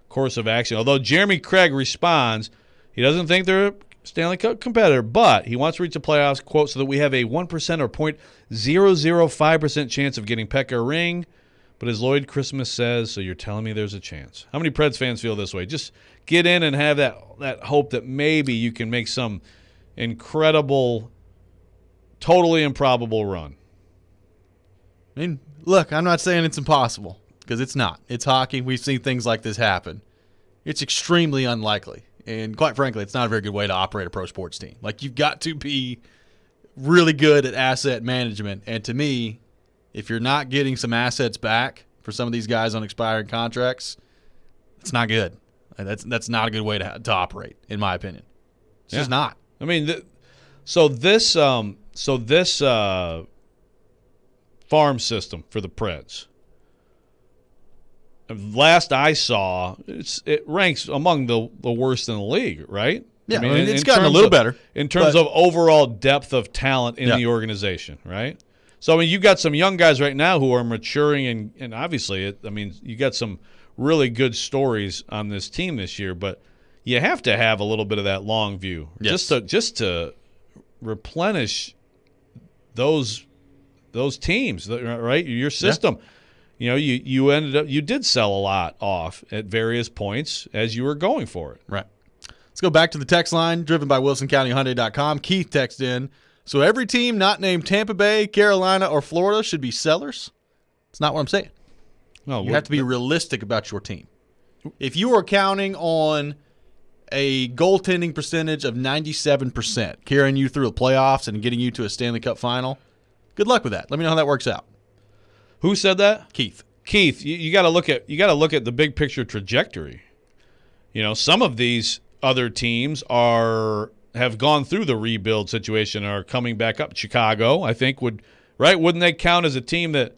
[SPEAKER 2] course of action. Although Jeremy Craig responds, he doesn't think they're Stanley Cup competitor, but he wants to reach the playoffs, quote, so that we have a 1% or 0.005% chance of getting Pekka a ring. But as Lloyd Christmas says, so you're telling me there's a chance. How many Preds fans feel this way? Just get in and have that hope that maybe you can make some incredible, totally improbable run.
[SPEAKER 1] I mean, look, I'm not saying it's impossible, because it's not. It's hockey. We've seen things like this happen. It's extremely unlikely. And quite frankly, it's not a very good way to operate a pro sports team. Like, you've got to be really good at asset management. And to me, if you're not getting some assets back for some of these guys on expiring contracts, it's not good. That's not a good way to operate, in my opinion. It's just not.
[SPEAKER 2] I mean, this farm system for the Preds, last I saw, it ranks among the worst in the league, right?
[SPEAKER 1] Yeah, I mean, it's gotten a little better.
[SPEAKER 2] In terms of overall depth of talent in the organization, right? So, I mean, you've got some young guys right now who are maturing, and obviously, you got some really good stories on this team this year, but you have to have a little bit of that long view just to replenish those teams, right? Your system. Yeah. You know, you did sell a lot off at various points as you were going for it.
[SPEAKER 1] Right. Let's go back to the text line, driven by WilsonCountyHyundai.com. Keith texted in, so every team not named Tampa Bay, Carolina, or Florida should be sellers? It's not what I'm saying. No, you have to be realistic about your team. If you are counting on a goaltending percentage of 97%, carrying you through the playoffs and getting you to a Stanley Cup final, good luck with that. Let me know how that works out.
[SPEAKER 2] Who said that?
[SPEAKER 1] Keith.
[SPEAKER 2] Keith, you got to look at the big picture trajectory. You know, some of these other teams have gone through the rebuild situation and are coming back up. Chicago, I think, wouldn't they count as a team that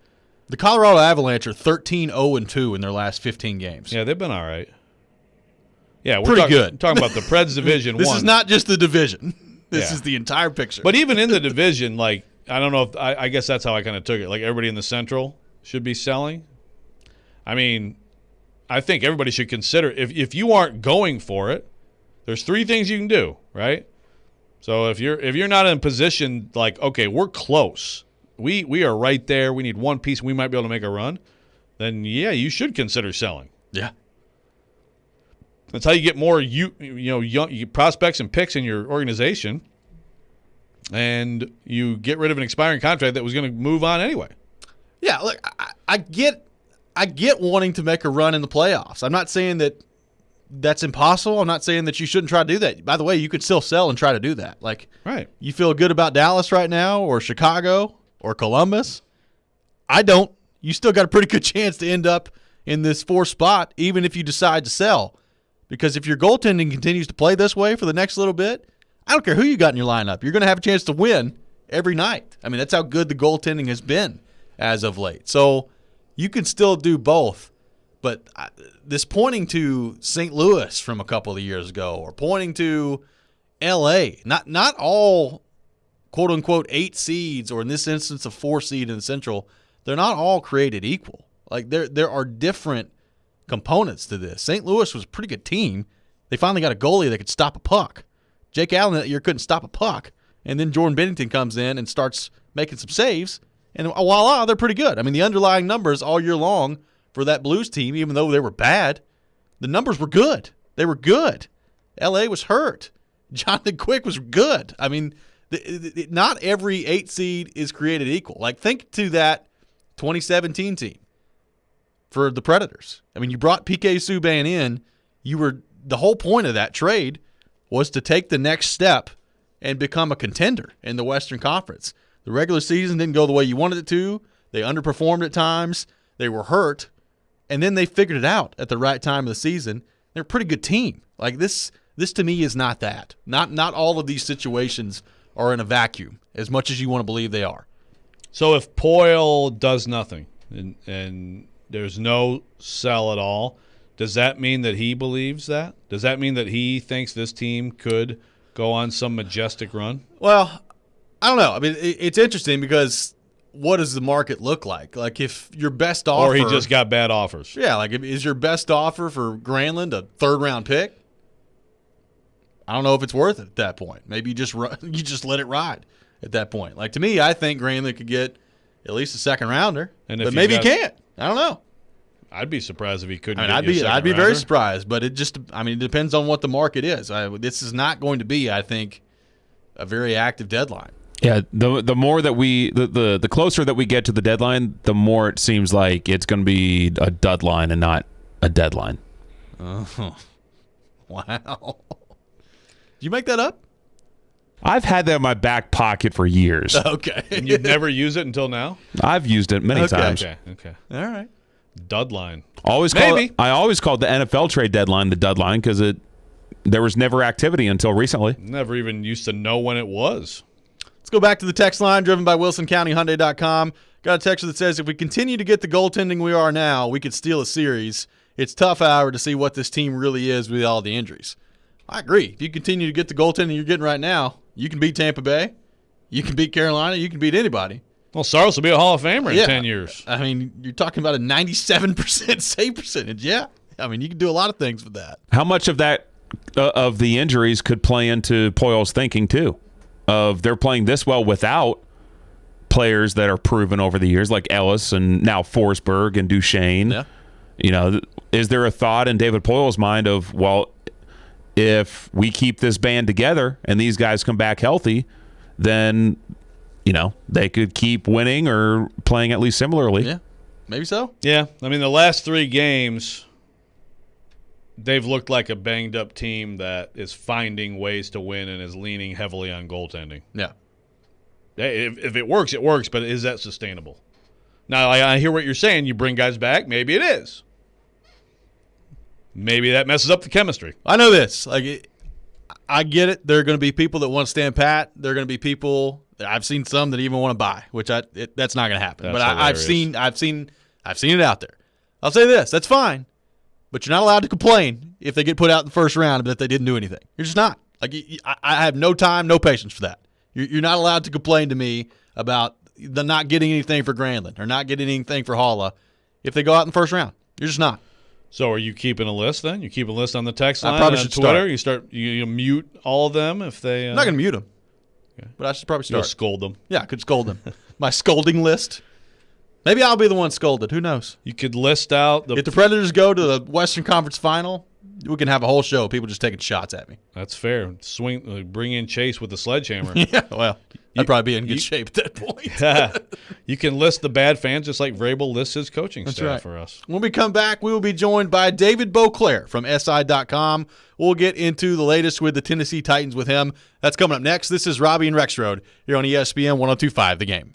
[SPEAKER 1] the Colorado Avalanche are 13-0-2 in their last 15 games.
[SPEAKER 2] Yeah, they've been all right. Yeah, we're
[SPEAKER 1] pretty good.
[SPEAKER 2] Talking about the Preds division.
[SPEAKER 1] This is not just the division. This is the entire picture.
[SPEAKER 2] But even in the division, like, I don't know if I guess that's how I kind of took it. Like, everybody in the Central should be selling. I mean, I think everybody should consider if you aren't going for it, there's three things you can do, right? So if you're not in a position like, okay, we're close. We are right there. We need one piece. We might be able to make a run. Then you should consider selling.
[SPEAKER 1] Yeah.
[SPEAKER 2] That's how you get more young prospects and picks in your organization. And you get rid of an expiring contract that was going to move on anyway.
[SPEAKER 1] Yeah, look, I get wanting to make a run in the playoffs. I'm not saying that that's impossible. I'm not saying that you shouldn't try to do that. By the way, you could still sell and try to do that. Like,
[SPEAKER 2] right.
[SPEAKER 1] You feel good about Dallas right now, or Chicago, or Columbus? I don't. You still got a pretty good chance to end up in this fourth spot, even if you decide to sell. Because if your goaltending continues to play this way for the next little bit, I don't care who you got in your lineup. You're going to have a chance to win every night. I mean, that's how good the goaltending has been as of late. So you can still do both. But this pointing to St. Louis from a couple of years ago, or pointing to L.A., not all quote-unquote 8 seeds, or in this instance a 4 seed in the Central, they're not all created equal. Like there are different components to this. St. Louis was a pretty good team. They finally got a goalie that could stop a puck. Jake Allen that year couldn't stop a puck. And then Jordan Bennington comes in and starts making some saves. And voila, they're pretty good. I mean, the underlying numbers all year long for that Blues team, even though they were bad, the numbers were good. They were good. L.A. was hurt. Jonathan Quick was good. I mean, not every 8 seed is created equal. Like, think to that 2017 team for the Predators. I mean, you brought P.K. Subban in. The whole point of that trade was to take the next step and become a contender in the Western Conference. The regular season didn't go the way you wanted it to. They underperformed at times. They were hurt. And then they figured it out at the right time of the season. They're a pretty good team. Like, this to me is not that. Not all of these situations are in a vacuum, as much as you want to believe they are.
[SPEAKER 2] So if Poyle does nothing and there's no sell at all, does that mean that he believes that? Does that mean that he thinks this team could go on some majestic run?
[SPEAKER 1] Well, I don't know. I mean, it's interesting because what does the market look like? Like, if your best offer –
[SPEAKER 2] or he just got bad offers.
[SPEAKER 1] Yeah, like, is your best offer for Granlund a third-round pick? I don't know if it's worth it at that point. Maybe you just let it ride at that point. Like, to me, I think Granlund could get at least a second-rounder, but maybe he can't. I don't know.
[SPEAKER 2] I'd be surprised if he couldn't.
[SPEAKER 1] I'd be very surprised, but it depends on what the market is. This is not going to be, I think, a very active deadline.
[SPEAKER 3] Yeah, the more that the closer that we get to the deadline, the more it seems like it's going to be a dudline and not a deadline.
[SPEAKER 1] Oh, wow! Did you make that up?
[SPEAKER 3] I've had that in my back pocket for years.
[SPEAKER 1] Okay,
[SPEAKER 2] and you've never used it until now?
[SPEAKER 3] I've used it many times.
[SPEAKER 2] Okay,
[SPEAKER 1] all right.
[SPEAKER 2] Dudline.
[SPEAKER 3] I always called the NFL trade deadline the dudline because there was never activity until recently.
[SPEAKER 2] Never even used to know when it was.
[SPEAKER 1] Let's go back to the text line driven by WilsonCountyHyundai.com. Got a texter that says, if we continue to get the goaltending we are now, we could steal a series. It's tough, however, to see what this team really is with all the injuries. I agree. If you continue to get the goaltending you're getting right now, you can beat Tampa Bay. You can beat Carolina. You can beat anybody.
[SPEAKER 2] Well, Saros will be a Hall of Famer in 10 years.
[SPEAKER 1] I mean, you're talking about a 97% save percentage. Yeah. I mean, you can do a lot of things with that.
[SPEAKER 3] How much of that, of the injuries could play into Poyle's thinking, too? Of they're playing this well without players that are proven over the years, like Ellis and now Forsberg and Duchesne.
[SPEAKER 1] Yeah.
[SPEAKER 3] You know, is there a thought in David Poyle's mind of, well, if we keep this band together and these guys come back healthy, then, you know, they could keep winning or playing at least similarly.
[SPEAKER 1] Yeah, maybe so.
[SPEAKER 2] Yeah, I mean, the last 3 games, they've looked like a banged-up team that is finding ways to win and is leaning heavily on goaltending.
[SPEAKER 1] Yeah.
[SPEAKER 2] If it works, it works, but is that sustainable? Now, I hear what you're saying. You bring guys back. Maybe it is. Maybe that messes up the chemistry.
[SPEAKER 1] I know this. I get it. There are going to be people that want to stand pat. There are going to be people. I've seen some that even want to buy, which that's not going to happen.
[SPEAKER 2] That's
[SPEAKER 1] but
[SPEAKER 2] hilarious.
[SPEAKER 1] I've seen it out there. I'll say this: that's fine, but you're not allowed to complain if they get put out in the first round that they didn't do anything. You're just not. Like, I have no time, no patience for that. You're not allowed to complain to me about the not getting anything for Granlund or not getting anything for Halla if they go out in the first round. You're just not.
[SPEAKER 2] So are you keeping a list then? You keep a list on the text line,
[SPEAKER 1] I probably
[SPEAKER 2] on
[SPEAKER 1] should
[SPEAKER 2] Twitter?
[SPEAKER 1] start.
[SPEAKER 2] You mute all of them if they
[SPEAKER 1] I'm not going to mute them, but I should probably start.
[SPEAKER 2] You'll scold them.
[SPEAKER 1] Yeah, I could scold them. My scolding list. Maybe I'll be the one scolded. Who knows?
[SPEAKER 2] You could list out
[SPEAKER 1] if the Predators go to the Western Conference Final, we can have a whole show of people just taking shots at me.
[SPEAKER 2] That's fair. Bring in Chase with the sledgehammer.
[SPEAKER 1] Yeah, well, I'd probably be in good shape at that point.
[SPEAKER 2] You can list the bad fans just like Vrabel lists his coaching staff for us.
[SPEAKER 1] When we come back, we will be joined by David Beauclair from SI.com. We'll get into the latest with the Tennessee Titans with him. That's coming up next. This is Robby and Rexrode here on ESPN 102.5 The Game.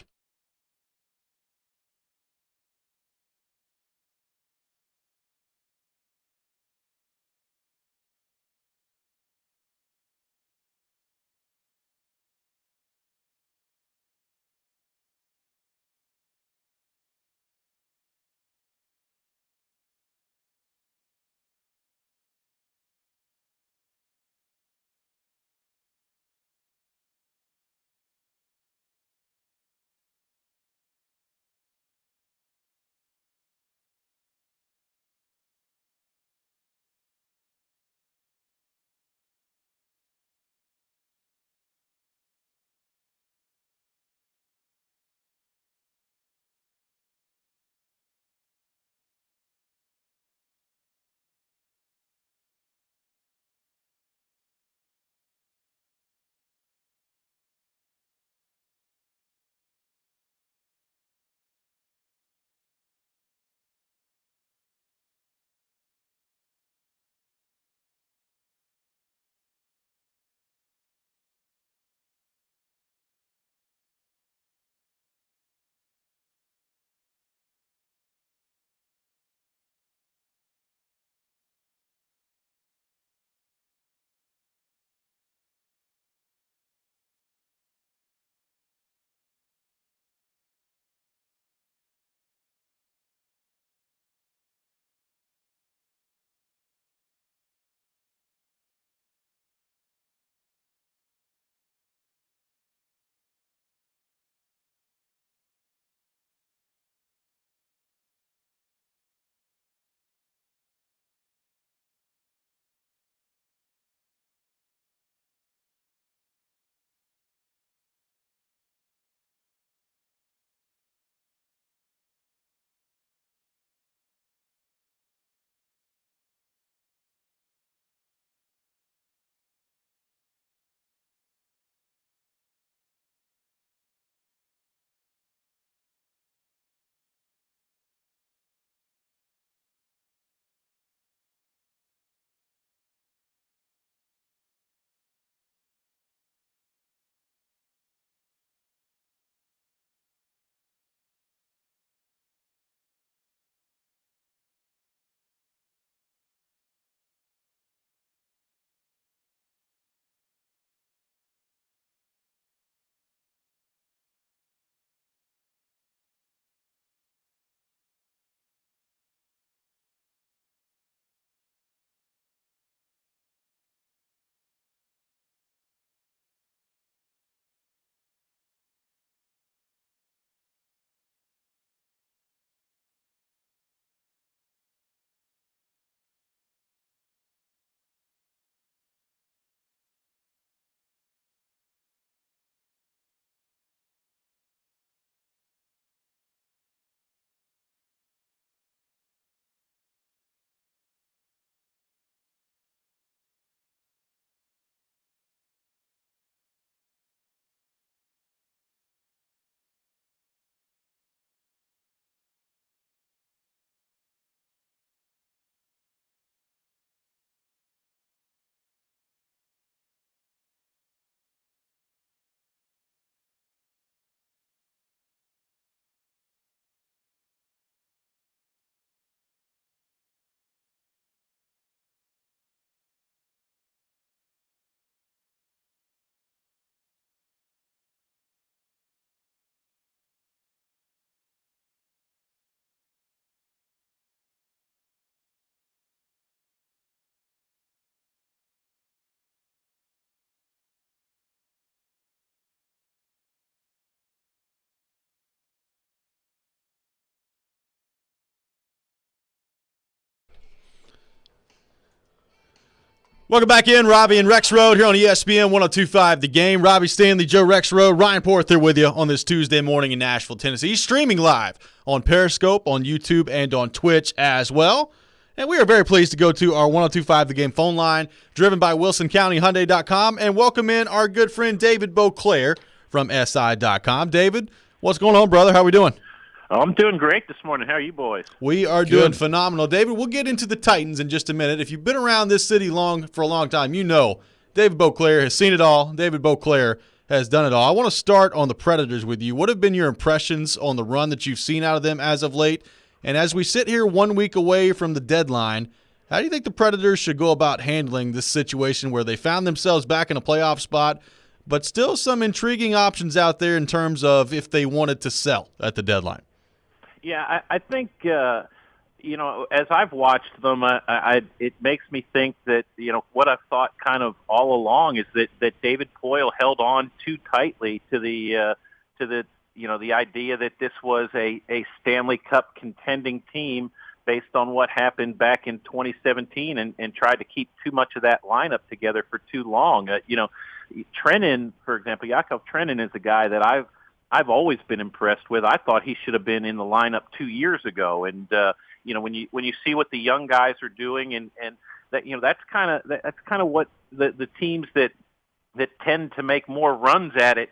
[SPEAKER 1] Welcome back in, Robby and Rexrode here on ESPN 102.5 The Game. Robby Stanley, Joe Rexrode, Ryan Porth here with you on this Tuesday morning in Nashville, Tennessee. He's streaming live on Periscope, on YouTube, and on Twitch as well. And we are very pleased to go to our 102.5 The Game phone line, driven by WilsonCountyHyundai.com, and welcome in our good friend David Beauclair from SI.com. David, what's going on, brother? How are we doing?
[SPEAKER 12] Oh, I'm doing great this morning. How are you boys?
[SPEAKER 1] We are doing phenomenal. David, we'll get into the Titans in just a minute. If you've been around this city for a long time, you know David Beauclair has seen it all. David Beauclair has done it all. I want to start on the Predators with you. What have been your impressions on the run that you've seen out of them as of late? And as we sit here 1 week away from the deadline, how do you think the Predators should go about handling this situation where they found themselves back in a playoff spot, but still some intriguing options out there in terms of if they wanted to sell at the deadline?
[SPEAKER 12] Yeah, I think, as I've watched them, it makes me think that, what I've thought kind of all along is that David Poile held on too tightly to the idea that this was a Stanley Cup contending team based on what happened back in 2017 and tried to keep too much of that lineup together for too long. Trenin, for example, Yakov Trenin is a guy that I've always been impressed with. I thought he should have been in the lineup 2 years ago. And when you see what the young guys are doing, and that that's kind of what the teams that tend to make more runs at it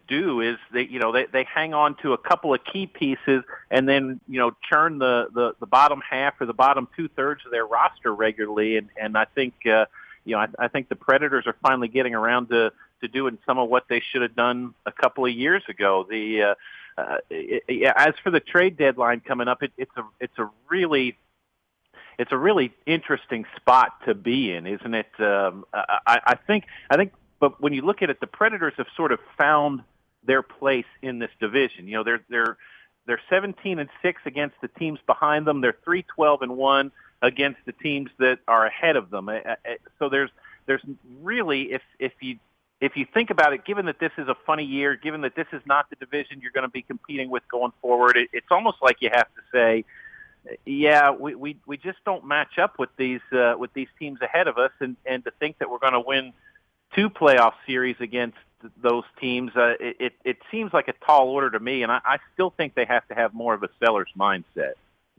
[SPEAKER 12] do, is they hang on to a couple of key pieces and then churn the bottom half or the bottom 2/3 of their roster regularly. And I think I think the Predators are finally getting around to doing some of what they should have done a couple of years ago. As for the trade deadline coming up, it's a really interesting spot to be in, isn't it? I think, but when you look at it, the Predators have sort of found their place in this division. They're 17-6 against the teams behind them. They're 3-12-1 against the teams that are ahead of them. So there's really, if you think about it, given that this is a funny year, given that this is not the division you're going to be competing with going forward, it's almost like you have to say, yeah, we just don't match up with these teams ahead of us, and to think that we're going to win 2 playoff series against those teams, it seems like a tall order to me, and I still think they have to have more of a seller's mindset,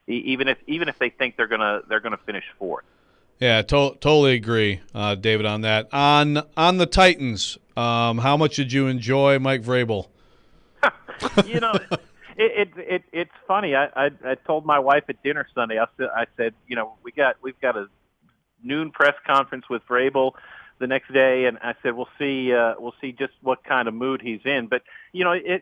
[SPEAKER 12] even if they think they're gonna finish fourth.
[SPEAKER 2] Yeah, totally agree, David, on that. On the Titans, how much did you enjoy Mike Vrabel?
[SPEAKER 12] It's funny. I told my wife at dinner Sunday. I said, we've got a noon press conference with Vrabel the next day, and I said we'll see just what kind of mood he's in. But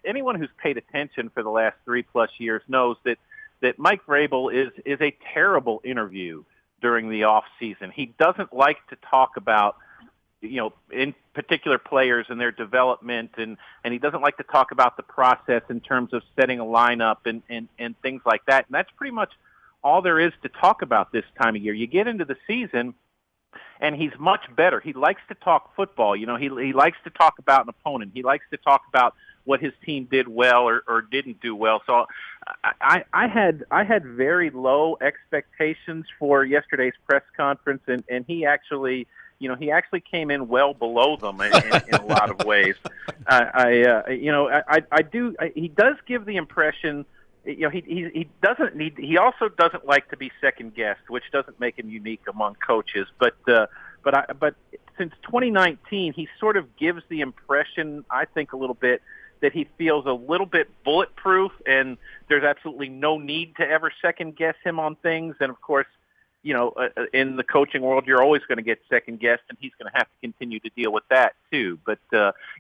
[SPEAKER 12] anyone who's paid attention for the last 3+ years knows that Mike Vrabel is a terrible interview during the off season. He doesn't like to talk about, in particular players and their development, and he doesn't like to talk about the process in terms of setting a lineup and things like that. And that's pretty much all there is to talk about this time of year. You get into the season, and he's much better. He likes to talk football. He likes to talk about an opponent. He likes to talk about what his team did well or didn't do well. So I had very low expectations for yesterday's press conference, and he actually came in well below them in a lot of ways. He does give the impression, he also doesn't like to be second guessed, which doesn't make him unique among coaches. But since 2019, he sort of gives the impression, I think, a little bit, that he feels a little bit bulletproof, and there's absolutely no need to ever second guess him on things. And of course, in the coaching world, you're always going to get second guessed, and he's going to have to continue to deal with that too. But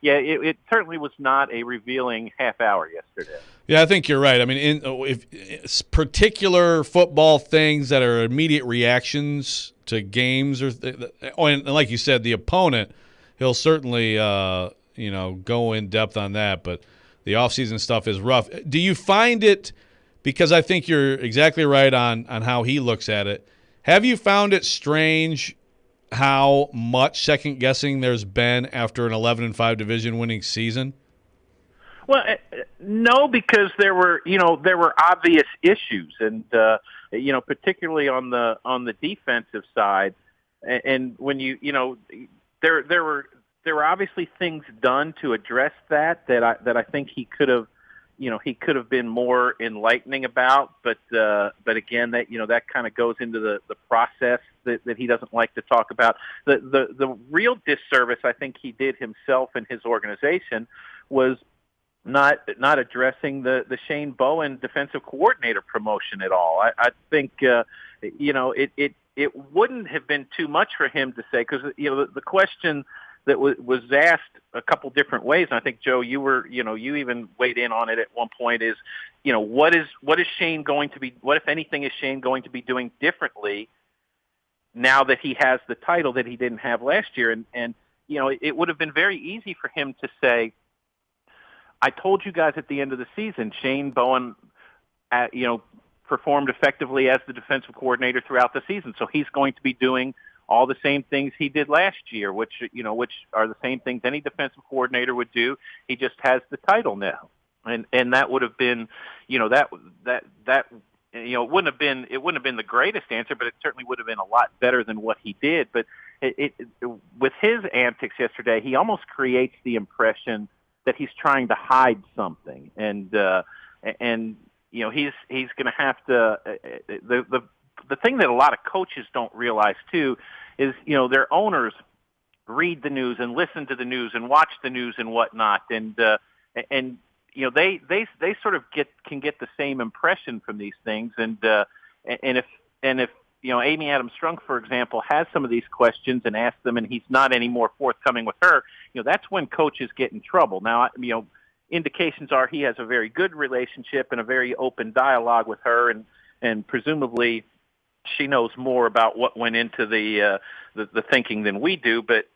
[SPEAKER 12] it certainly was not a revealing half hour yesterday.
[SPEAKER 2] Yeah, I think you're right. I mean, if particular football things that are immediate reactions to games, and like you said, the opponent, he'll certainly go in depth on that. But the offseason stuff is rough. Do you find it, because I think you're exactly right on how he looks at it, have you found it strange how much second guessing there's been after an 11-5 division winning season?
[SPEAKER 12] Well, no, because there were obvious issues, and particularly on the defensive side, And when there were obviously things done to address that I think he could have been more enlightening about, but again, that kind of goes into the process that he doesn't like to talk about. The real disservice I think he did himself and his organization was not addressing the Shane Bowen defensive coordinator promotion at all. I think it wouldn't have been too much for him to say, because the question that was asked a couple different ways, and I think, Joe, you even weighed in on it at one point, is what is Shane going to be, what if anything is Shane going to be doing differently now that he has the title that he didn't have last year? And it would have been very easy for him to say, I told you guys at the end of the season, Shane Bowen, performed effectively as the defensive coordinator throughout the season. So he's going to be doing all the same things he did last year, which are the same things any defensive coordinator would do. He just has the title now. And that would have been, it wouldn't have been the greatest answer, but it certainly would have been a lot better than what he did. But with his antics yesterday, he almost creates the impression that he's trying to hide something, and he's going to have to. The thing that a lot of coaches don't realize too is their owners read the news and listen to the news and watch the news and whatnot, and they sort of can get the same impression from these things, and if Amy Adams Strunk, for example, has some of these questions and asks them, and he's not any more forthcoming with her, that's when coaches get in trouble. Now, indications are he has a very good relationship and a very open dialogue with her, and presumably she knows more about what went into the thinking than we do. But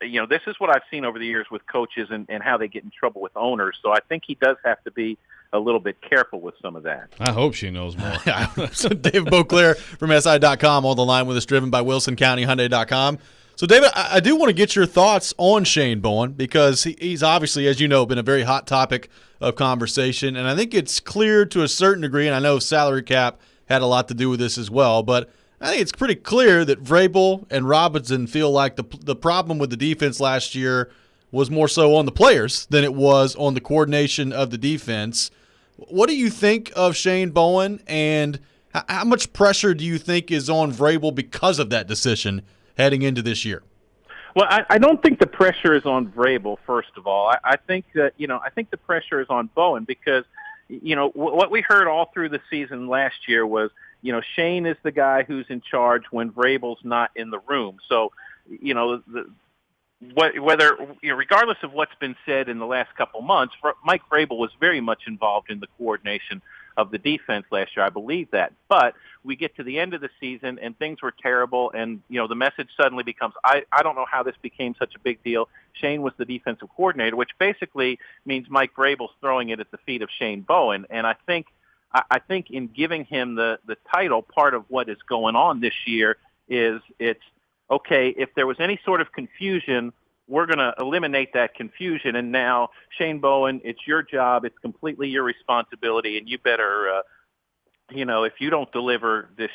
[SPEAKER 12] this is what I've seen over the years with coaches and how they get in trouble with owners. So I think he does have to be a little bit careful with some of that.
[SPEAKER 2] I hope she knows more.
[SPEAKER 1] So Dave Beauclair from SI.com on the line with us, driven by WilsonCountyHyundai.com. So, David, I do want to get your thoughts on Shane Bowen, because he's obviously, as you know, been a very hot topic of conversation, and I think it's clear to a certain degree, and I know salary cap had a lot to do with this as well, but I think it's pretty clear that Vrabel and Robinson feel like the problem with the defense last year was more so on the players than it was on the coordination of the defense. What do you think of Shane Bowen, and how much pressure do you think is on Vrabel because of that decision heading into this year?
[SPEAKER 12] Well, I don't think the pressure is on Vrabel, first of all. I think that, I think the pressure is on Bowen, because, what we heard all through the season last year was, Shane is the guy who's in charge when Vrabel's not in the room. So, regardless of what's been said in the last couple months, Mike Vrabel was very much involved in the coordination of the defense last year. I believe that. But we get to the end of the season and things were terrible, and the message suddenly becomes, I don't know how this became such a big deal. Shane was the defensive coordinator, which basically means Mike Vrabel's throwing it at the feet of Shane Bowen. And I think in giving him the title, part of what is going on this year is it's okay, if there was any sort of confusion, we're going to eliminate that confusion. And now, Shane Bowen, it's your job. It's completely your responsibility. And you better, if you don't deliver this,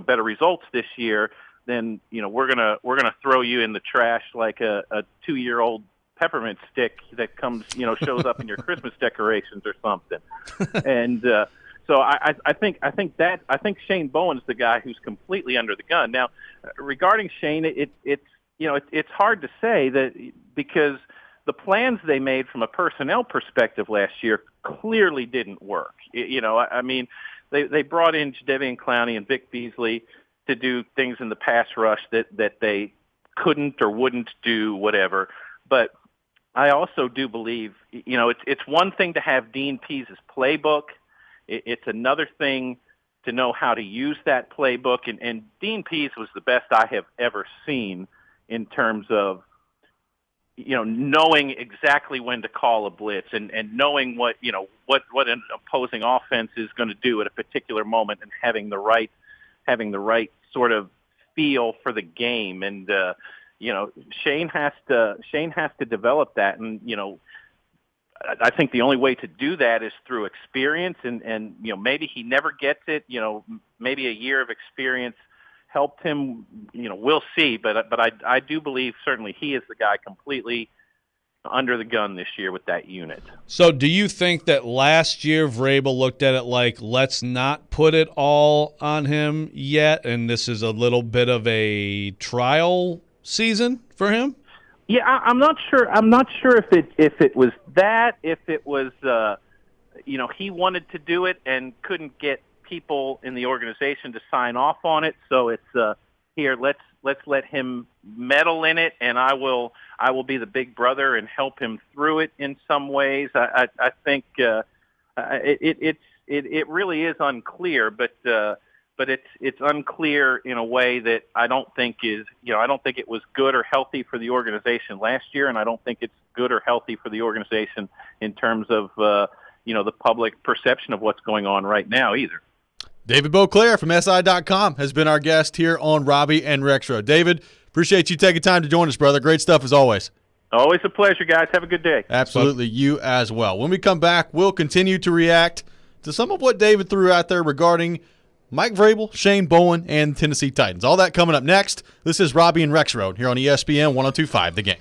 [SPEAKER 12] better results this year, then, we're going to throw you in the trash like a 2-year-old peppermint stick that comes, shows up in your Christmas decorations or something. And, so I think Shane Bowen's the guy who's completely under the gun. Now, regarding Shane, it's hard to say that, because the plans they made from a personnel perspective last year clearly didn't work. They brought in Jadeveon Clowney and Vic Beasley to do things in the pass rush that they couldn't or wouldn't do, whatever. But I also do believe, it's one thing to have Dean Pease's playbook. It's another thing to know how to use that playbook. And Dean Pease was the best I have ever seen in terms of, knowing exactly when to call a blitz and knowing what an opposing offense is going to do at a particular moment, and having the right sort of feel for the game. And, Shane has to develop that. And, I think the only way to do that is through experience, and maybe he never gets it. Maybe a year of experience helped him. We'll see, but I do believe certainly he is the guy completely under the gun this year with that unit.
[SPEAKER 2] So do you think that last year Vrabel looked at it like, let's not put it all on him yet, and this is a little bit of a trial season for him?
[SPEAKER 12] Yeah, I'm not sure. I'm not sure if it was that, if it was he wanted to do it and couldn't get people in the organization to sign off on it. So it's here. Let's let him meddle in it, and I will be the big brother and help him through it in some ways. I think it really is unclear, but it's unclear in a way that I don't think is I don't think it was good or healthy for the organization last year, and I don't think it's good or healthy for the organization in terms of the public perception of what's going on right now either.
[SPEAKER 1] David Beauclair from SI.com has been our guest here on Robby and Rexrode. David, appreciate you taking time to join us, brother. Great stuff as always.
[SPEAKER 12] Always a pleasure, guys. Have a good day.
[SPEAKER 1] Absolutely. You as well. When we come back, we'll continue to react to some of what David threw out there regarding Mike Vrabel, Shane Bowen, and Tennessee Titans. All that coming up next. This is Robby and Rexrode here on ESPN 102.5 The Game.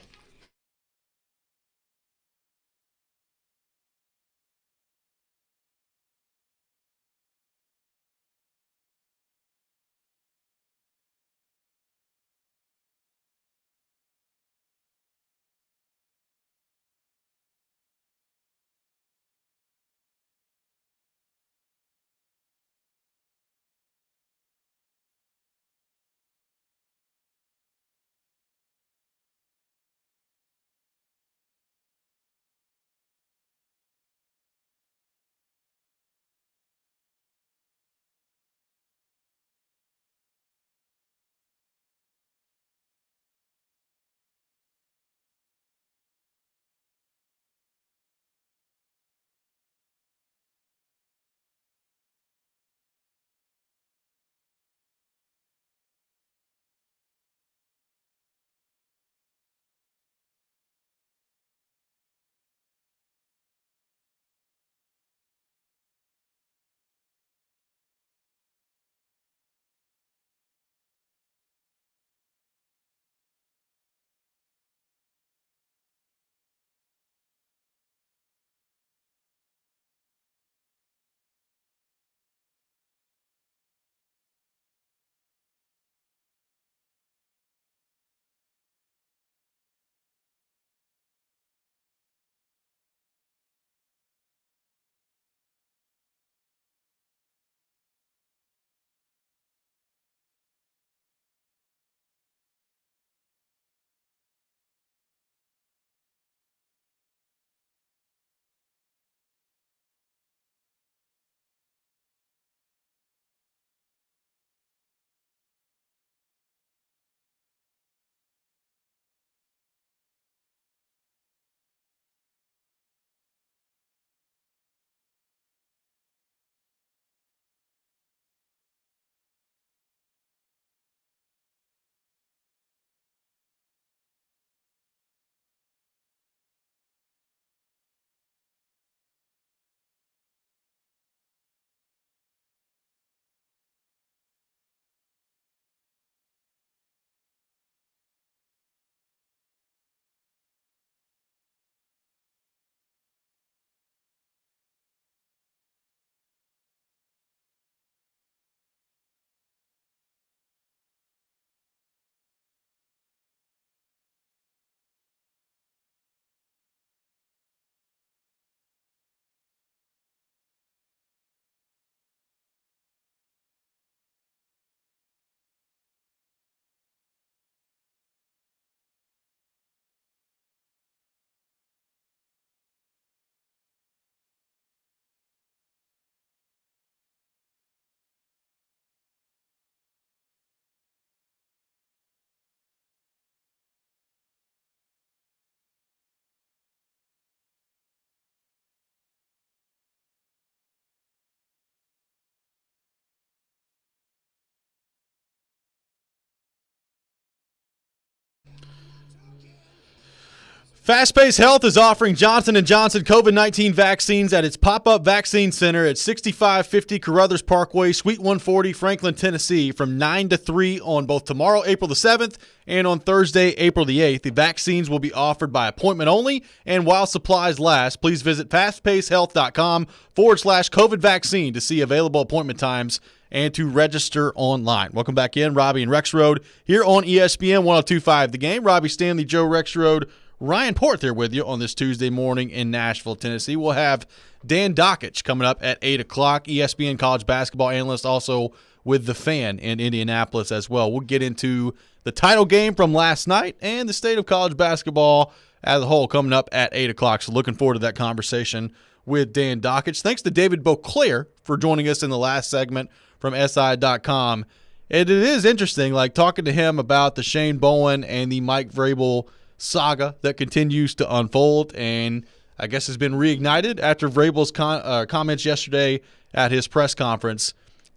[SPEAKER 1] Fast Pace Health is offering Johnson & Johnson COVID-19 vaccines at its pop-up vaccine center at 6550 Carruthers Parkway, Suite 140, Franklin, Tennessee, from 9 to 3 on both tomorrow, April the 7th, and on Thursday, April the 8th. The vaccines will be offered by appointment only, and while supplies last, please visit fastpacehealth.com/COVID vaccine to see available appointment times and to register online. Welcome back in, Robby and Rexrode here on ESPN 102.5 The Game. Robby Stanley, Joe Rexrode, Ryan Porth here with you on this Tuesday morning in Nashville, Tennessee. We'll have Dan Dockich coming up at 8 o'clock, ESPN college basketball analyst, also with The Fan in Indianapolis as well. We'll get into the title game from last night and the state of college basketball as a whole coming up at 8 o'clock. So looking forward to that conversation with Dan Dockich. Thanks to David Beauclair for joining us in the last segment from SI.com. And it is interesting, like talking to him about the Shane Bowen and the Mike Vrabel saga that continues to unfold, and I guess has been reignited after Vrabel's comments yesterday at his press conference,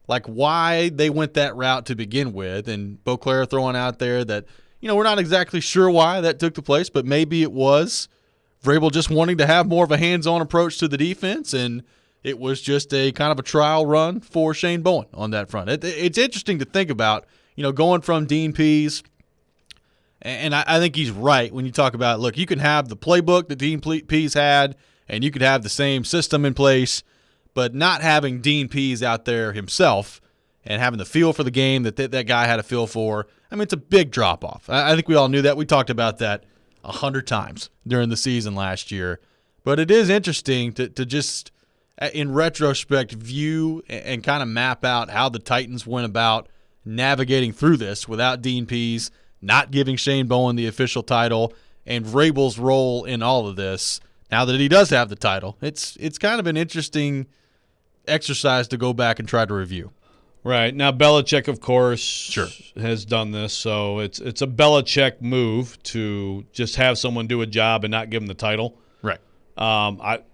[SPEAKER 1] like why they went that route to begin with, and Beauclair throwing out there that, we're not exactly sure why that took the place, but maybe it was Vrabel just wanting to have more of a hands-on approach to the defense, and it was just a kind of a trial run for Shane Bowen on that front. It's interesting to think about, going from Dean Pease. And I think he's right when you talk about, look, you can have the playbook that Dean Pease had, and you could have the same system in place, but not having Dean Pease out there himself and having the feel for the game that guy had a feel for, it's a big drop-off. I think we all knew that. We talked about that 100 times during the season last year. But it is interesting to just, in retrospect, view and kind of map out how the Titans went about navigating through this without Dean Pease, not giving Shane Bowen the official title, and Vrabel's role in all of this now that he does have the title. It's kind of an interesting exercise to go back and try to review.
[SPEAKER 2] Right. Now, Belichick, of course, has done this, so it's a Belichick move to just have someone do a job and not give him the title.
[SPEAKER 1] Right.
[SPEAKER 2] But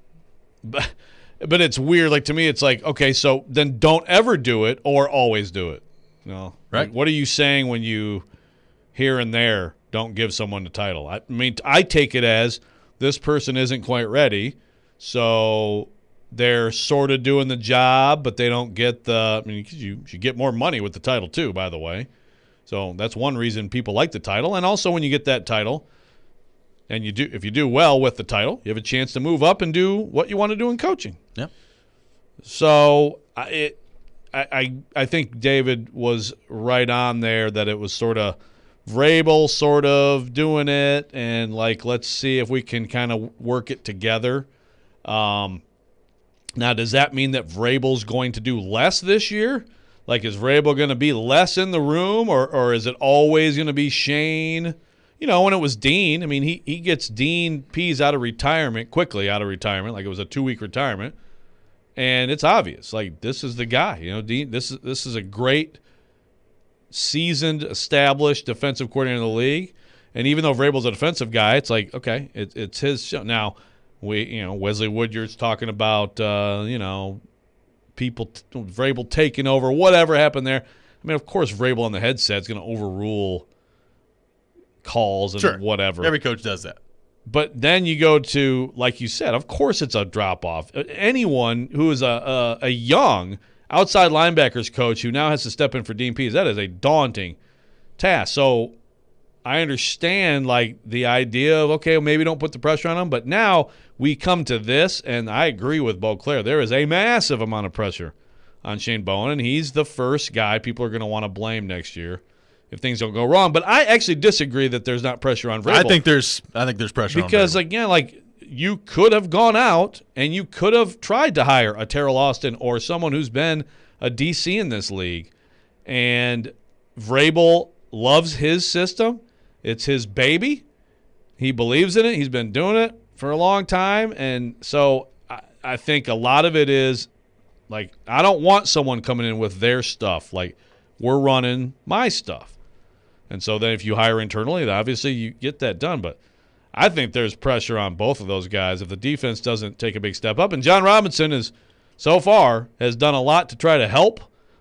[SPEAKER 2] it's weird. Like, to me, it's like, okay, so then don't ever do it or always do it. No.
[SPEAKER 1] Right.
[SPEAKER 2] Like, what are you saying when you here and there don't give someone the title? I take it as this person isn't quite ready, so they're sort of doing the job, but they don't get you should get more money with the title too, by the way. So that's one reason people like the title. And also when you get that title, and if you do well with the title, you have a chance to move up and do what you want to do in coaching.
[SPEAKER 1] Yeah.
[SPEAKER 2] So I think David was right on there that it was sort of Vrabel sort of doing it, and let's see if we can kind of work it together. Now, does that mean that Vrabel's going to do less this year? Like, is Vrabel going to be less in the room, or is it always going to be Shane? When it was Dean, he gets Dean Pease quickly out of retirement, like it was a 2-week retirement, and it's obvious, like, this is the guy. Dean, this is a great, seasoned, established defensive coordinator in the league, and even though Vrabel's a defensive guy, it's like, okay, it's his show. Now, Wesley Woodyard's talking about Vrabel taking over, whatever happened there. Of course, Vrabel on the headset is going to overrule calls and whatever.
[SPEAKER 1] Every coach does that.
[SPEAKER 2] But then you go to, like you said, of course it's a drop-off. Anyone who is a young outside linebackers coach who now has to step in for Dean Pease, that is a daunting task. So I understand, the idea of, okay, maybe don't put the pressure on him, but now we come to this, and I agree with Beauclair. There is a massive amount of pressure on Shane Bowen, and he's the first guy people are going to want to blame next year if things don't go wrong. But I actually disagree that there's not pressure on Vrabel.
[SPEAKER 1] I think there's pressure on Vrabel.
[SPEAKER 2] Because, again, you could have gone out and you could have tried to hire a Terrell Austin or someone who's been a DC in this league. And Vrabel loves his system. It's his baby. He believes in it. He's been doing it for a long time. And so I think a lot of it is, I don't want someone coming in with their stuff. We're running my stuff. And so then if you hire internally, obviously you get that done. But I think there's pressure on both of those guys if the defense doesn't take a big step up. And John Robinson has done a lot to try to help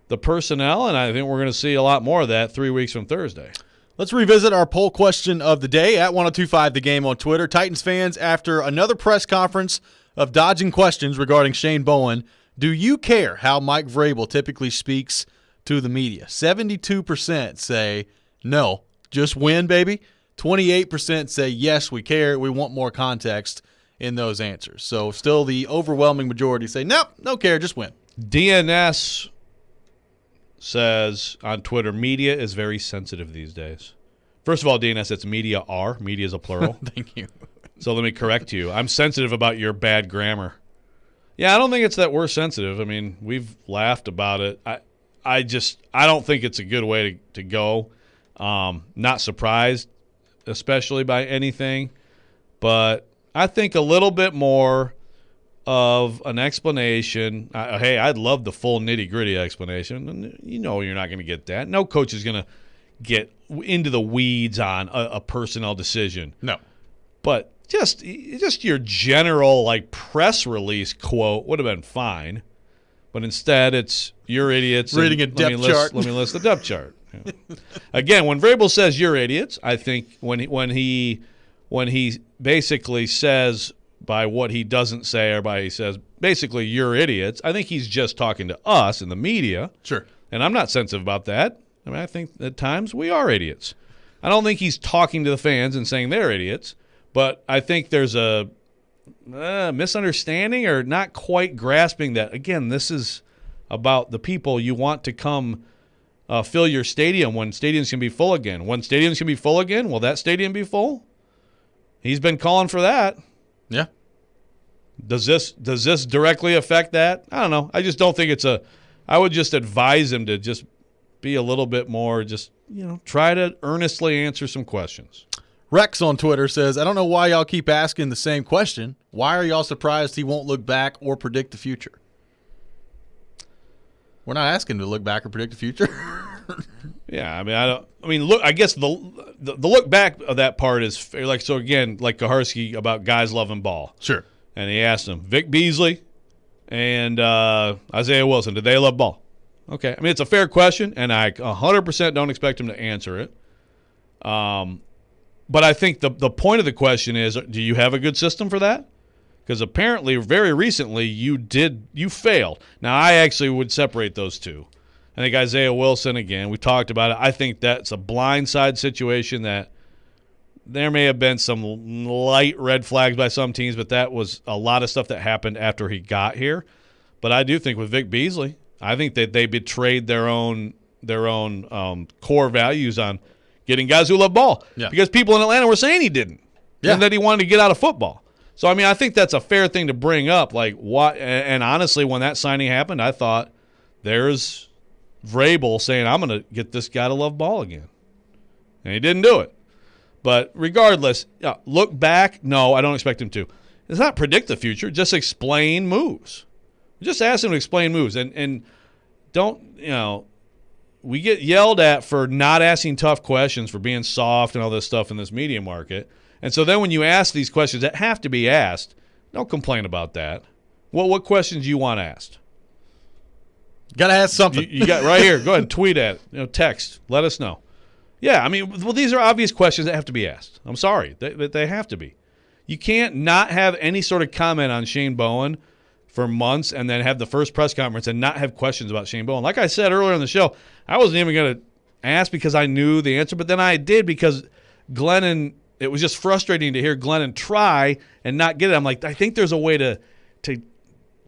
[SPEAKER 2] the personnel, and I think we're going to see a lot more of that 3 weeks from Thursday.
[SPEAKER 1] Let's revisit our poll question of the day at 1025 The Game on Twitter. Titans fans, after another press conference of dodging questions regarding Shane Bowen, do you care how Mike Vrabel typically speaks to the media? 72% say no, just win, baby. 28% say yes, we care. We want more context in those answers. So still the overwhelming majority say no, no care, just win.
[SPEAKER 2] DNS says on Twitter, media is very sensitive these days. First of all, DNS, it's media are. Media is a plural.
[SPEAKER 1] Thank you.
[SPEAKER 2] So let me correct you. I'm sensitive about your bad grammar. Yeah, I don't think it's that we're sensitive. I mean, we've laughed about it. I don't think it's a good way to go. Not surprised, especially by anything. But I think a little bit more of an explanation. Hey, I'd love the full nitty-gritty explanation. And you know you're not going to get that. No coach is going to get into the weeds on a personnel decision.
[SPEAKER 1] No.
[SPEAKER 2] But just your general like press release quote would have been fine. But instead it's you're idiots.
[SPEAKER 1] Reading a depth chart.
[SPEAKER 2] Let me list the depth chart. Yeah. Again, when Vrabel says you're idiots, I think when he basically says by what he doesn't say or by he says basically you're idiots, I think he's just talking to us in the media.
[SPEAKER 1] Sure.
[SPEAKER 2] And I'm not sensitive about that. I mean, I think at times we are idiots. I don't think he's talking to the fans and saying they're idiots, but I think there's a misunderstanding or not quite grasping that, again, this is about the people you want to come fill your stadium when stadiums can be full again. When stadiums can be full again, will that stadium be full? He's been calling for that.
[SPEAKER 1] Yeah.
[SPEAKER 2] Does this directly affect that? I don't know. I just don't think I would just advise him to just be a little bit more, just, try to earnestly answer some questions.
[SPEAKER 1] Rex on Twitter says, I don't know why y'all keep asking the same question. Why are y'all surprised he won't look back or predict the future? We're not asking him to look back or predict the future.
[SPEAKER 2] Yeah, look, I guess the look back of that part is like, so again, like Kaharski about guys loving ball.
[SPEAKER 1] Sure.
[SPEAKER 2] And he asked him, Vic Beasley and Isaiah Wilson, did they love ball? Okay. I mean, it's a fair question, and I 100% don't expect him to answer it. But I think the point of the question is, do you have a good system for that? Because apparently, very recently, you failed. Now, I actually would separate those two. I think Isaiah Wilson, again, we talked about it. I think that's a blindside situation that there may have been some light red flags by some teams, but that was a lot of stuff that happened after he got here. But I do think with Vic Beasley, I think that they betrayed their own core values on getting guys who love ball.
[SPEAKER 1] Yeah.
[SPEAKER 2] Because people in Atlanta were saying he didn't.
[SPEAKER 1] Yeah.
[SPEAKER 2] And that he wanted to get out of football. So, I mean, I think that's a fair thing to bring up. Like, what? And honestly, when that signing happened, I thought there's Vrabel saying, I'm going to get this guy to love ball again. And he didn't do it. But regardless, look back. No, I don't expect him to. It's not predict the future. Just explain moves. Just ask him to explain moves. And don't, we get yelled at for not asking tough questions, for being soft and all this stuff in this media market. And so then when you ask these questions that have to be asked, don't complain about that. What questions do you want asked?
[SPEAKER 1] Got to ask something.
[SPEAKER 2] You got right here. Go ahead and tweet at it. Text. Let us know. Yeah, I mean, well, these are obvious questions that have to be asked. I'm sorry. They have to be. You can't not have any sort of comment on Shane Bowen for months and then have the first press conference and not have questions about Shane Bowen. Like I said earlier in the show, I wasn't even going to ask because I knew the answer, but then I did because Glennon, it was just frustrating to hear Glennon try and not get it. I'm like, I think there's a way to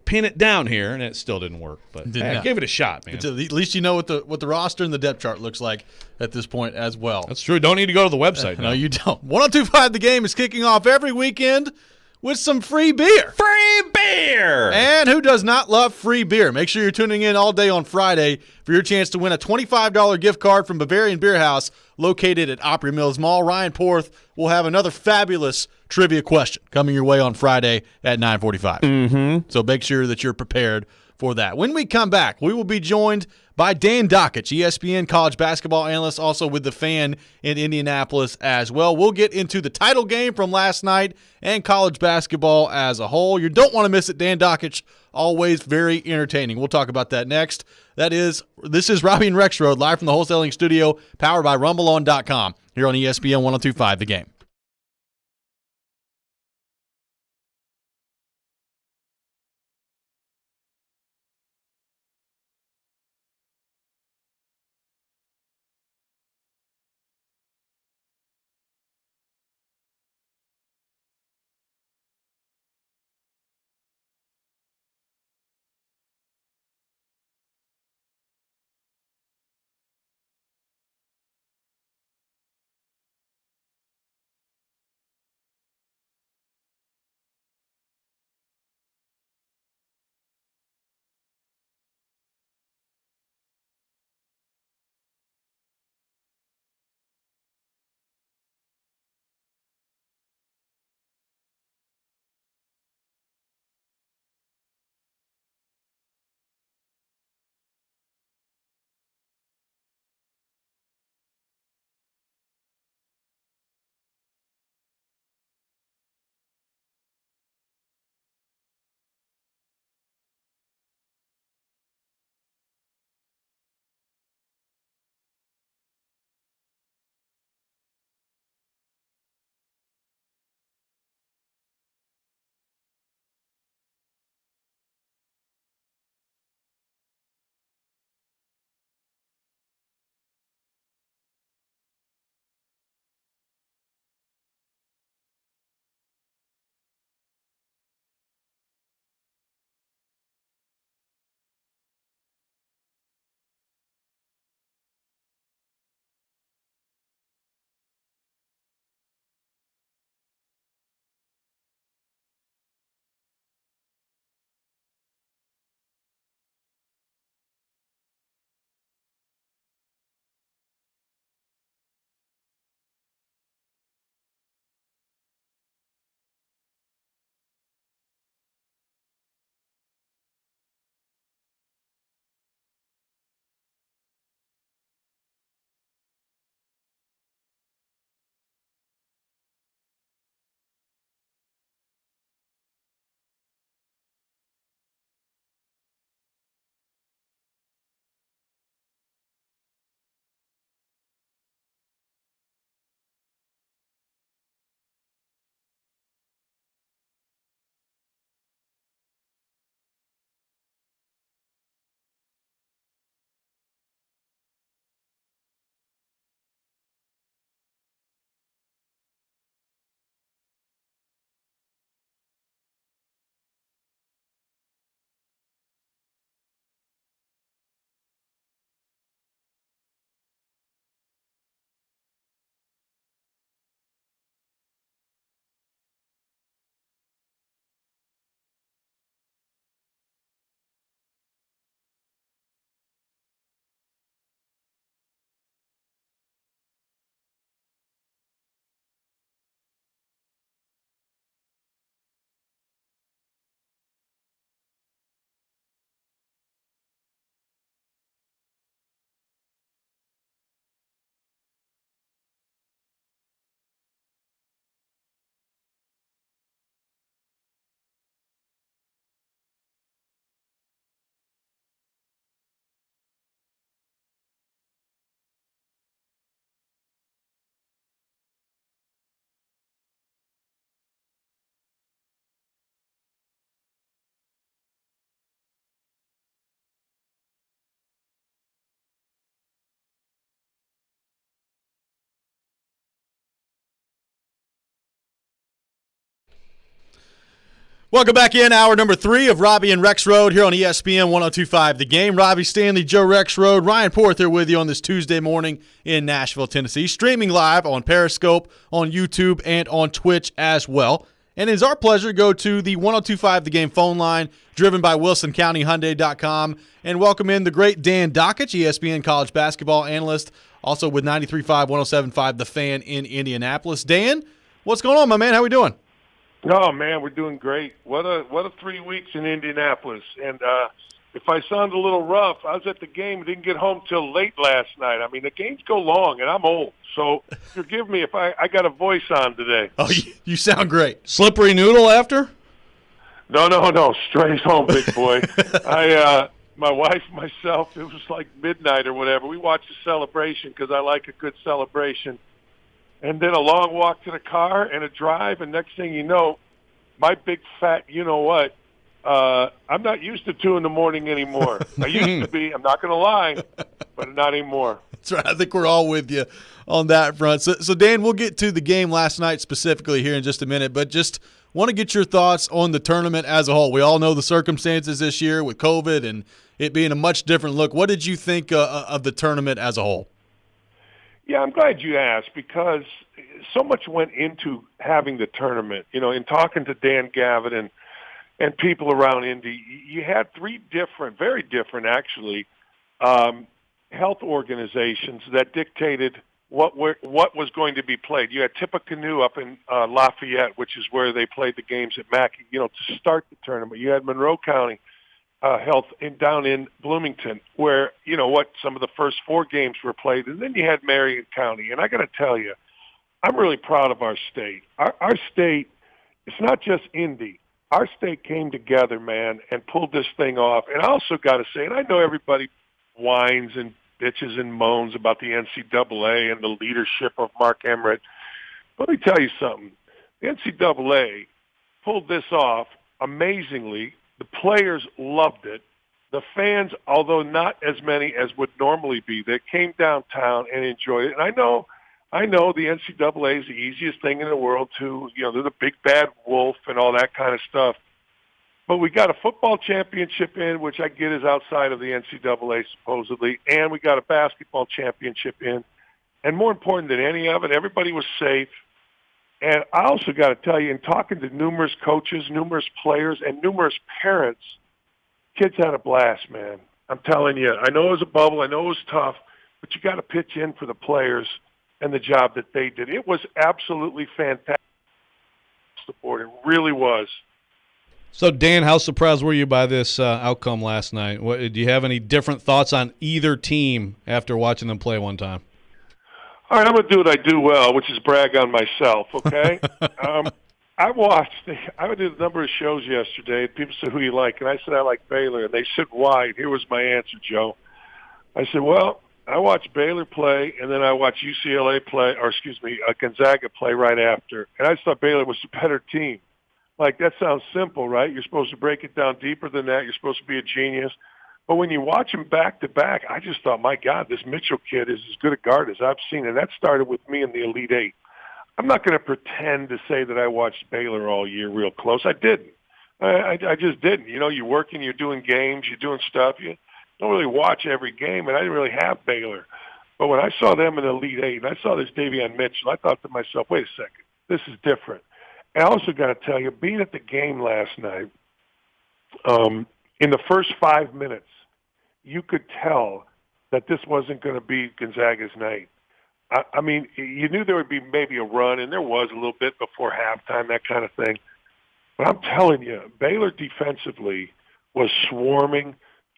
[SPEAKER 2] pin it down here, and it still didn't work. But I gave it a shot, man.
[SPEAKER 1] At least you know what the roster and the depth chart looks like at this point as well.
[SPEAKER 2] That's true. Don't need to go to the website.
[SPEAKER 1] No, you don't. 1025 The Game is kicking off every weekend with some free beer.
[SPEAKER 3] Free beer!
[SPEAKER 1] And who does not love free beer? Make sure you're tuning in all day on Friday for your chance to win a $25 gift card from Bavarian Beer House located at Opry Mills Mall. Ryan Porth will have another fabulous trivia question coming your way on Friday at 9:45.
[SPEAKER 3] Mm-hmm.
[SPEAKER 1] So make sure that you're prepared for that. When we come back, we will be joined by Dan Dockich, ESPN college basketball analyst, also with the Fan in Indianapolis as well. We'll get into the title game from last night and college basketball as a whole. You don't want to miss it. Dan Dockich, always very entertaining. We'll talk about that next. This is Robby and Rexrode, live from the wholesaling studio, powered by RumbleOn.com, here on ESPN 102.5 The Game. Welcome back in, hour number 3 of Robby and Rexrode here on ESPN 102.5 The Game. Robby Stanley, Joe Rexrode, Ryan Porth here with you on this Tuesday morning in Nashville, Tennessee. Streaming live on Periscope, on YouTube, and on Twitch as well. And it's our pleasure to go to the 102.5 The Game phone line, driven by WilsonCountyHyundai.com, and welcome in the great Dan Dockich, ESPN college basketball analyst, also with 93.5, 107.5 The Fan in Indianapolis. Dan, what's going on, my man? How we doing?
[SPEAKER 13] Oh man, we're doing great. What a 3 weeks in Indianapolis, and if I sound a little rough, I was at the game and didn't get home till late last night. I mean, the games go long, and I'm old. So forgive me if I got a voice on today.
[SPEAKER 1] Oh, you sound great.
[SPEAKER 2] Slippery noodle after?
[SPEAKER 13] No. Straight home, big boy. My wife, myself, it was like midnight or whatever. We watched the celebration because I like a good celebration. And then a long walk to the car and a drive, and next thing you know, my big fat you-know-what, I'm not used to 2 in the morning anymore. I used to be, I'm not going to lie, but not anymore.
[SPEAKER 1] That's right. I think we're all with you on that front. So, Dan, we'll get to the game last night specifically here in just a minute, but just want to get your thoughts on the tournament as a whole. We all know the circumstances this year with COVID and it being a much different look. What did you think of the tournament as a whole?
[SPEAKER 13] Yeah, I'm glad you asked because so much went into having the tournament. You know, in talking to Dan Gavin and people around Indy, you had 3 different, very different actually, health organizations that dictated what was going to be played. You had Tippecanoe up in Lafayette, which is where they played the games at Mackey, to start the tournament. You had Monroe County Health down in Bloomington, where, some of the first 4 games were played. And then you had Marion County. And I got to tell you, I'm really proud of our state. Our state, it's not just Indy. Our state came together, man, and pulled this thing off. And I also got to say, and I know everybody whines and bitches and moans about the NCAA and the leadership of Mark Emmert. Let me tell you something. The NCAA pulled this off amazingly. The players loved it. The fans, although not as many as would normally be, they came downtown and enjoyed it. And I know the NCAA is the easiest thing in the world to, they're the big bad wolf and all that kind of stuff. But we got a football championship in, which I get is outside of the NCAA supposedly, and we got a basketball championship in. And more important than any of it, everybody was safe. And I also got to tell you, in talking to numerous coaches, numerous players, and numerous parents, kids had a blast, man. I'm telling you, I know it was a bubble, I know it was tough, but you got to pitch in for the players and the job that they did. It was absolutely fantastic. The board, it really was.
[SPEAKER 2] So, Dan, how surprised were you by this outcome last night? Do you have any different thoughts on either team after watching them play one time?
[SPEAKER 13] All right, I'm going to do what I do well, which is brag on myself, okay? I did a number of shows yesterday, and people said, who you like? And I said, I like Baylor. And they said, why? And here was my answer, Joe. I said, well, I watched Baylor play, and then I watched Gonzaga play right after. And I just thought Baylor was a better team. Like, that sounds simple, right? You're supposed to break it down deeper than that. You're supposed to be a genius. But when you watch them back-to-back, I just thought, my God, this Mitchell kid is as good a guard as I've seen. And that started with me in the Elite Eight. I'm not going to pretend to say that I watched Baylor all year real close. I didn't. I just didn't. You're working, you're doing games, you're doing stuff. You don't really watch every game, and I didn't really have Baylor. But when I saw them in the Elite Eight, and I saw this Davion Mitchell, I thought to myself, wait a second, this is different. And I also got to tell you, being at the game last night, in the first 5 minutes, you could tell that this wasn't going to be Gonzaga's night. I mean, you knew there would be maybe a run, and there was a little bit before halftime, that kind of thing. But I'm telling you, Baylor defensively was swarming.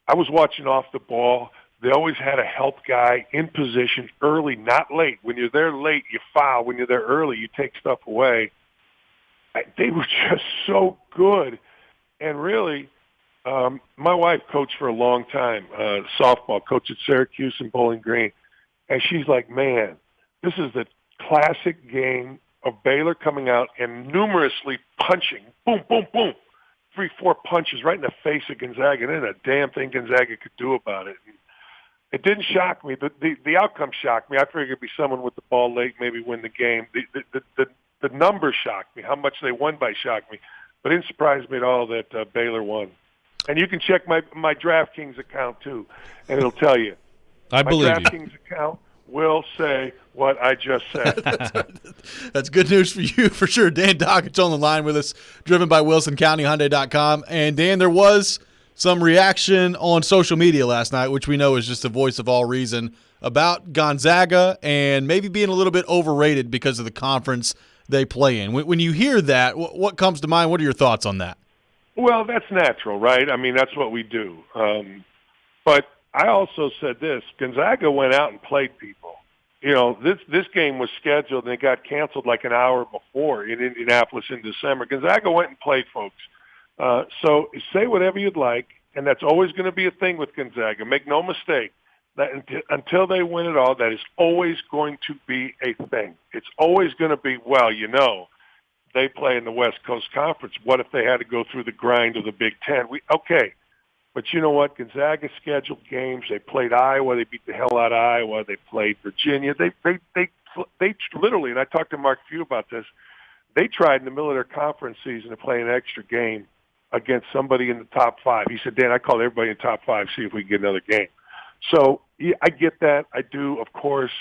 [SPEAKER 13] I was watching off the ball. They always had a help guy in position early, not late. When you're there late, you foul. When you're there early, you take stuff away. They were just so good. And really, my wife coached for a long time, softball, coached at Syracuse and Bowling Green. And she's like, man, this is the classic game of Baylor coming out and numerously punching, boom, boom, boom, 3-4 punches right in the face of Gonzaga. And then a damn thing Gonzaga could do about it. And it didn't shock me. The outcome shocked me. I figured it'd be someone with the ball late, maybe win the game. The numbers shocked me. How much they won by shocked me. But it didn't surprise me at all that Baylor won. And you can check my DraftKings account, too, and it'll tell you.
[SPEAKER 2] I believe you.
[SPEAKER 13] My DraftKings account will say what I just said.
[SPEAKER 1] That's good news for you, for sure. Dan Dockett's on the line with us, driven by WilsonCountyHyundai.com. And, Dan, there was some reaction on social media last night, which we know is just the voice of all reason, about Gonzaga and maybe being a little bit overrated because of the conference they play in. When you hear that, what comes to mind? What are your thoughts on that?
[SPEAKER 13] Well, that's natural, right? I mean, that's what we do. But I also said this: Gonzaga went out and played people. You know, this game was scheduled and it got canceled like an hour before in Indianapolis in December. Gonzaga went and played folks. So say whatever you'd like, and that's always going to be a thing with Gonzaga. Make no mistake, that until they win it all, that is always going to be a thing. It's always going to be, well, you know, they play in the West Coast Conference. What if they had to go through the grind of the Big Ten? Okay. But you know what? Gonzaga scheduled games. They played Iowa. They beat the hell out of Iowa. They played Virginia. They literally, and I talked to Mark Few about this, they tried in the middle of their conference season to play an extra game against somebody in the top 5. He said, Dan, I called everybody in the top 5, see if we can get another game. So yeah, I get that. I do, of course.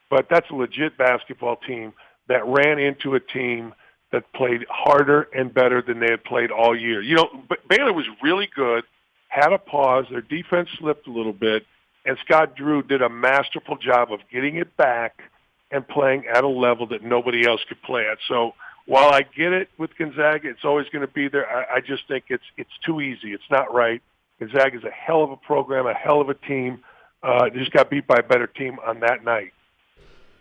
[SPEAKER 13] But that's a legit basketball team that ran into a team that played harder and better than they had played all year. You know, Baylor was really good. Had a pause, their defense slipped a little bit, and Scott Drew did a masterful job of getting it back and playing at a level that nobody else could play at. So while I get it with Gonzaga, it's always going to be there. I just think it's too easy. It's not right. Gonzaga's a hell of a program, a hell of a team. They just got beat by a better team on that night.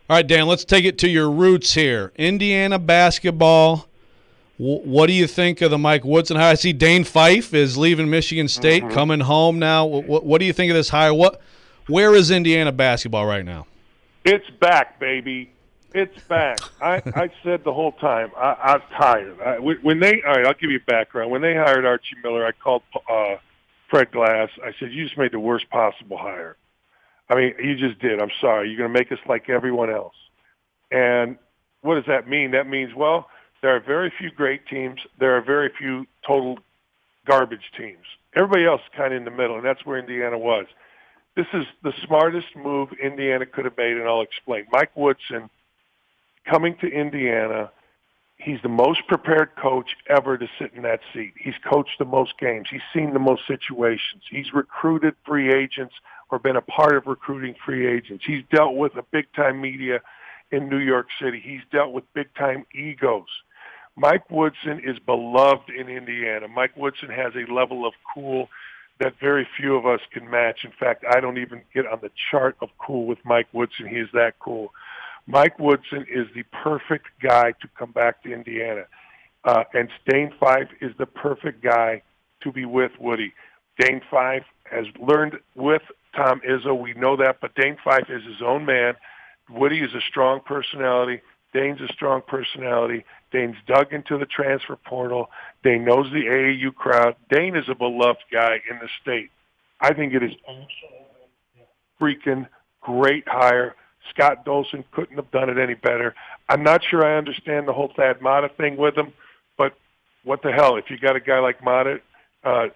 [SPEAKER 2] All right, Dan, let's take it to your roots here. Indiana basketball. What do you think of the Mike Woodson hire? I see Dane Fife is leaving Michigan State, coming home now. What do you think of this hire? Where is Indiana basketball right now?
[SPEAKER 13] It's back, baby. It's back. I said the whole time, I'm tired. All right, I'll give you a background. When they hired Archie Miller, I called Fred Glass. I said, you just made the worst possible hire. I mean, you just did. I'm sorry. You're going to make us like everyone else. And what does that mean? That means, well, there are very few great teams. There are very few total garbage teams. Everybody else is kind of in the middle, and that's where Indiana was. This is the smartest move Indiana could have made, and I'll explain. Mike Woodson coming to Indiana, he's the most prepared coach ever to sit in that seat. He's coached the most games. He's seen the most situations. He's recruited free agents or been a part of recruiting free agents. He's dealt with a big-time media in New York City. He's dealt with big-time egos. Mike Woodson is beloved in Indiana. Mike Woodson has a level of cool that very few of us can match. In fact, I don't even get on the chart of cool with Mike Woodson. He is that cool. Mike Woodson is the perfect guy to come back to Indiana. And Dane Fife is the perfect guy to be with Woody. Dane Fife has learned with Tom Izzo. We know that, but Dane Fife is his own man. Woody is a strong personality. Dane's a strong personality. Dane's dug into the transfer portal. Dane knows the AAU crowd. Dane is a beloved guy in the state. I think it is freaking great hire. Scott Dolson couldn't have done it any better. I'm not sure I understand the whole Thad Matta thing with him, but what the hell? If you got a guy like Matta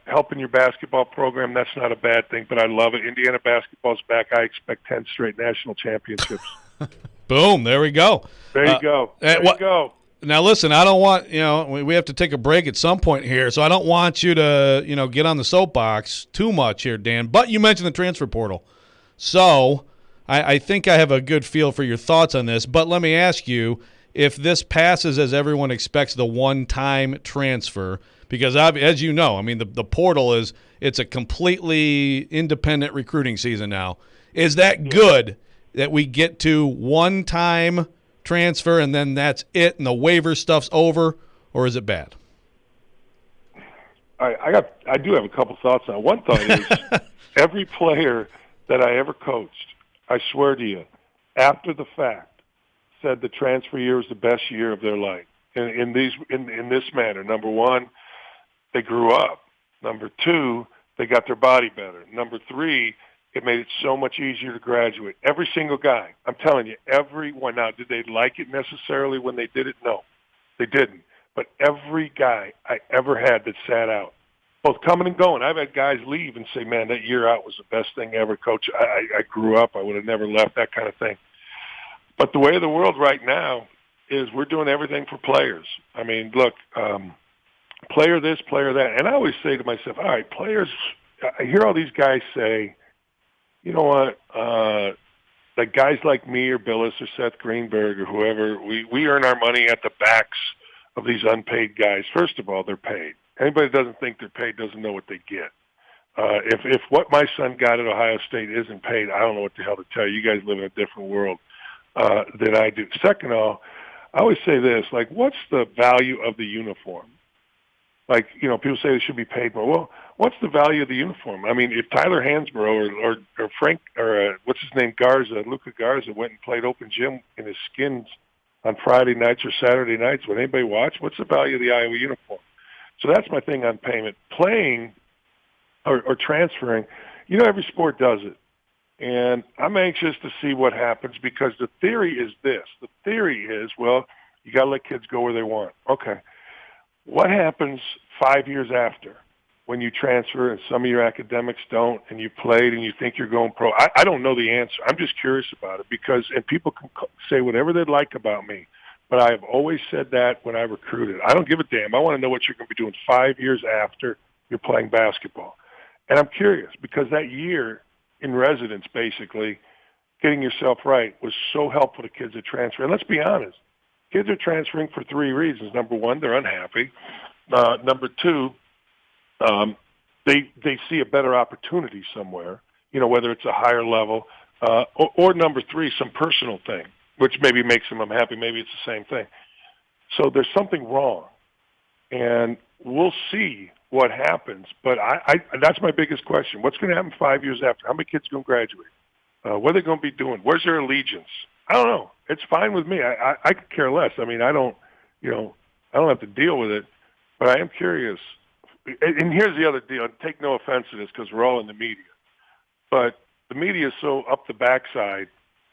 [SPEAKER 13] helping your basketball program, that's not a bad thing, but I love it. Indiana basketball's back. I expect 10 straight national championships.
[SPEAKER 2] Boom, there we go.
[SPEAKER 13] There you go. There you go.
[SPEAKER 2] Now, listen, I don't want, we have to take a break at some point here, so I don't want you to, get on the soapbox too much here, Dan. But you mentioned the transfer portal. So I think I have a good feel for your thoughts on this. But let me ask you, if this passes as everyone expects, the one-time transfer, because as you know, I mean, the portal it's a completely independent recruiting season now. Is that good that we get to one-time transfer and then that's it and the waiver stuff's over, or is it bad?
[SPEAKER 13] I do have a couple thoughts on it. One thought is every player that I ever coached, I swear to you, after the fact, said the transfer year was the best year of their life. In this manner, number one, they grew up. Number two, they got their body better. Number three, it made it so much easier to graduate. Every single guy, I'm telling you, everyone. Now, did they like it necessarily when they did it? No, they didn't. But every guy I ever had that sat out, both coming and going, I've had guys leave and say, man, that year out was the best thing ever, Coach. I grew up. I would have never left, that kind of thing. But the way of the world right now is we're doing everything for players. I mean, look, player this, player that. And I always say to myself, all right, players, I hear all these guys say, you know what, like guys like me or Billis or Seth Greenberg or whoever, we earn our money at the backs of these unpaid guys. First of all, they're paid. Anybody that doesn't think they're paid doesn't know what they get. If what my son got at Ohio State isn't paid, I don't know what the hell to tell you. You guys live in a different world than I do. Second of all, I always say this, like, what's the value of the uniform? Like, people say they should be paid more. Well, what's the value of the uniform? I mean, if Tyler Hansbrough or Frank, or what's his name, Luca Garza, went and played open gym in his skins on Friday nights or Saturday nights, would anybody watch? What's the value of the Iowa uniform? So that's my thing on payment. Playing or transferring, every sport does it. And I'm anxious to see what happens, because the theory is this. The theory is, well, you got to let kids go where they want. Okay. What happens 5 years after when you transfer and some of your academics don't, and you played and you think you're going pro? I don't know the answer. I'm just curious about it, and people can say whatever they'd like about me, but I have always said that when I recruited. I don't give a damn. I want to know what you're going to be doing 5 years after you're playing basketball. And I'm curious, because that year in residence, basically, getting yourself right was so helpful to kids that transfer. And let's be honest, kids are transferring for 3 reasons. Number one, they're unhappy. Number two, they see a better opportunity somewhere, whether it's a higher level, or number three, some personal thing, which maybe makes them unhappy. Maybe it's the same thing. So there's something wrong, and we'll see what happens. But that's my biggest question. What's going to happen 5 years after? How many kids are going to graduate? What are they going to be doing? Where's their allegiance? I don't know. It's fine with me. I could care less. I mean, I don't have to deal with it, but I am curious. And here's the other deal. Take no offense to this, because we're all in the media. But the media is so up the backside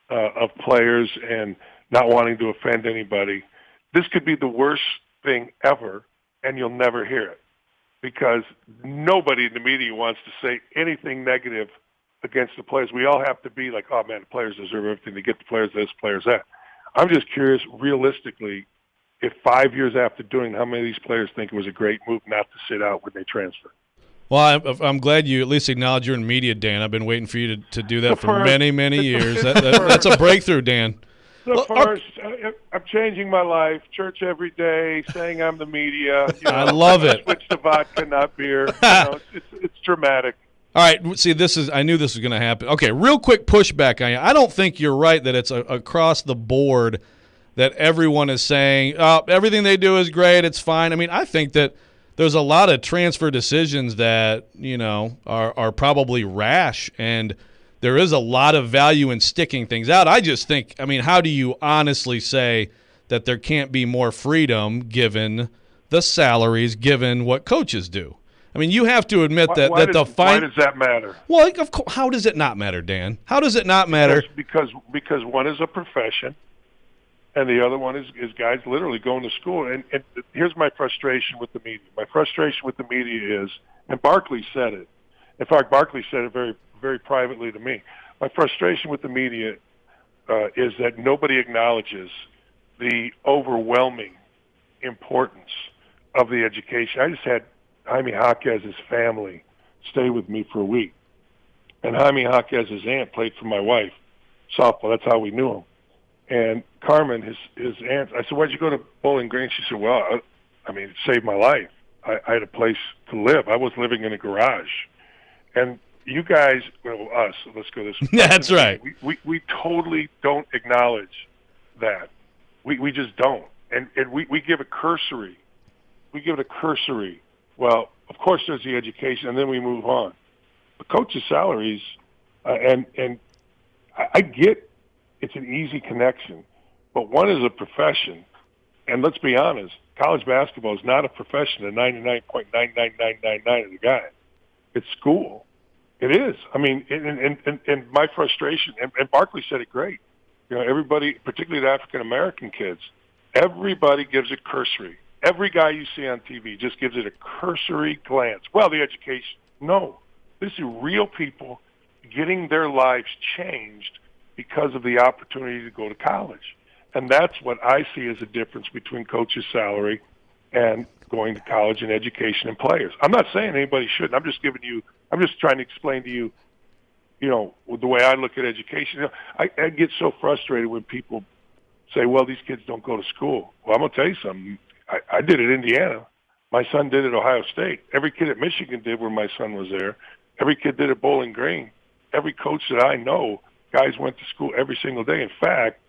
[SPEAKER 13] of players and not wanting to offend anybody. This could be the worst thing ever, and you'll never hear it, because nobody in the media wants to say anything negative against the players. We all have to be like, oh, man, the players deserve everything. They get the players this, players that. I'm just curious, realistically, if 5 years after doing, how many of these players think it was a great move not to sit out when they transfer?
[SPEAKER 2] Well, I'm glad you at least acknowledge you're in media, Dan. I've been waiting for you to do that for many, many years. That's a breakthrough, Dan.
[SPEAKER 13] First, I'm changing my life. Church every day, saying I'm the media.
[SPEAKER 2] I love it.
[SPEAKER 13] Switch to vodka, not beer. It's dramatic.
[SPEAKER 2] All right, see, I knew this was going to happen. Okay, real quick pushback on you. I don't think you're right that it's across the board that everyone is saying, oh, everything they do is great, it's fine. I mean, I think that there's a lot of transfer decisions that, are probably rash, and there is a lot of value in sticking things out. I just think, how do you honestly say that there can't be more freedom given the salaries, given what coaches do? You have to admit
[SPEAKER 13] why does that matter?
[SPEAKER 2] Well, of course, how does it not matter, Dan? How does it not matter?
[SPEAKER 13] Because one is a profession, and the other one is guys literally going to school. And here's my frustration with the media. My frustration with the media is, and Barkley said it. In fact, Barkley said it very, very privately to me. My frustration with the media is that nobody acknowledges the overwhelming importance of the education. I just had Jaime Jaquez's family stay with me for a week. And Jaime Jaquez's aunt played for my wife, softball. That's how we knew him. And Carmen, his aunt, I said, why'd you go to Bowling Green? She said, well, it saved my life. I had a place to live. I was living in a garage. And you guys, let's go this way.
[SPEAKER 2] That's right.
[SPEAKER 13] We totally don't acknowledge that. We just don't. And we give a cursory. Well, of course there's the education, and then we move on. The coaches' salaries, and I get it's an easy connection, but one is a profession, and let's be honest, college basketball is not a profession to 99.99999 of the guys. It's school. It is. And my frustration, and Barkley said it great. Everybody, particularly the African-American kids, everybody gives it cursory. Every guy you see on TV just gives it a cursory glance. Well, the education. No. This is real people getting their lives changed because of the opportunity to go to college. And that's what I see as a difference between coach's salary and going to college and education and players. I'm not saying anybody shouldn't. I'm just trying to explain to you, the way I look at education. I get so frustrated when people say, well, these kids don't go to school. Well, I'm going to tell you something. I did it in Indiana. My son did at Ohio State. Every kid at Michigan did where my son was there. Every kid did at Bowling Green. Every coach that I know, guys went to school every single day. In fact,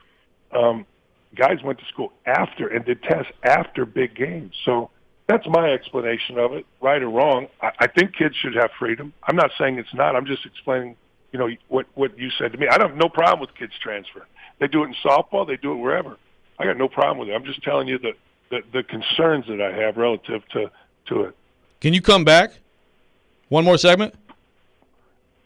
[SPEAKER 13] guys went to school after and did tests after big games. So that's my explanation of it, right or wrong. I think kids should have freedom. I'm not saying it's not. I'm just explaining, what you said to me. I don't have no problem with kids transferring. They do it in softball. They do it wherever. I got no problem with it. I'm just telling you the concerns that I have relative to it.
[SPEAKER 2] Can you come back? One more segment?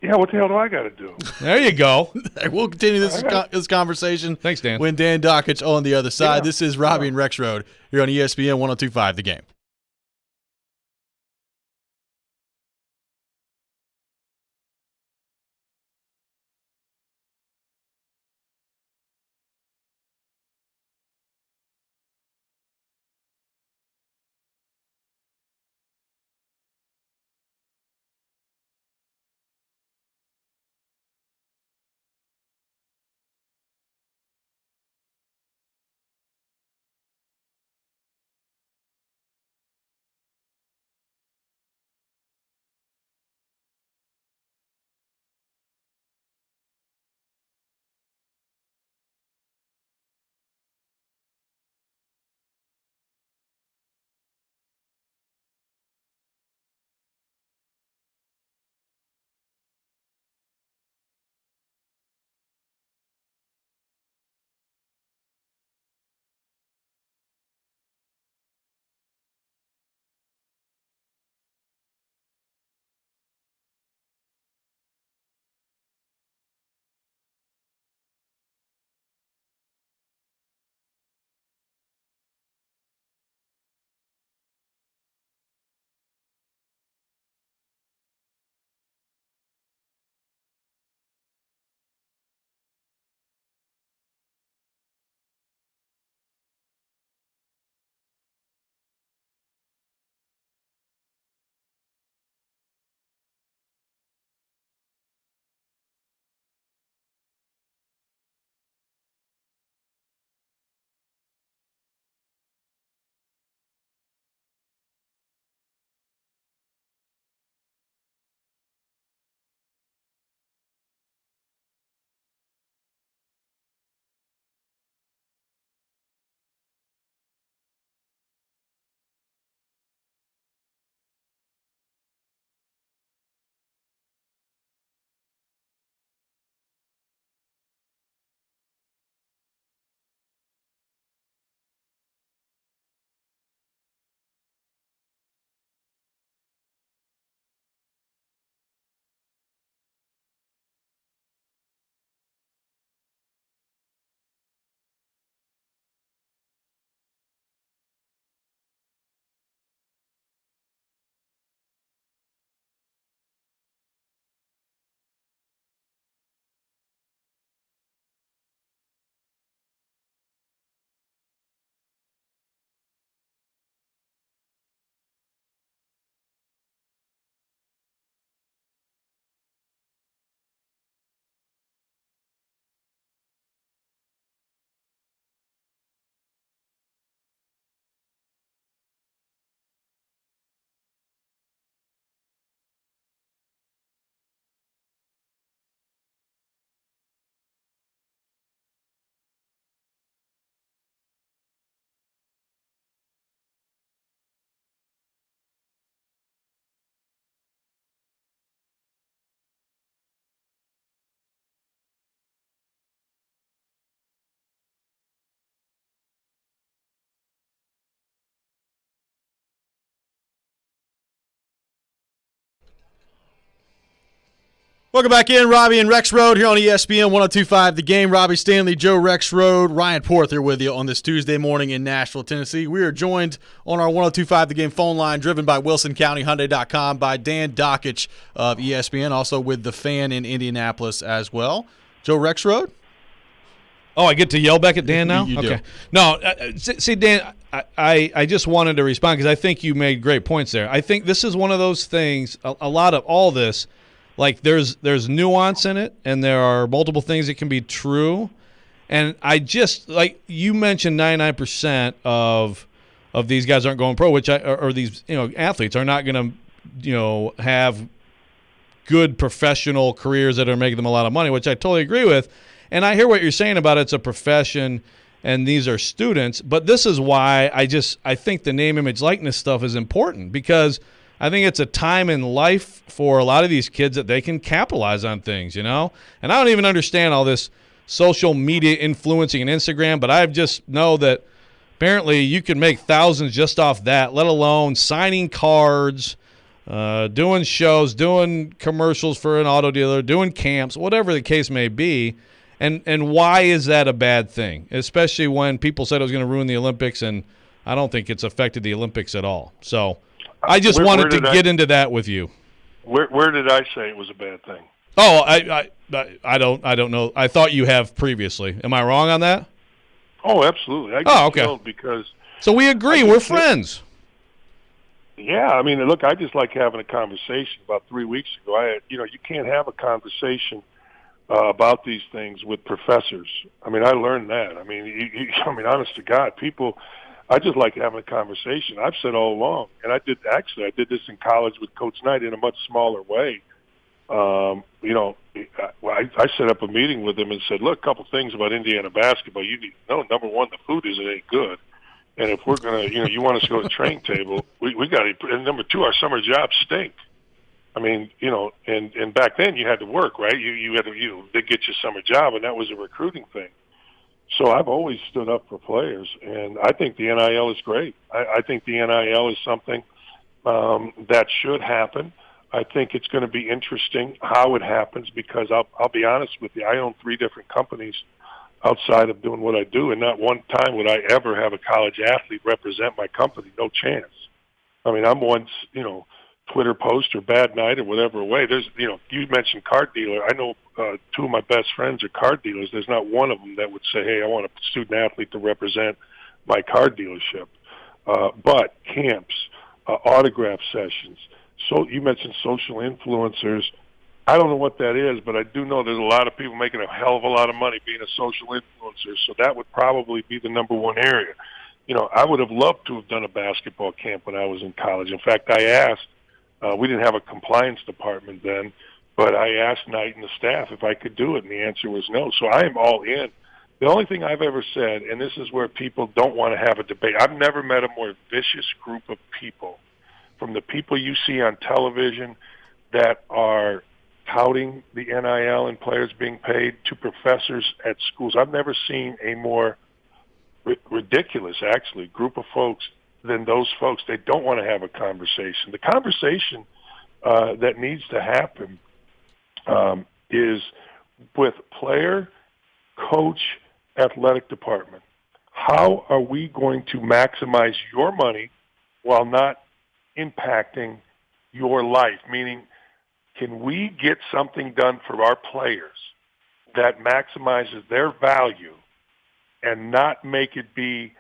[SPEAKER 13] Yeah, what the hell do I got to do?
[SPEAKER 2] There you go.
[SPEAKER 1] We'll continue this conversation.
[SPEAKER 2] Thanks, Dan.
[SPEAKER 1] When Dan Dockich on the other side.
[SPEAKER 13] Yeah.
[SPEAKER 1] This is Robby and Rexrode here on ESPN 102.5 The Game. Welcome back in, Robby and Rexrode here on ESPN 102.5 The Game. Robby Stanley, Joe Rexrode, Ryan Porth here with you on this Tuesday morning in Nashville, Tennessee. We are joined on our 102.5 The Game phone line, driven by WilsonCountyHyundai.com, by Dan Dockich of ESPN, also with The Fan in Indianapolis as well. Joe Rexrode?
[SPEAKER 2] Oh, I get to yell back at Dan now?
[SPEAKER 1] You
[SPEAKER 2] okay.
[SPEAKER 1] do.
[SPEAKER 2] No, see, Dan, I just wanted to respond because I think you made great points there. I think this is one of those things, a lot of all this, like there's nuance in it, and there are multiple things that can be true. And I just, like you mentioned, 99% of of these guys aren't going pro, or these athletes are not going to have good professional careers that are making them a lot of money, which I totally agree with. And I hear what you're saying about it's a profession and these are students, but this is why I think the name, image, likeness stuff is important, because I think it's a time in life for a lot of these kids that they can capitalize on things, And I don't even understand all this social media influencing and Instagram, but I just know that apparently you can make thousands just off that, let alone signing cards, doing shows, doing commercials for an auto dealer, doing camps, whatever the case may be. And why is that a bad thing? Especially when people said it was going to ruin the Olympics, and I don't think it's affected the Olympics at all. So I just wanted to get into that with you.
[SPEAKER 13] Where did I say it was a bad thing?
[SPEAKER 2] Oh, I don't know. I thought you have previously. Am I wrong on that?
[SPEAKER 13] Oh, absolutely.
[SPEAKER 2] Okay.
[SPEAKER 13] Because
[SPEAKER 2] so we agree. We're friends.
[SPEAKER 13] Yeah, I mean, look, I just like having a conversation. About 3 weeks ago, you can't have a conversation about these things with professors. I mean, I learned that. I mean, honest to God, people, I just like having a conversation. I've said all along, and I did this in college with Coach Knight in a much smaller way. I set up a meeting with him and said, look, a couple things about Indiana basketball. You need to know, number one, the food ain't good. And if we're going to, you want us to go to the training table, we got to, and number two, our summer jobs stink. I mean, and back then you had to work, right? You had to, they get you a summer job, and that was a recruiting thing. So I've always stood up for players, and I think the NIL is great. I think the NIL is something that should happen. I think it's going to be interesting how it happens, because I'll be honest with you, I own 3 different companies outside of doing what I do, and not one time would I ever have a college athlete represent my company. No chance. I mean, I'm once, Twitter post or bad night or whatever way. There's, you mentioned card dealer. I know 2 of my best friends are card dealers. There's not one of them that would say, hey, I want a student athlete to represent my card dealership. But camps, autograph sessions. So you mentioned social influencers. I don't know what that is, but I do know there's a lot of people making a hell of a lot of money being a social influencer. So that would probably be the number one area. I would have loved to have done a basketball camp when I was in college. In fact, I asked, we didn't have a compliance department then, but I asked Knight and the staff if I could do it, and the answer was no. So I am all in. The only thing I've ever said, and this is where people don't want to have a debate, I've never met a more vicious group of people, from the people you see on television that are touting the NIL and players being paid to professors at schools. I've never seen a more ridiculous, actually, group of folks than those folks. They don't want to have a conversation. The conversation that needs to happen is with player, coach, athletic department. How are we going to maximize your money while not impacting your life? Meaning, can we get something done for our players that maximizes their value and not make it be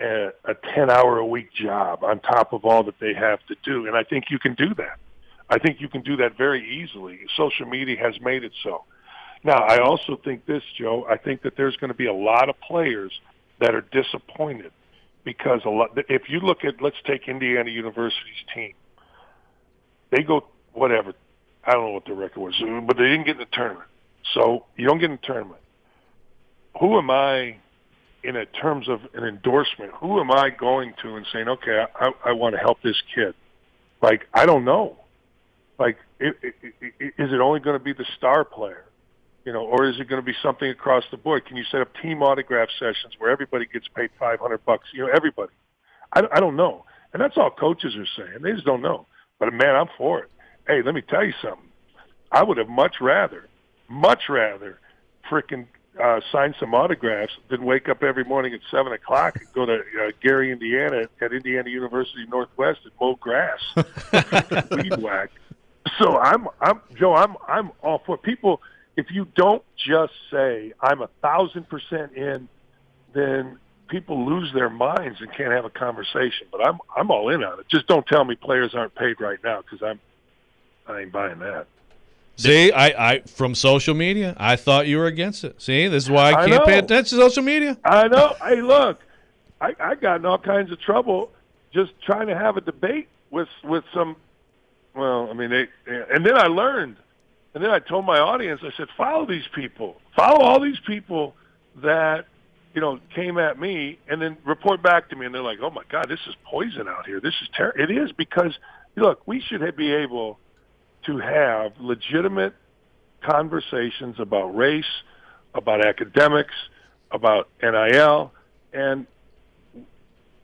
[SPEAKER 13] a 10-hour-a-week job on top of all that they have to do? And I think you can do that. I think you can do that very easily. Social media has made it so. Now, I also think this, Joe, I think that there's going to be a lot of players that are disappointed because if you look at, let's take Indiana University's team. They go, whatever, I don't know what the record was, but they didn't get in the tournament. So you don't get in the tournament. Who am I, in terms of an endorsement, who am I going to and saying, okay, I want to help this kid? Like, I don't know. Like, is it only going to be the star player? Or is it going to be something across the board? Can you set up team autograph sessions where everybody gets paid $500? Everybody. I don't know. And that's all coaches are saying. They just don't know. But, man, I'm for it. Hey, let me tell you something. I would have much rather frickin' sign some autographs than wake up every morning at 7 o'clock and go to Gary, Indiana, at Indiana University Northwest and mow grass, weed whack. So I'm all for people. If you don't just say I'm 1,000% in, then people lose their minds and can't have a conversation. But I'm all in on it. Just don't tell me players aren't paid right now, because I ain't buying that.
[SPEAKER 2] See, I from social media, I thought you were against it. See, this is why I can't pay attention to social media.
[SPEAKER 13] I know. Hey, look, I got in all kinds of trouble just trying to have a debate with some. Well, I mean, and then I learned, and then I told my audience, I said, follow these people, follow all these people that came at me, and then report back to me, and they're like, oh my God, this is poison out here. This is terrible. It is, because look, we should be able to have legitimate conversations about race, about academics, about NIL, and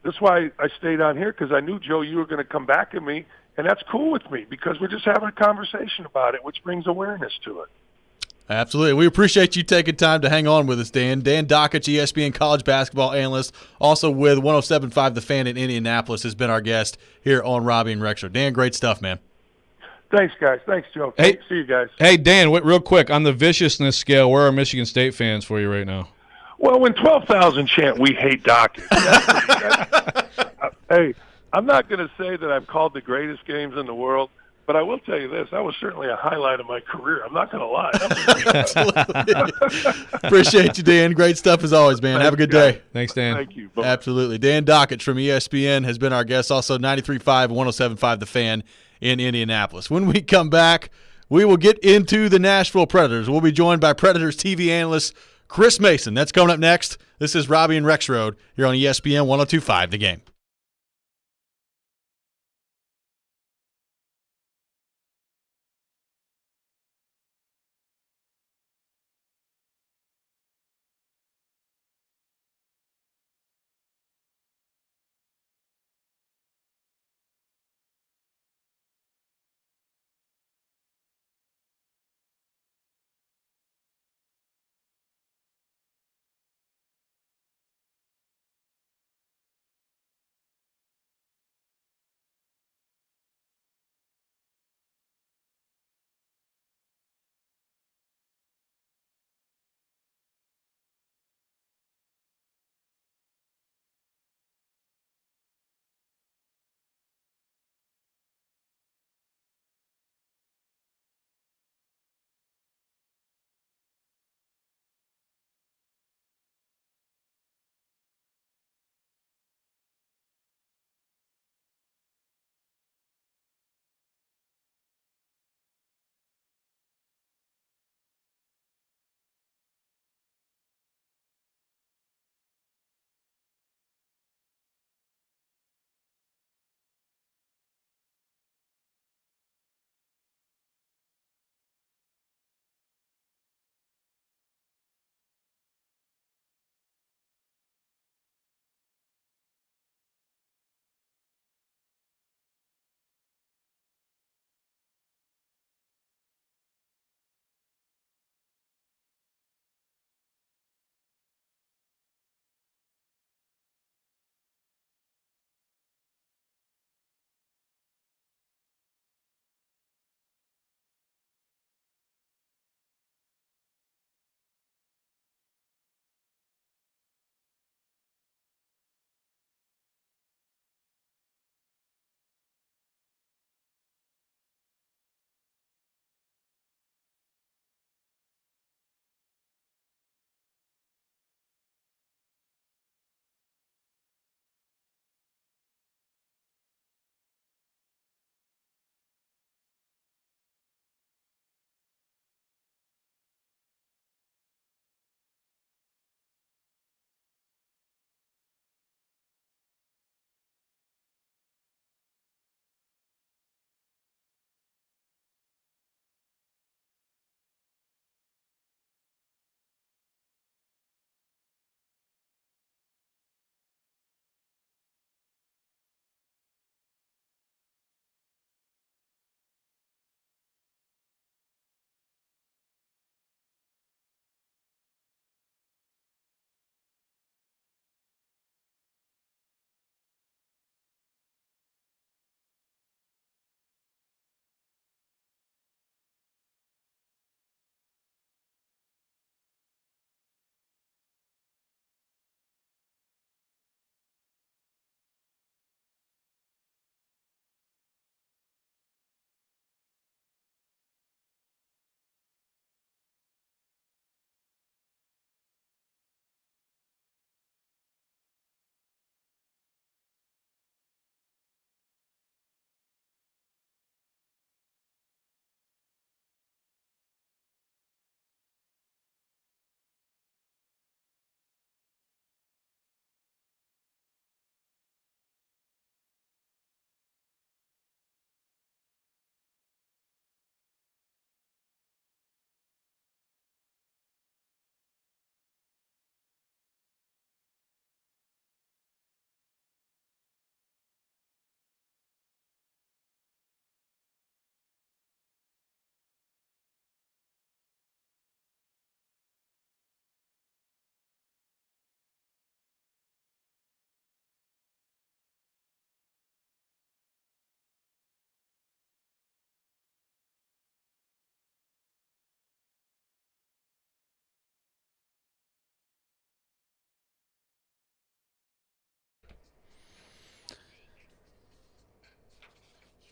[SPEAKER 13] that's why I stayed on here, because I knew, Joe, you were going to come back at me, and that's cool with me, because we're just having a conversation about it, which brings awareness to it.
[SPEAKER 1] Absolutely. We appreciate you taking time to hang on with us, Dan. Dan Dockich, ESPN college basketball analyst, also with 107.5 The Fan in Indianapolis, has been our guest here on Robby and Rexrode. Dan, great stuff, man.
[SPEAKER 13] Thanks, guys. Thanks, Joe.
[SPEAKER 2] Hey,
[SPEAKER 13] see you guys.
[SPEAKER 2] Hey, Dan, real quick, on the viciousness scale, where are Michigan State fans for you right now?
[SPEAKER 13] Well, when 12,000 chant, we hate Dockich. Hey, I'm not going to say that I've called the greatest games in the world, but I will tell you this. That was certainly a highlight of my career. I'm not going to lie.
[SPEAKER 1] Appreciate you, Dan. Great stuff as always, man. Have a good day.
[SPEAKER 2] Thanks, Dan.
[SPEAKER 13] Thank you. Bye-bye.
[SPEAKER 1] Absolutely. Dan Dockich from ESPN has been our guest, also 93.5, 107.5 The Fan in Indianapolis. When we come back, we will get into the Nashville Predators. We'll be joined by Predators TV analyst Chris Mason. That's coming up next. This is Robby and Rexrode here on ESPN 102.5 The Game.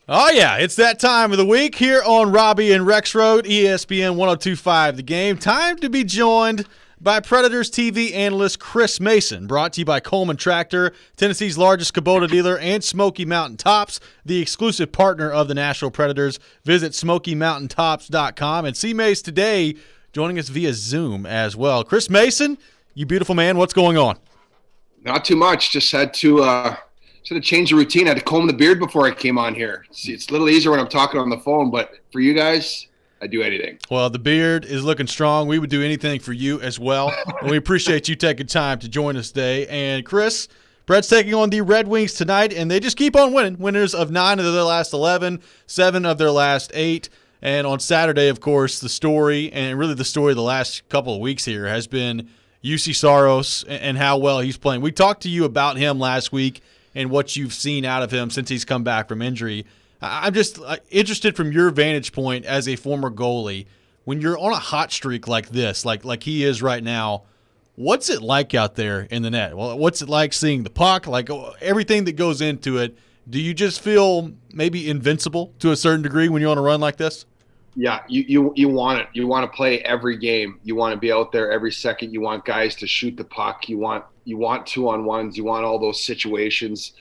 [SPEAKER 1] Oh, yeah, it's that time of the week here on Robby and Rexrode, ESPN 102.5 The Game. Time to be joined by Predators TV analyst Chris Mason, brought to you by Coleman Tractor, Tennessee's largest Kubota dealer, and Smoky Mountain Tops, the exclusive partner of the Nashville Predators. Visit SmokyMountainTops.com. And C-Mace today joining us via Zoom as well. Chris Mason, you beautiful man, what's going on?
[SPEAKER 14] Not too much. Just had to change the routine. I had to comb the beard before I came on here. It's a little easier when I'm talking on the phone, but for you guys, I do anything.
[SPEAKER 1] Well, the beard is looking strong. We would do anything for you as well. And we appreciate you taking time to join us today. And Chris, Preds taking on the Red Wings tonight, and they just keep on winning. Winners of 9 of their last 11, 7 of their last 8. And on Saturday, of course, the story, and really the story of the last couple of weeks here, has been UC Saros and how well he's playing. We talked to you about him last week and what you've seen out of him since he's come back from injury. I'm just interested from your vantage point as a former goalie, when you're on a hot streak like this, like he is right now, what's it like out there in the net? Well, what's it like seeing the puck, like everything that goes into it? Do you just feel maybe invincible to a certain degree when you're on a run like this?
[SPEAKER 14] Yeah, you want it. You want to play every game. You want to be out there every second. You want guys to shoot the puck. You want 2-on-1s. You want all those situations.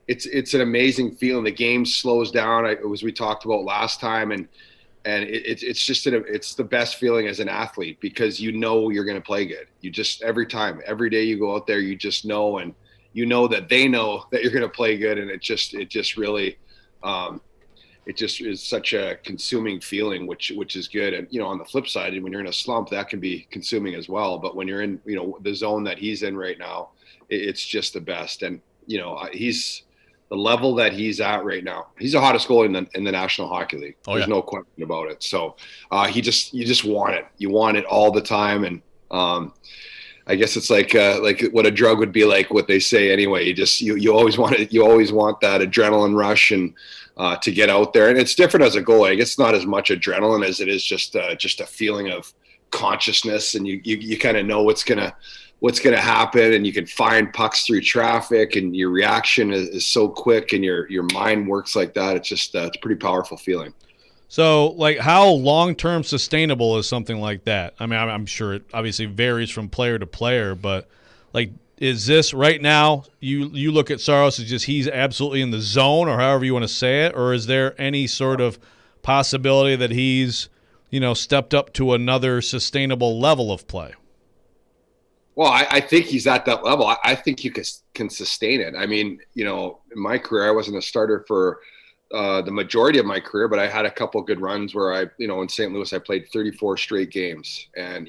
[SPEAKER 14] It's an amazing feeling. The game slows down, as we talked about last time, and it's just it's the best feeling as an athlete, because you know you're going to play good. You just every day you go out there, you just know, and you know that they know that you're going to play good, and it just really. It just is such a consuming feeling, which is good. And, on the flip side, when you're in a slump, that can be consuming as well. But when you're in, the zone that he's in right now, it's just the best. And, he's the level that he's at right now. He's the hottest goalie in the National Hockey League. There's no question about it. So you just want it. You want it all the time. And I guess it's like what a drug would be like, what they say anyway. You always want it. You always want that adrenaline rush and to get out there. And it's different as a goalie. I guess it's not as much adrenaline as it is just a feeling of consciousness, and you kind of know what's gonna happen, and you can find pucks through traffic, and your reaction is so quick, and your mind works like that. It's just it's a pretty powerful feeling.
[SPEAKER 2] So, like, how long-term sustainable is something like that? I mean, I'm sure it obviously varies from player to player, but, like, is this right now, you look at Saros as just he's absolutely in the zone, or however you want to say it, or is there any sort of possibility that he's, stepped up to another sustainable level of play?
[SPEAKER 14] Well, I think he's at that level. I think you can sustain it. I mean, in my career, I wasn't a starter for the majority of my career, but I had a couple good runs where in St. Louis, I played 34 straight games, and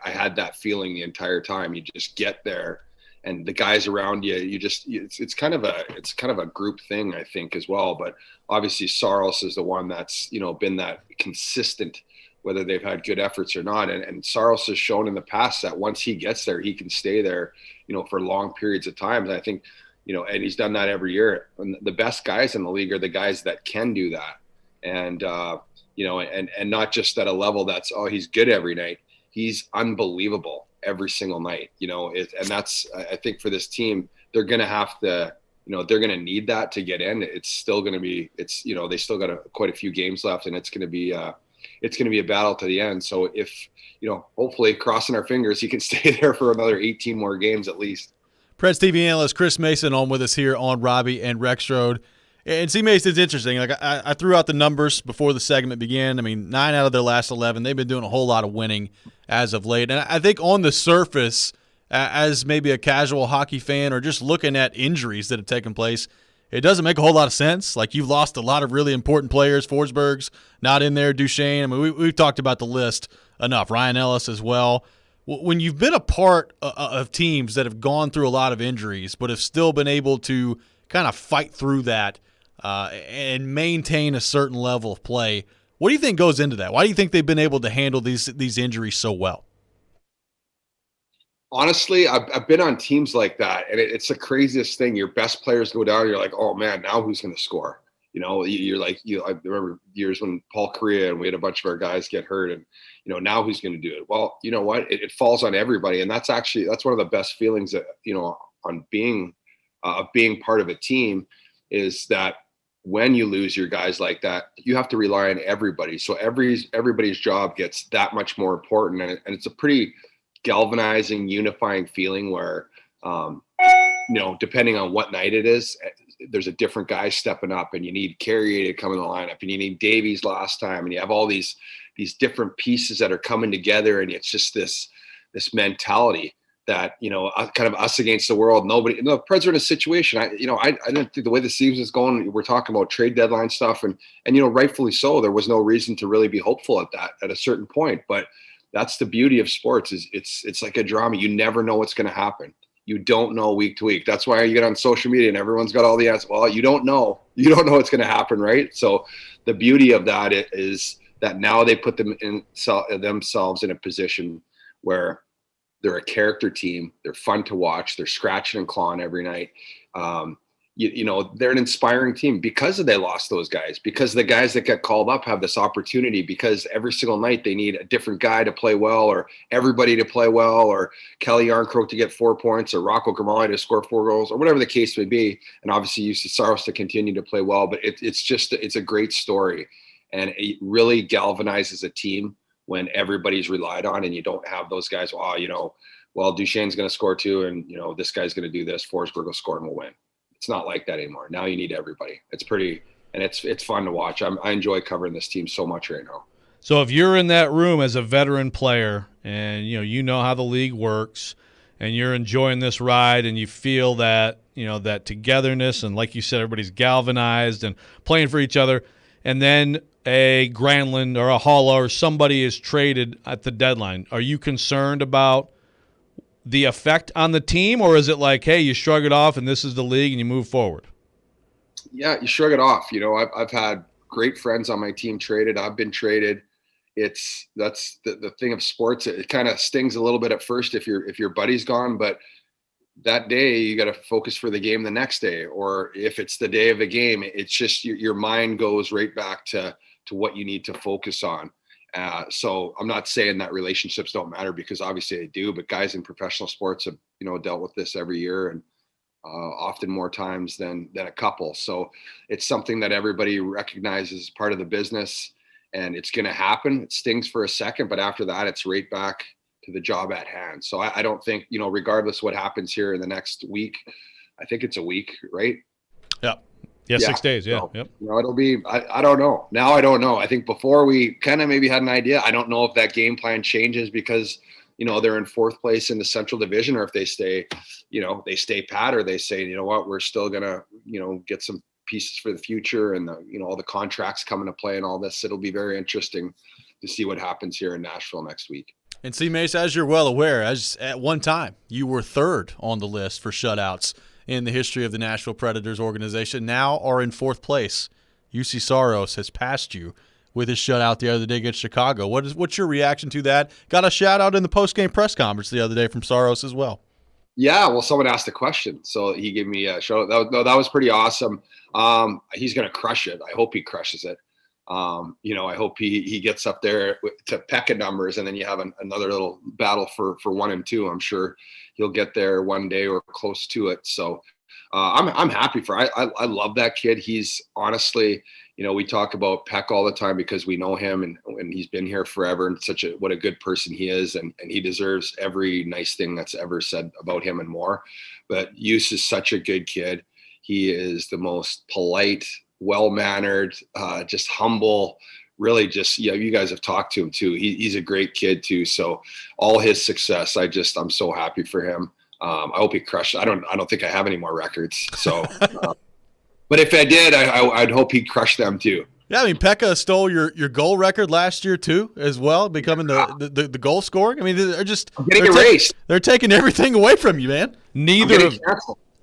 [SPEAKER 14] I had that feeling the entire time. You just get there, and the guys around you, it's kind of a group thing, I think, as well. But obviously, Saros is the one that's been that consistent, whether they've had good efforts or not. And Saros has shown in the past that once he gets there, he can stay there, for long periods of time. And I think. And he's done that every year. And the best guys in the league are the guys that can do that. And, and not just at a level that's, he's good every night. He's unbelievable every single night, and that's, I think for this team, they're going to have to, they're going to need that to get in. It's still going to be, they still got quite a few games left, and it's going to be a battle to the end. So if, hopefully crossing our fingers, he can stay there for another 18 more games at least.
[SPEAKER 1] Preds TV analyst Chris Mason on with us here on Robby and Rexrode. And C-Mace, it's interesting. Like I threw out the numbers before the segment began. I mean, 9 out of their last 11. They've been doing a whole lot of winning as of late. And I think on the surface, as maybe a casual hockey fan or just looking at injuries that have taken place, it doesn't make a whole lot of sense. Like, you've lost a lot of really important players. Forsberg's not in there. Duchesne. I mean, we've talked about the list enough. Ryan Ellis as well. When you've been a part of teams that have gone through a lot of injuries but have still been able to kind of fight through that and maintain a certain level of play, what do you think goes into that? Why do you think they've been able to handle these injuries so well?
[SPEAKER 14] Honestly, I've been on teams like that, and it's the craziest thing. Your best players go down, you're like, oh, man, now who's going to score? You're like, I remember years when Paul Kariya and we had a bunch of our guys get hurt, and now who's going to do it? Well, you know what? It falls on everybody, and that's one of the best feelings that on being part of a team is that when you lose your guys like that, you have to rely on everybody. So everybody's job gets that much more important. And it's a pretty galvanizing, unifying feeling where, depending on what night it is, there's a different guy stepping up, and you need Carrier to come in the lineup, and you need Davies last time, and you have all these different pieces that are coming together, and it's just this mentality that, kind of us against the world. The Preds are in a situation. I didn't think the way the season is going, we're talking about trade deadline stuff, and rightfully so. There was no reason to really be hopeful at a certain point, but that's the beauty of sports. Is it's like a drama. You never know what's going to happen. You don't know week to week. That's why you get on social media and everyone's got all the answers. Well, you don't know. You don't know what's going to happen, right? So the beauty of that is that now they put themselves in a position where they're a character team. They're fun to watch. They're scratching and clawing every night. They're an inspiring team because they lost those guys, because the guys that get called up have this opportunity, because every single night they need a different guy to play well, or everybody to play well, or Kelly Yarncroke to get 4 points, or Rocco Grimaldi to score 4 goals, or whatever the case may be. And obviously Jussi Saros to continue to play well, but it's a great story, and it really galvanizes a team when everybody's relied on, and you don't have those guys, Duchene's going to score 2, and this guy's going to do this, Forsberg will score and we'll win. It's not like that anymore. Now you need everybody. It's pretty, and it's fun to watch. I enjoy covering this team so much right now.
[SPEAKER 2] So if you're in that room as a veteran player, and you know how the league works, and you're enjoying this ride, and you feel that that togetherness, and like you said, everybody's galvanized and playing for each other, and then a Granlund or a Haula or somebody is traded at the deadline, are you concerned about the effect on the team, or is it like, hey, you shrug it off and this is the league and you move forward?
[SPEAKER 14] Yeah, you shrug it off. I've had great friends on my team traded. I've been traded. That's the thing of sports. It kind of stings a little bit at first if your buddy's gone, but that day you got to focus for the game the next day. Or if it's the day of the game, it's just your mind goes right back to what you need to focus on. So I'm not saying that relationships don't matter, because obviously they do, but guys in professional sports have, dealt with this every year, and often more times than a couple. So it's something that everybody recognizes as part of the business, and it's going to happen. It stings for a second, but after that, it's right back to the job at hand. So I don't think, regardless what happens here in the next week, I think it's a week, right?
[SPEAKER 2] Yeah, 6 days. Yeah.
[SPEAKER 14] So,
[SPEAKER 2] yep.
[SPEAKER 14] It'll be, I don't know. Now I don't know. I think before we kind of maybe had an idea. I don't know if that game plan changes because, they're in 4th place in the Central Division, or if they stay, they stay pat, or they say, you know what, we're still going to, get some pieces for the future, and all the contracts come into play and all this. It'll be very interesting to see what happens here in Nashville next week.
[SPEAKER 1] And see, Mace, as you're well aware, as at one time you were 3rd on the list for shutouts in the history of the Nashville Predators organization, now are in 4th place. Jussi Saros has passed you with his shutout the other day against Chicago. What's your reaction to that? Got a shout out in the post-game press conference the other day from Saros as well.
[SPEAKER 14] Yeah, well, someone asked a question, so he gave me a shout out. That was pretty awesome. He's going to crush it. I hope he crushes it. I hope he gets up there to Pekka numbers, and then you have another little battle for 1 and 2. I'm sure he'll get there one day or close to it. So I'm happy for. I love that kid. He's honestly, we talk about Pekka all the time because we know him, and he's been here forever, and what a good person he is, and he deserves every nice thing that's ever said about him and more. But Yus is such a good kid. He is the most polite, well-mannered, just humble, really just, you guys have talked to him too. He's a great kid too. So all his success, I'm so happy for him. I hope he crushed. I don't think I have any more records. So, but if I did, I'd hope he'd crush them too.
[SPEAKER 1] Yeah, I mean, Pekka stole your goal record last year too, as well, becoming the goal scoring. I mean, they're just
[SPEAKER 14] getting erased.
[SPEAKER 1] They're taking everything away from you, man.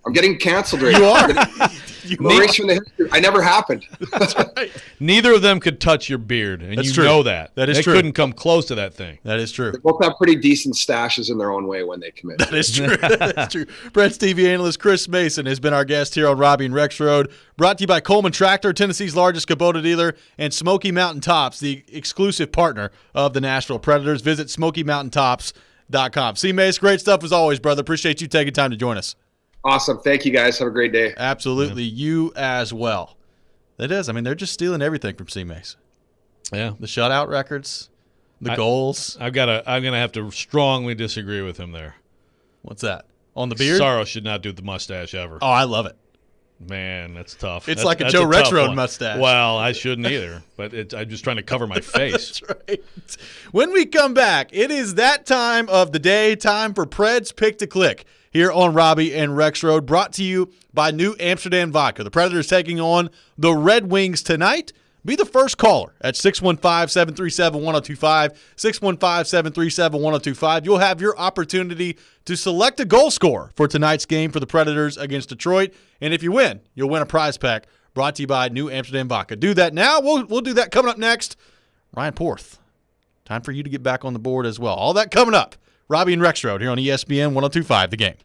[SPEAKER 14] I'm getting canceled right
[SPEAKER 1] now.
[SPEAKER 14] You are. Erased from the history. I never happened.
[SPEAKER 1] That's right.
[SPEAKER 2] Neither of them could touch your beard, and
[SPEAKER 1] That's true.
[SPEAKER 2] Know that.
[SPEAKER 1] That is
[SPEAKER 2] they
[SPEAKER 1] true.
[SPEAKER 2] They couldn't come close to that thing.
[SPEAKER 1] That is true.
[SPEAKER 14] They both have pretty decent stashes in their own way when they commit.
[SPEAKER 1] That is true. That's true. Preds TV analyst Chris Mason has been our guest here on Robby and Rexrode. Brought to you by Coleman Tractor, Tennessee's largest Kubota dealer, and Smoky Mountain Tops, the exclusive partner of the Nashville Predators. Visit SmokyMountainTops.com. See, Mace, great stuff as always, brother. Appreciate you taking time to join us.
[SPEAKER 14] Awesome. Thank you, guys. Have a great day.
[SPEAKER 1] Absolutely. You as well. It is. I mean, they're just stealing everything from C-Mace.
[SPEAKER 2] Yeah.
[SPEAKER 1] The shutout records, the goals.
[SPEAKER 2] I'm gonna have to strongly disagree with him there.
[SPEAKER 1] What's that? On the beard?
[SPEAKER 2] Saros should not do the mustache ever.
[SPEAKER 1] Oh, I love it.
[SPEAKER 2] Man, that's tough.
[SPEAKER 1] It's like a Joe Rexrode mustache.
[SPEAKER 2] Well, I shouldn't either, but I'm just trying to cover my face.
[SPEAKER 1] That's right. When we come back, it is that time of the day, time for Preds Pick to Click here on Robby and Rexrode, brought to you by New Amsterdam Vodka. The Predators taking on the Red Wings tonight. Be the first caller at 615-737-1025, 615-737-1025. You'll have your opportunity to select a goal scorer for tonight's game for the Predators against Detroit. And if you win, you'll win a prize pack brought to you by New Amsterdam Vodka. Do that now. We'll do that coming up next. Ryan Porth, time for you to get back on the board as well. All that coming up. Robby and Rexrode here on ESPN 102.5 The Game.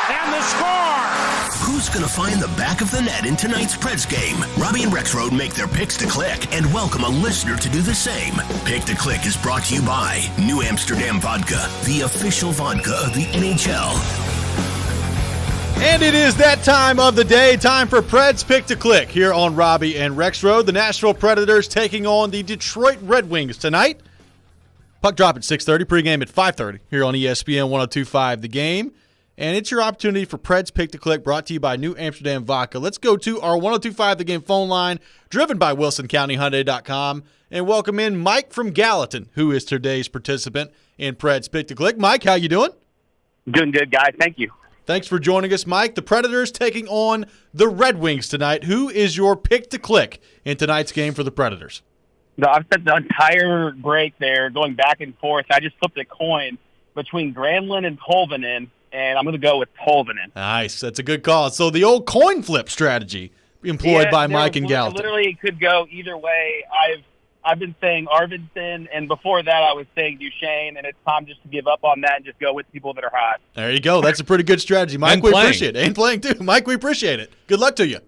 [SPEAKER 15] And the score! Who's going to find the back of the net in tonight's Preds game? Robby and Rexrode make their picks to click and welcome a listener to do the same. Pick to Click is brought to you by New Amsterdam Vodka, the official vodka of the NHL.
[SPEAKER 1] And it is that time of the day, time for Preds Pick to Click here on Robby and Rexrode. The Nashville Predators taking on the Detroit Red Wings tonight. Puck drop at 6:30, pregame at 5:30 here on ESPN 102.5 The Game. And it's your opportunity for Preds Pick to Click, brought to you by New Amsterdam Vodka. Let's go to our 1025 The Game phone line, driven by WilsonCountyHyundai.com, and welcome in Mike from Gallatin, who is today's participant in Preds Pick to Click. Mike, how you doing?
[SPEAKER 16] Doing good, guys. Thank you.
[SPEAKER 1] Thanks for joining us, Mike. The Predators taking on the Red Wings tonight. Who is your pick to click in tonight's game for the Predators?
[SPEAKER 16] No, I've spent the entire break there going back and forth. I just flipped a coin between Granlund and Tolvanen, and I'm going to go with Tolvanen.
[SPEAKER 1] Nice. That's a good call. So the old coin flip strategy employed by Mike and Gallatin.
[SPEAKER 16] Literally, it could go either way. I've been saying Arvidsson, and before that I was saying Duchesne, and it's time just to give up on that and just go with people that are hot.
[SPEAKER 1] There you go. That's a pretty good strategy. Mike, we appreciate it. And playing, too. Mike, we appreciate it. Good luck to you.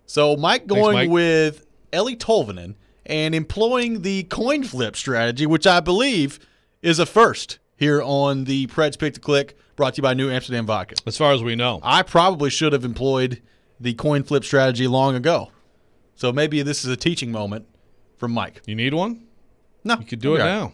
[SPEAKER 1] So Mike going with Eeli Tolvanen and employing the coin flip strategy, which I believe is a first here on the Preds Pick to Click, brought to you by New Amsterdam Vodka.
[SPEAKER 2] As far as we know.
[SPEAKER 1] I probably should have employed the coin flip strategy long ago. So maybe this is a teaching moment from Mike.
[SPEAKER 2] You need one?
[SPEAKER 1] No.
[SPEAKER 2] You could do it now.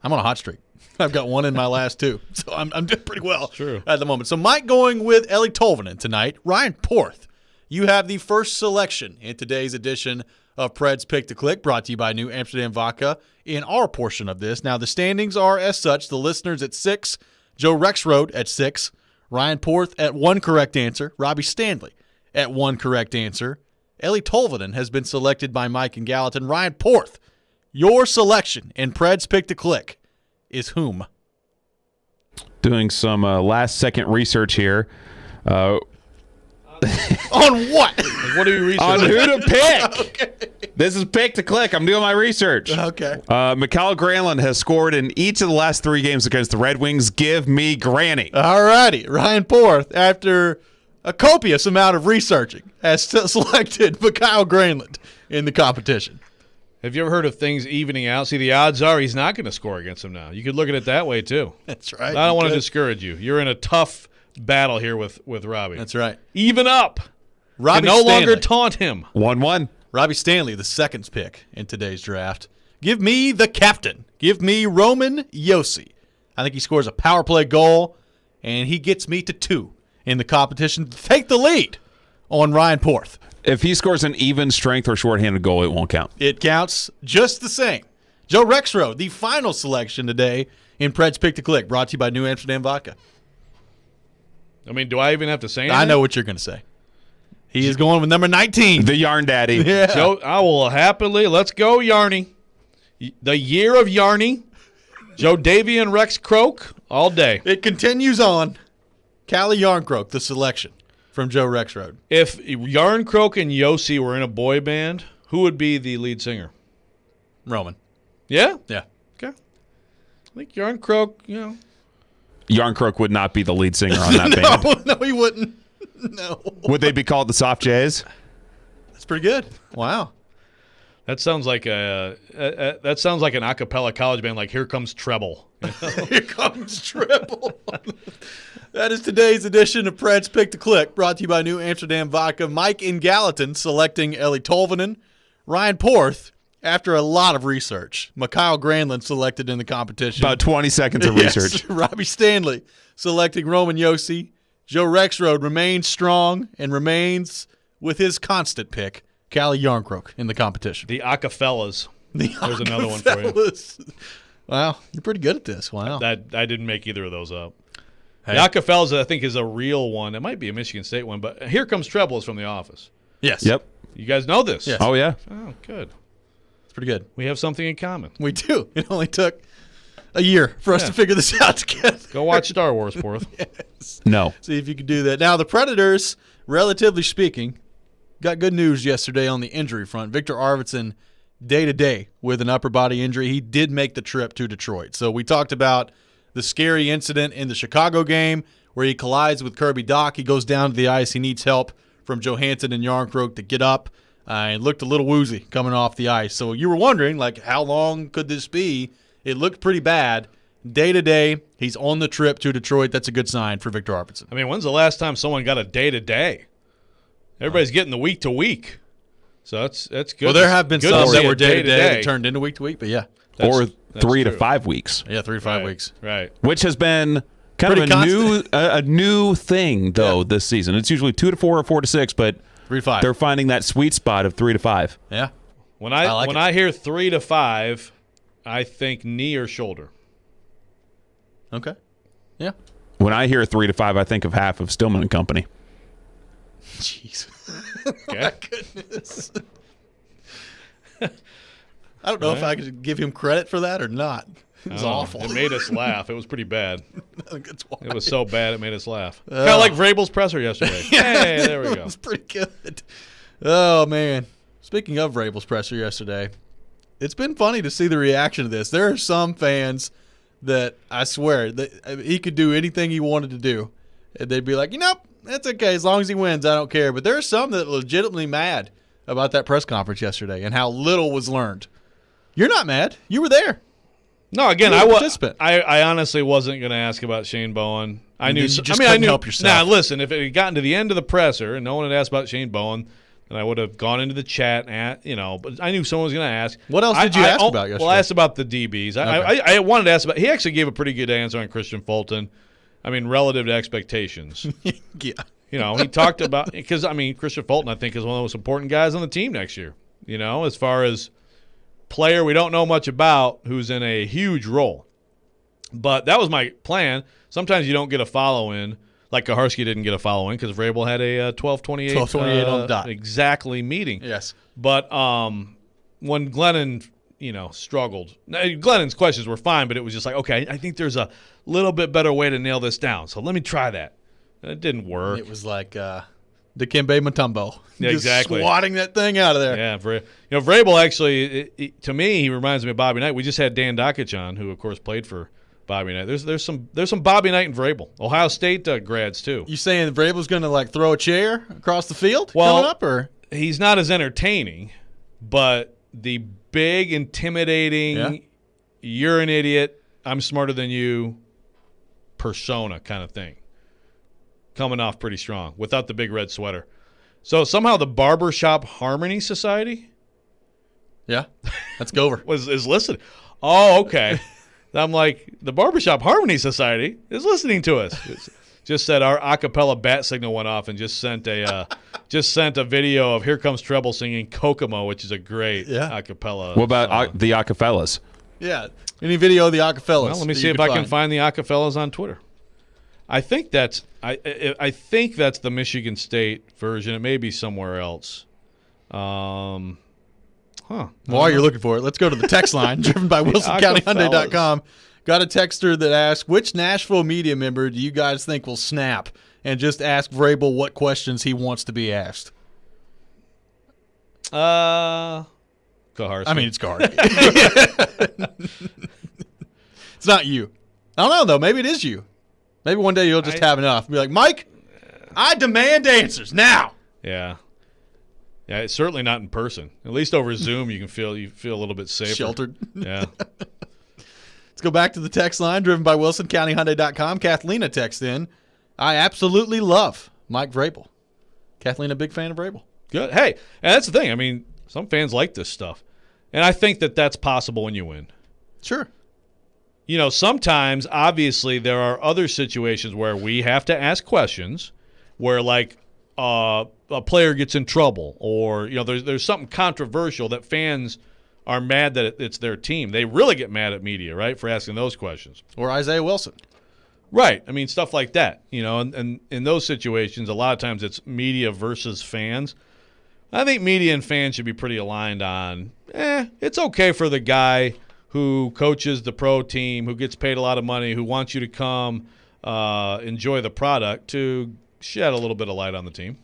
[SPEAKER 1] I'm on a hot streak. I've got one in my last two. So I'm doing pretty well
[SPEAKER 2] True.
[SPEAKER 1] at the moment. So Mike going with Eeli Tolvanen tonight. Ryan Porth, you have the first selection in today's edition of Preds Pick to Click, brought to you by New Amsterdam Vodka in our portion of this. Now, the standings are as such. The listeners at 6, Joe Rexrode at 6, Ryan Porth at 1 correct answer, Robbie Stanley at 1 correct answer. Eeli Tolvanen has been selected by Mike and Gallatin. Ryan Porth, your selection in Preds Pick to Click is whom?
[SPEAKER 3] Doing some last-second research here.
[SPEAKER 1] On what?
[SPEAKER 2] What are you researching?
[SPEAKER 3] On who to pick.
[SPEAKER 1] Okay.
[SPEAKER 3] This is Pick to Click. I'm doing my research.
[SPEAKER 1] Okay.
[SPEAKER 3] Mikael Granlund has scored in each of the last 3 games against the Red Wings. Give me Granny.
[SPEAKER 1] All righty. Ryan Porth, after a copious amount of researching, has selected Mikael Granlund in the competition.
[SPEAKER 2] Have you ever heard of things evening out? See, the odds are he's not going to score against them now. You could look at it that way, too.
[SPEAKER 1] That's right.
[SPEAKER 2] I don't want to discourage you. You're in a tough battle here with Robbie.
[SPEAKER 1] That's right.
[SPEAKER 2] Even up.
[SPEAKER 1] Robbie
[SPEAKER 2] no
[SPEAKER 1] Stanley.
[SPEAKER 2] longer taunt him.
[SPEAKER 3] 1-1.
[SPEAKER 1] Robbie Stanley, the second pick in today's draft. Give me the captain. Give me Roman Josi. I think he scores a power play goal, and he gets me to 2 in the competition to take the lead on Ryan Porth.
[SPEAKER 3] If he scores an even strength or shorthanded goal, it won't count.
[SPEAKER 1] It counts just the same. Joe Rexrode, the final selection today in Preds Pick to Click, brought to you by New Amsterdam Vodka.
[SPEAKER 2] I mean, do I even have to say anything?
[SPEAKER 1] I know what you're going to say. He is going with number 19.
[SPEAKER 3] The Yarn Daddy.
[SPEAKER 1] Yeah.
[SPEAKER 2] Joe, I will happily. Let's go, Yarny. The year of Yarny. Joe Davy and Rex Croak all day.
[SPEAKER 1] It continues on. Callie Yarncroke, the selection from Joe Rexrode.
[SPEAKER 2] If Yarncroke and Josi were in a boy band, who would be the lead singer?
[SPEAKER 1] Roman.
[SPEAKER 2] Yeah?
[SPEAKER 1] Yeah.
[SPEAKER 2] Okay. I think Yarncroke,
[SPEAKER 3] Yarncroke would not be the lead singer on that band.
[SPEAKER 1] No, he wouldn't. No.
[SPEAKER 3] Would they be called the Soft Jays?
[SPEAKER 1] That's pretty good. Wow.
[SPEAKER 2] That sounds like an a cappella college band, like Here Comes Treble.
[SPEAKER 1] Here comes Treble. That is today's edition of Preds Pick to Click, brought to you by New Amsterdam Vodka. Mike in Gallatin selecting Eeli Tolvanen. Ryan Porth, after a lot of research. Mikael Granlund selected in the competition.
[SPEAKER 3] About 20 seconds of research.
[SPEAKER 1] Robbie Stanley selecting Roman Josi. Joe Rexrode remains strong and remains with his constant pick, Callie Yarncroke, in the competition.
[SPEAKER 2] The Acafellas. There's another one for you.
[SPEAKER 1] Wow, you're pretty good at this. Wow.
[SPEAKER 2] I didn't make either of those up.
[SPEAKER 1] Hey.
[SPEAKER 2] The Acafellas, I think, is a real one. It might be a Michigan State one, but Here Comes Treble is from The Office.
[SPEAKER 1] Yes.
[SPEAKER 3] Yep.
[SPEAKER 2] You guys know this?
[SPEAKER 1] Yes.
[SPEAKER 3] Oh, yeah.
[SPEAKER 2] Oh, good.
[SPEAKER 1] It's pretty good.
[SPEAKER 2] We have something in common.
[SPEAKER 1] We do. It only took a year for us to figure this out together.
[SPEAKER 2] Go watch Star Wars, Porth.
[SPEAKER 1] Yes.
[SPEAKER 3] No.
[SPEAKER 1] See if you can do that. Now, the Predators, relatively speaking, got good news yesterday on the injury front. Victor Arvidsson, day-to-day with an upper body injury. He did make the trip to Detroit. So we talked about the scary incident in the Chicago game where he collides with Kirby Dach. He goes down to the ice. He needs help from Johansson and Yarncroke to get up. And looked a little woozy coming off the ice. So you were wondering, how long could this be? It looked pretty bad. Day-to-day, he's on the trip to Detroit. That's a good sign for Victor Arvidsson.
[SPEAKER 2] I mean, when's the last time someone got a day-to-day? Everybody's getting the week-to-week. So that's good.
[SPEAKER 1] Well, there have been
[SPEAKER 2] good
[SPEAKER 1] some
[SPEAKER 2] to
[SPEAKER 1] that
[SPEAKER 2] see
[SPEAKER 1] were
[SPEAKER 2] a
[SPEAKER 1] day-to-day that turned into week-to-week, but yeah.
[SPEAKER 3] Or 3 to
[SPEAKER 2] true.
[SPEAKER 3] 5 weeks.
[SPEAKER 1] Yeah, 3 to 5 weeks.
[SPEAKER 2] Right.
[SPEAKER 3] Which has been Kind
[SPEAKER 1] Pretty
[SPEAKER 3] of a new thing though this season. It's usually 2 to 4 or 4 to 6, but
[SPEAKER 1] 3 to 5.
[SPEAKER 3] They're finding that sweet spot of 3 to 5.
[SPEAKER 1] Yeah.
[SPEAKER 2] When I hear 3 to 5, I think knee or shoulder.
[SPEAKER 1] Okay. Yeah.
[SPEAKER 3] When I hear 3 to 5, I think of half of Stillman and Company.
[SPEAKER 1] Jeez.
[SPEAKER 2] Okay.
[SPEAKER 1] My goodness. I don't know if I could give him credit for that or not. It was awful.
[SPEAKER 2] It made us laugh. It was pretty bad.
[SPEAKER 1] That's why.
[SPEAKER 2] It was so bad it made us laugh. Kind of like Vrabel's presser yesterday. Hey, there we go.
[SPEAKER 1] It was pretty good. Oh, man. Speaking of Vrabel's presser yesterday, it's been funny to see the reaction to this. There are some fans that I swear that he could do anything he wanted to do. And they'd be like, that's okay. As long as he wins, I don't care. But there are some that are legitimately mad about that press conference yesterday and how little was learned. You're not mad. You were there.
[SPEAKER 2] No, again,
[SPEAKER 1] participant.
[SPEAKER 2] I honestly wasn't going to ask about Shane Bowen. I knew.
[SPEAKER 1] You couldn't help yourself.
[SPEAKER 2] Nah, listen. If it had gotten to the end of the presser and no one had asked about Shane Bowen, then I would have gone into the chat and But I knew someone was going to ask.
[SPEAKER 1] What else did you ask about yesterday?
[SPEAKER 2] Well, I asked about the DBs. I wanted to ask about. He actually gave a pretty good answer on Christian Fulton. I mean, relative to expectations.
[SPEAKER 1] Yeah.
[SPEAKER 2] He talked about because Christian Fulton I think is one of the most important guys on the team next year. As far as player we don't know much about who's in a huge role. But that was my plan. Sometimes you don't get a follow-in, like Kaharski didn't get a follow-in because Vrabel had a 12:28
[SPEAKER 1] on the dot.
[SPEAKER 2] Exactly meeting.
[SPEAKER 1] Yes.
[SPEAKER 2] But when Glennon, struggled, Glennon's questions were fine, but it was just like, okay, I think there's a little bit better way to nail this down. So let me try that. It didn't work.
[SPEAKER 1] It was like Dikembe Mutombo.
[SPEAKER 2] Yeah,
[SPEAKER 1] Just
[SPEAKER 2] exactly.
[SPEAKER 1] swatting that thing out of there.
[SPEAKER 2] Yeah, Vrabel actually, to me, he reminds me of Bobby Knight. We just had Dan Dakich on, who of course played for Bobby Knight. There's some Bobby Knight and Vrabel. Ohio State grads too.
[SPEAKER 1] You saying Vrabel's going to throw a chair across the field coming up, or
[SPEAKER 2] he's not as entertaining, but the big, intimidating, you're an idiot, I'm smarter than you persona kind of thing. Coming off pretty strong without the big red sweater. So somehow the Barbershop Harmony Society,
[SPEAKER 1] that's Gover,
[SPEAKER 2] is listening. Oh, okay. I'm like, the Barbershop Harmony Society is listening to us. Just said our acapella bat signal went off and just sent a video of Here Comes Treble singing Kokomo, which is a great acapella.
[SPEAKER 3] What about the acapellas?
[SPEAKER 1] Yeah, any video of the acapellas?
[SPEAKER 2] Well, let me see if I can find the acapellas on Twitter. I think that's the Michigan State version. It may be somewhere else.
[SPEAKER 1] While you're looking for it, let's go to the text line driven by WilsonCountyHyundai.com. Got a texter that asked, which Nashville media member do you guys think will snap? And just ask Vrabel what questions he wants to be asked.
[SPEAKER 2] Kaharski.
[SPEAKER 1] I mean, it's Kaharski. It's not you. I don't know, though. Maybe it is you. Maybe one day you'll just have enough. Be like, Mike, I demand answers now.
[SPEAKER 2] Yeah. Yeah, it's certainly not in person. At least over Zoom, you feel a little bit safer.
[SPEAKER 1] Sheltered.
[SPEAKER 2] Yeah.
[SPEAKER 1] Let's go back to the text line driven by WilsonCountyHyundai.com. Kathleen texts in, I absolutely love Mike Vrabel. Kathleen, a big fan of Vrabel.
[SPEAKER 2] Good. Hey, and that's the thing. I mean, some fans like this stuff. And I think that that's possible when you win.
[SPEAKER 1] Sure.
[SPEAKER 2] Sometimes, obviously, there are other situations where we have to ask questions where, a player gets in trouble or, there's something controversial that fans are mad that it's their team. They really get mad at media, right, for asking those questions.
[SPEAKER 1] Or Isaiah Wilson.
[SPEAKER 2] Right. I mean, stuff like that, and in those situations, a lot of times it's media versus fans. I think media and fans should be pretty aligned on, it's okay for the guy who coaches the pro team, who gets paid a lot of money, who wants you to come enjoy the product, to shed a little bit of light on the team.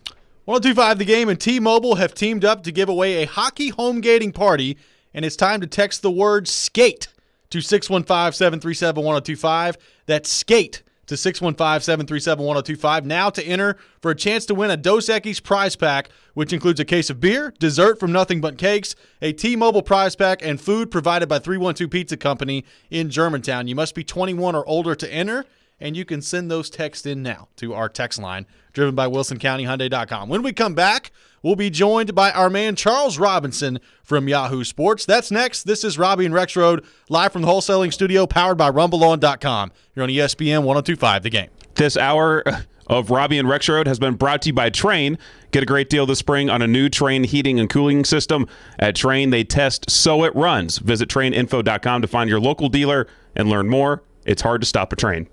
[SPEAKER 1] 102.5 The Game and T-Mobile have teamed up to give away a hockey home gating party, and it's time to text the word SKATE to 615-737-1025. That's SKATE to 615-737-1025 now to enter for a chance to win a Dos Equis prize pack, which includes a case of beer, dessert from Nothing But Cakes, a T-Mobile prize pack, and food provided by 312 Pizza Company in Germantown. You must be 21 or older to enter, and you can send those texts in now to our text line, driven by WilsonCountyHyundai.com. When we come back, we'll be joined by our man Charles Robinson from Yahoo Sports. That's next. This is Robby and Rexrode, live from the wholesaling studio, powered by RumbleOn.com. You're on ESPN 102.5 The Game.
[SPEAKER 3] This hour of Robby and Rexrode has been brought to you by Trane. Get a great deal this spring on a new Trane heating and cooling system. At Trane, they test so it runs. Visit TraneInfo.com to find your local dealer and learn more. It's hard to stop a train.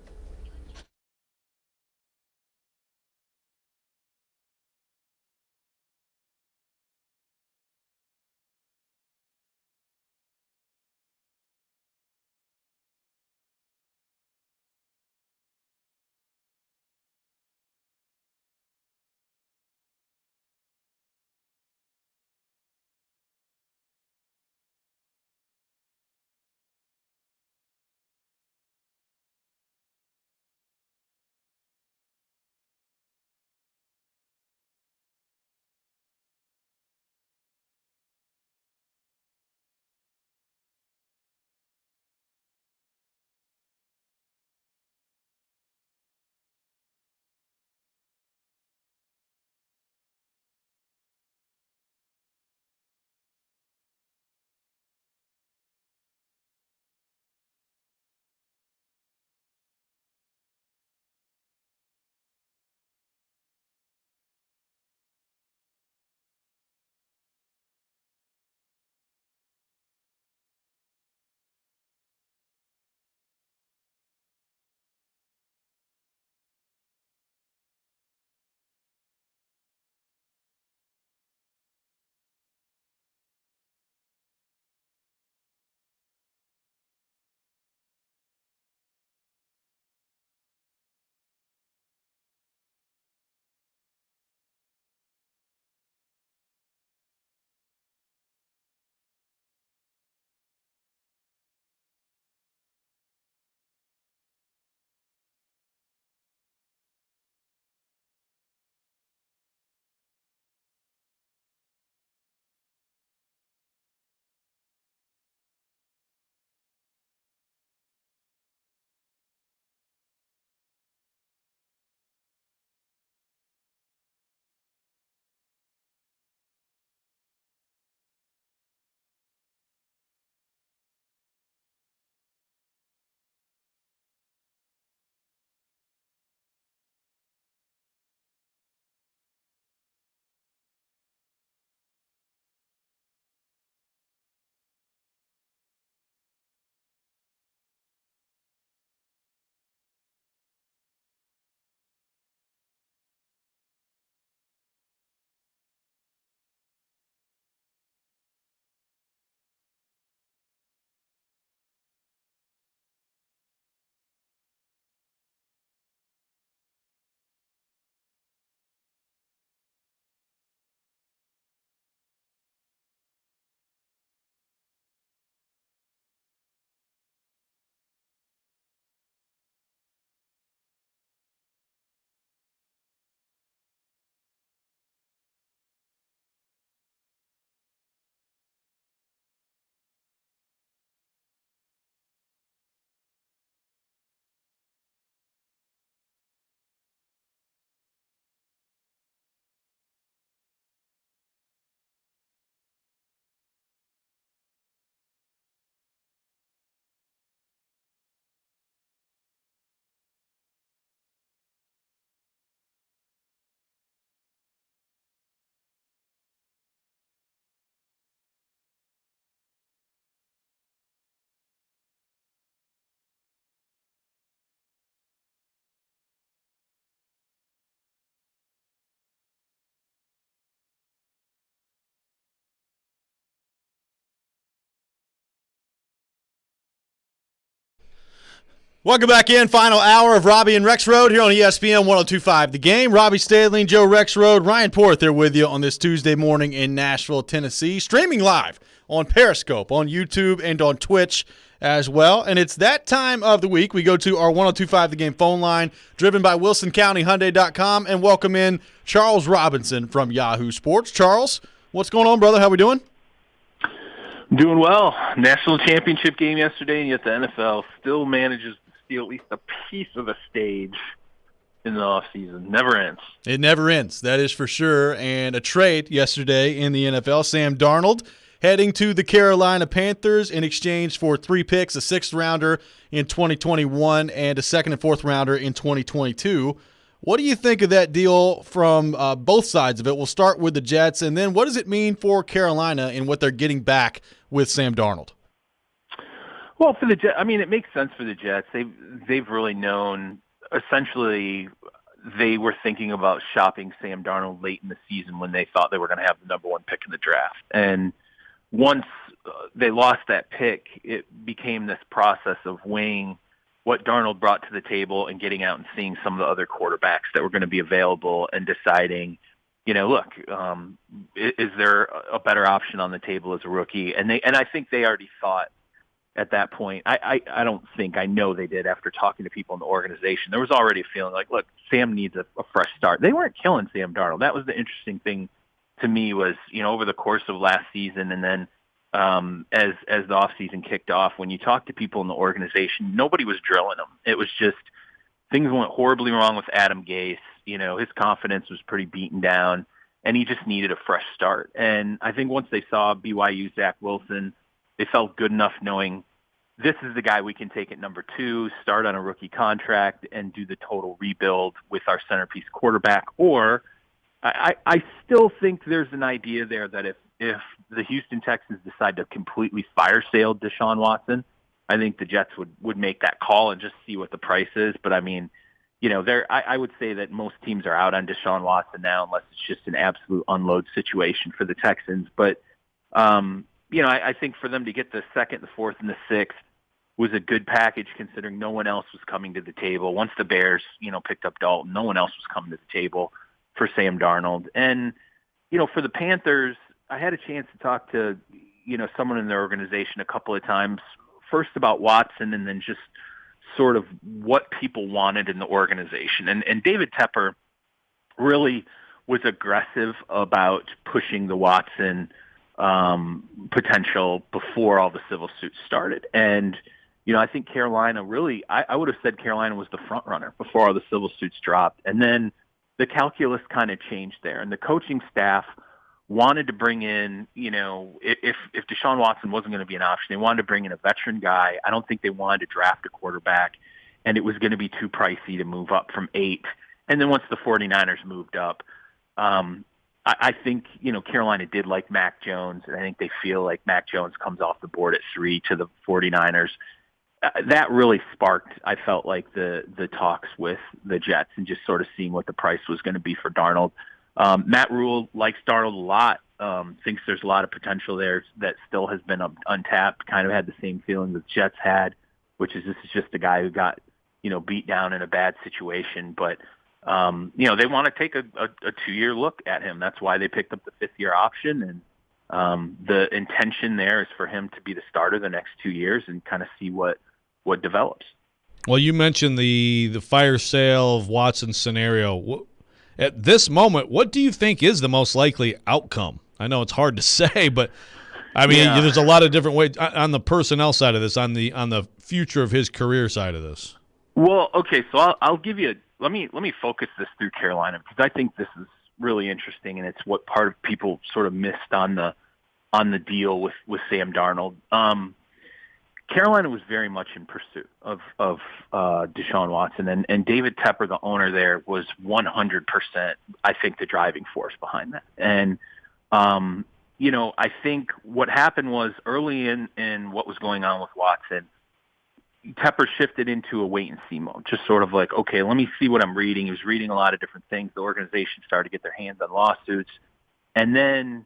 [SPEAKER 1] Welcome back in. Final hour of Robby and Rexrode here on ESPN 102.5 The Game. Robby Stadling, Joe Rexrode, Ryan Porth there with you on this Tuesday morning in Nashville, Tennessee. Streaming live on Periscope, on YouTube, and on Twitch as well. And it's that time of the week we go to our 102.5 The Game phone line, driven by WilsonCountyHyundai.com, and welcome in Charles Robinson from Yahoo Sports. Charles, what's going on, brother? How we doing?
[SPEAKER 17] Doing well. National championship game yesterday, and yet the NFL still manages to
[SPEAKER 12] steal at least a piece of the stage in the offseason. Never ends.
[SPEAKER 1] It never ends. That is for sure. And a trade yesterday in the NFL, Sam Darnold heading to the Carolina Panthers in exchange for 3 picks, a 6th-rounder in 2021 and a 2nd and 4th-rounder in 2022. What do you think of that deal from both sides of it? We'll start with the Jets, and then what does it mean for Carolina and what they're getting back with Sam Darnold?
[SPEAKER 12] Well, for the Jets, I mean, it makes sense for the Jets. They've really known, essentially, they were thinking about shopping Sam Darnold late in the season when they thought they were going to have the number 1 pick in the draft. And once they lost that pick, it became this process of weighing what Darnold brought to the table and getting out and seeing some of the other quarterbacks that were going to be available and deciding, look, is there a better option on the table as a rookie? And I think they already thought at that point, I don't think, I know they did after talking to people in the organization, there was already a feeling like, look, Sam needs a fresh start. They weren't killing Sam Darnold. That was the interesting thing to me was, over the course of last season and then as the offseason kicked off, when you talk to people in the organization, nobody was drilling him. It was just things went horribly wrong with Adam Gase. His confidence was pretty beaten down, and he just needed a fresh start. And I think once they saw BYU Zach Wilson, they felt good enough knowing this is the guy we can take at number 2, start on a rookie contract, and do the total rebuild with our centerpiece quarterback. Or I still think there's an idea there that if the Houston Texans decide to completely fire sale Deshaun Watson, I think the Jets would make that call and just see what the price is. But I mean, I would say that most teams are out on Deshaun Watson now, unless it's just an absolute unload situation for the Texans. But, I think for them to get the 2nd, the 4th, and the 6th was a good package considering no one else was coming to the table. Once the Bears, picked up Dalton, no one else was coming to the table for Sam Darnold. And, for the Panthers, I had a chance to talk to, someone in their organization a couple of times, first about Watson and then just sort of what people wanted in the organization. And David Tepper really was aggressive about pushing the Watson potential before all the civil suits started. And, I think Carolina really, I would have said Carolina was the front runner before all the civil suits dropped. And then the calculus kind of changed there. And the coaching staff wanted to bring in, if Deshaun Watson wasn't going to be an option, they wanted to bring in a veteran guy. I don't think they wanted to draft a quarterback, and it was going to be too pricey to move up from 8. And then once the 49ers moved up, I think, Carolina did like Mac Jones, and I think they feel like Mac Jones comes off the board at 3 to the 49ers. That really sparked, I felt like, the talks with the Jets and just sort of seeing what the price was going to be for Darnold. Matt Rule likes Darnold a lot, thinks there's a lot of potential there that still has been untapped, kind of had the same feeling the Jets had, which is this is just a guy who got, beat down in a bad situation. But, they want to take a 2-year look at him. That's why they picked up the 5th-year option. And the intention there is for him to be the starter the next 2 years and kind of see what develops.
[SPEAKER 2] Well, you mentioned the fire sale of Watson scenario. At this moment, what do you think is the most likely outcome? I know it's hard to say, but I mean, there's a lot of different ways on the personnel side of this, on the future of his career side of this.
[SPEAKER 12] Well, okay, so I'll give you let me focus this through Carolina because I think this is really interesting, and it's what part of people sort of missed on the deal with Sam Darnold. Carolina was very much in pursuit of Deshaun Watson, and David Tepper, the owner there, was 100%, I think, the driving force behind that. And, I think what happened was early in what was going on with Watson, Tepper shifted into a wait-and-see mode, just sort of like, okay, let me see what I'm reading. He was reading a lot of different things. The organization started to get their hands on lawsuits. And then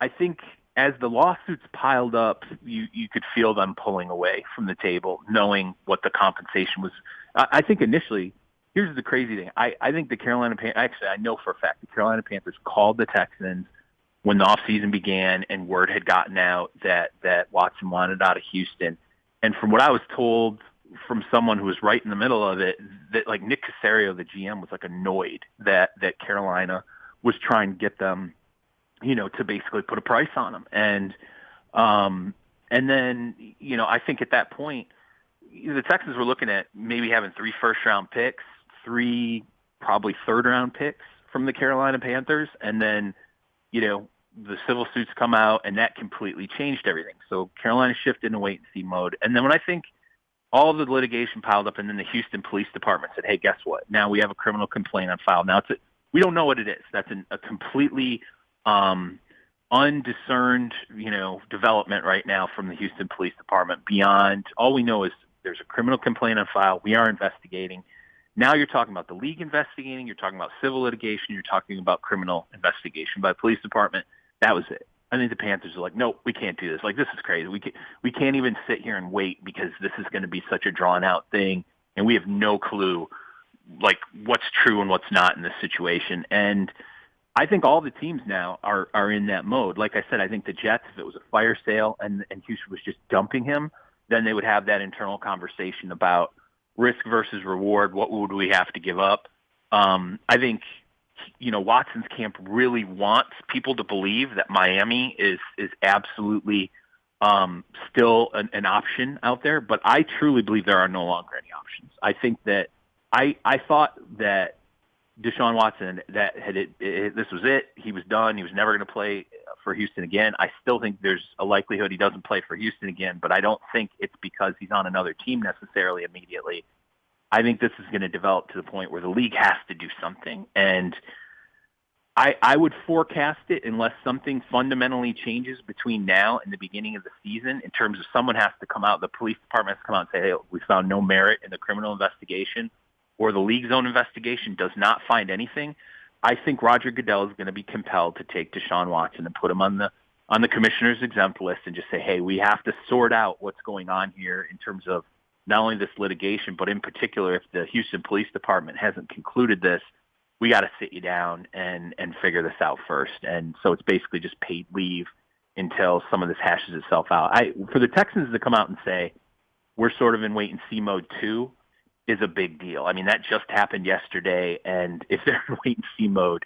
[SPEAKER 12] I think as the lawsuits piled up, you could feel them pulling away from the table, knowing what the compensation was. I think initially, here's the crazy thing. I think the Carolina Panthers, actually, I know for a fact the Carolina Panthers called the Texans when the offseason began and word had gotten out that Watson wanted out of Houston. And from what I was told from someone who was right in the middle of it, that like Nick Caserio, the GM, was like annoyed that Carolina was trying to get them, to basically put a price on them. And then, I think at that point,
[SPEAKER 17] the Texans were looking at maybe having 3 first-round picks, 3 probably third-round picks from the Carolina Panthers, and then, the civil suits come out, and that completely changed everything. So Carolina shifted into wait-and-see mode. And then when I think all the litigation piled up, and then the Houston Police Department said, hey, guess what? Now we have a criminal complaint on file. Now we don't know what it is. That's a completely undiscerned, development right now from the Houston Police Department. Beyond, all we know is there's a criminal complaint on file. We are investigating. Now you're talking about the league investigating. You're talking about civil litigation. You're talking about criminal investigation by the police department. That was it. I think the Panthers are like, nope, we can't do this. Like, this is crazy. We can't even sit here and wait because this is going to be such a drawn-out thing, and we have no clue, like, what's true and what's not in this situation. And I think all the teams now are in that mode. Like I said, I think the Jets, if it was a fire sale and Houston was just dumping him, then they would have that internal conversation about risk versus reward. What would we have to give up? I think, Watson's camp really wants people to believe that Miami is absolutely still an option out there, but I truly believe there are no longer any options. I think that I thought that Deshaun Watson, this was it. He was done. He was never going to play for Houston again. I still think there's a likelihood he doesn't play for Houston again, but I don't think it's because he's on another team necessarily immediately. I think this is going to develop to the point where the league has to do something. And I would forecast it unless something fundamentally changes between now and the beginning of the season in terms of someone has to come out, the police department has to come out and say, hey, we found no merit in the criminal investigation, or the league's own investigation does not find anything. I think Roger Goodell is going to be compelled to take Deshaun Watson and put him on the commissioner's exempt list and just say, hey, we have to sort out what's going on here in terms of not only this litigation, but in particular, if the Houston Police Department hasn't concluded this, we got to sit you down and figure this out first. And so it's basically just paid leave until some of this hashes itself out. For the Texans to come out and say, we're sort of in wait-and-see mode too, is a big deal. I mean, that just happened yesterday, and if they're in wait-and-see mode,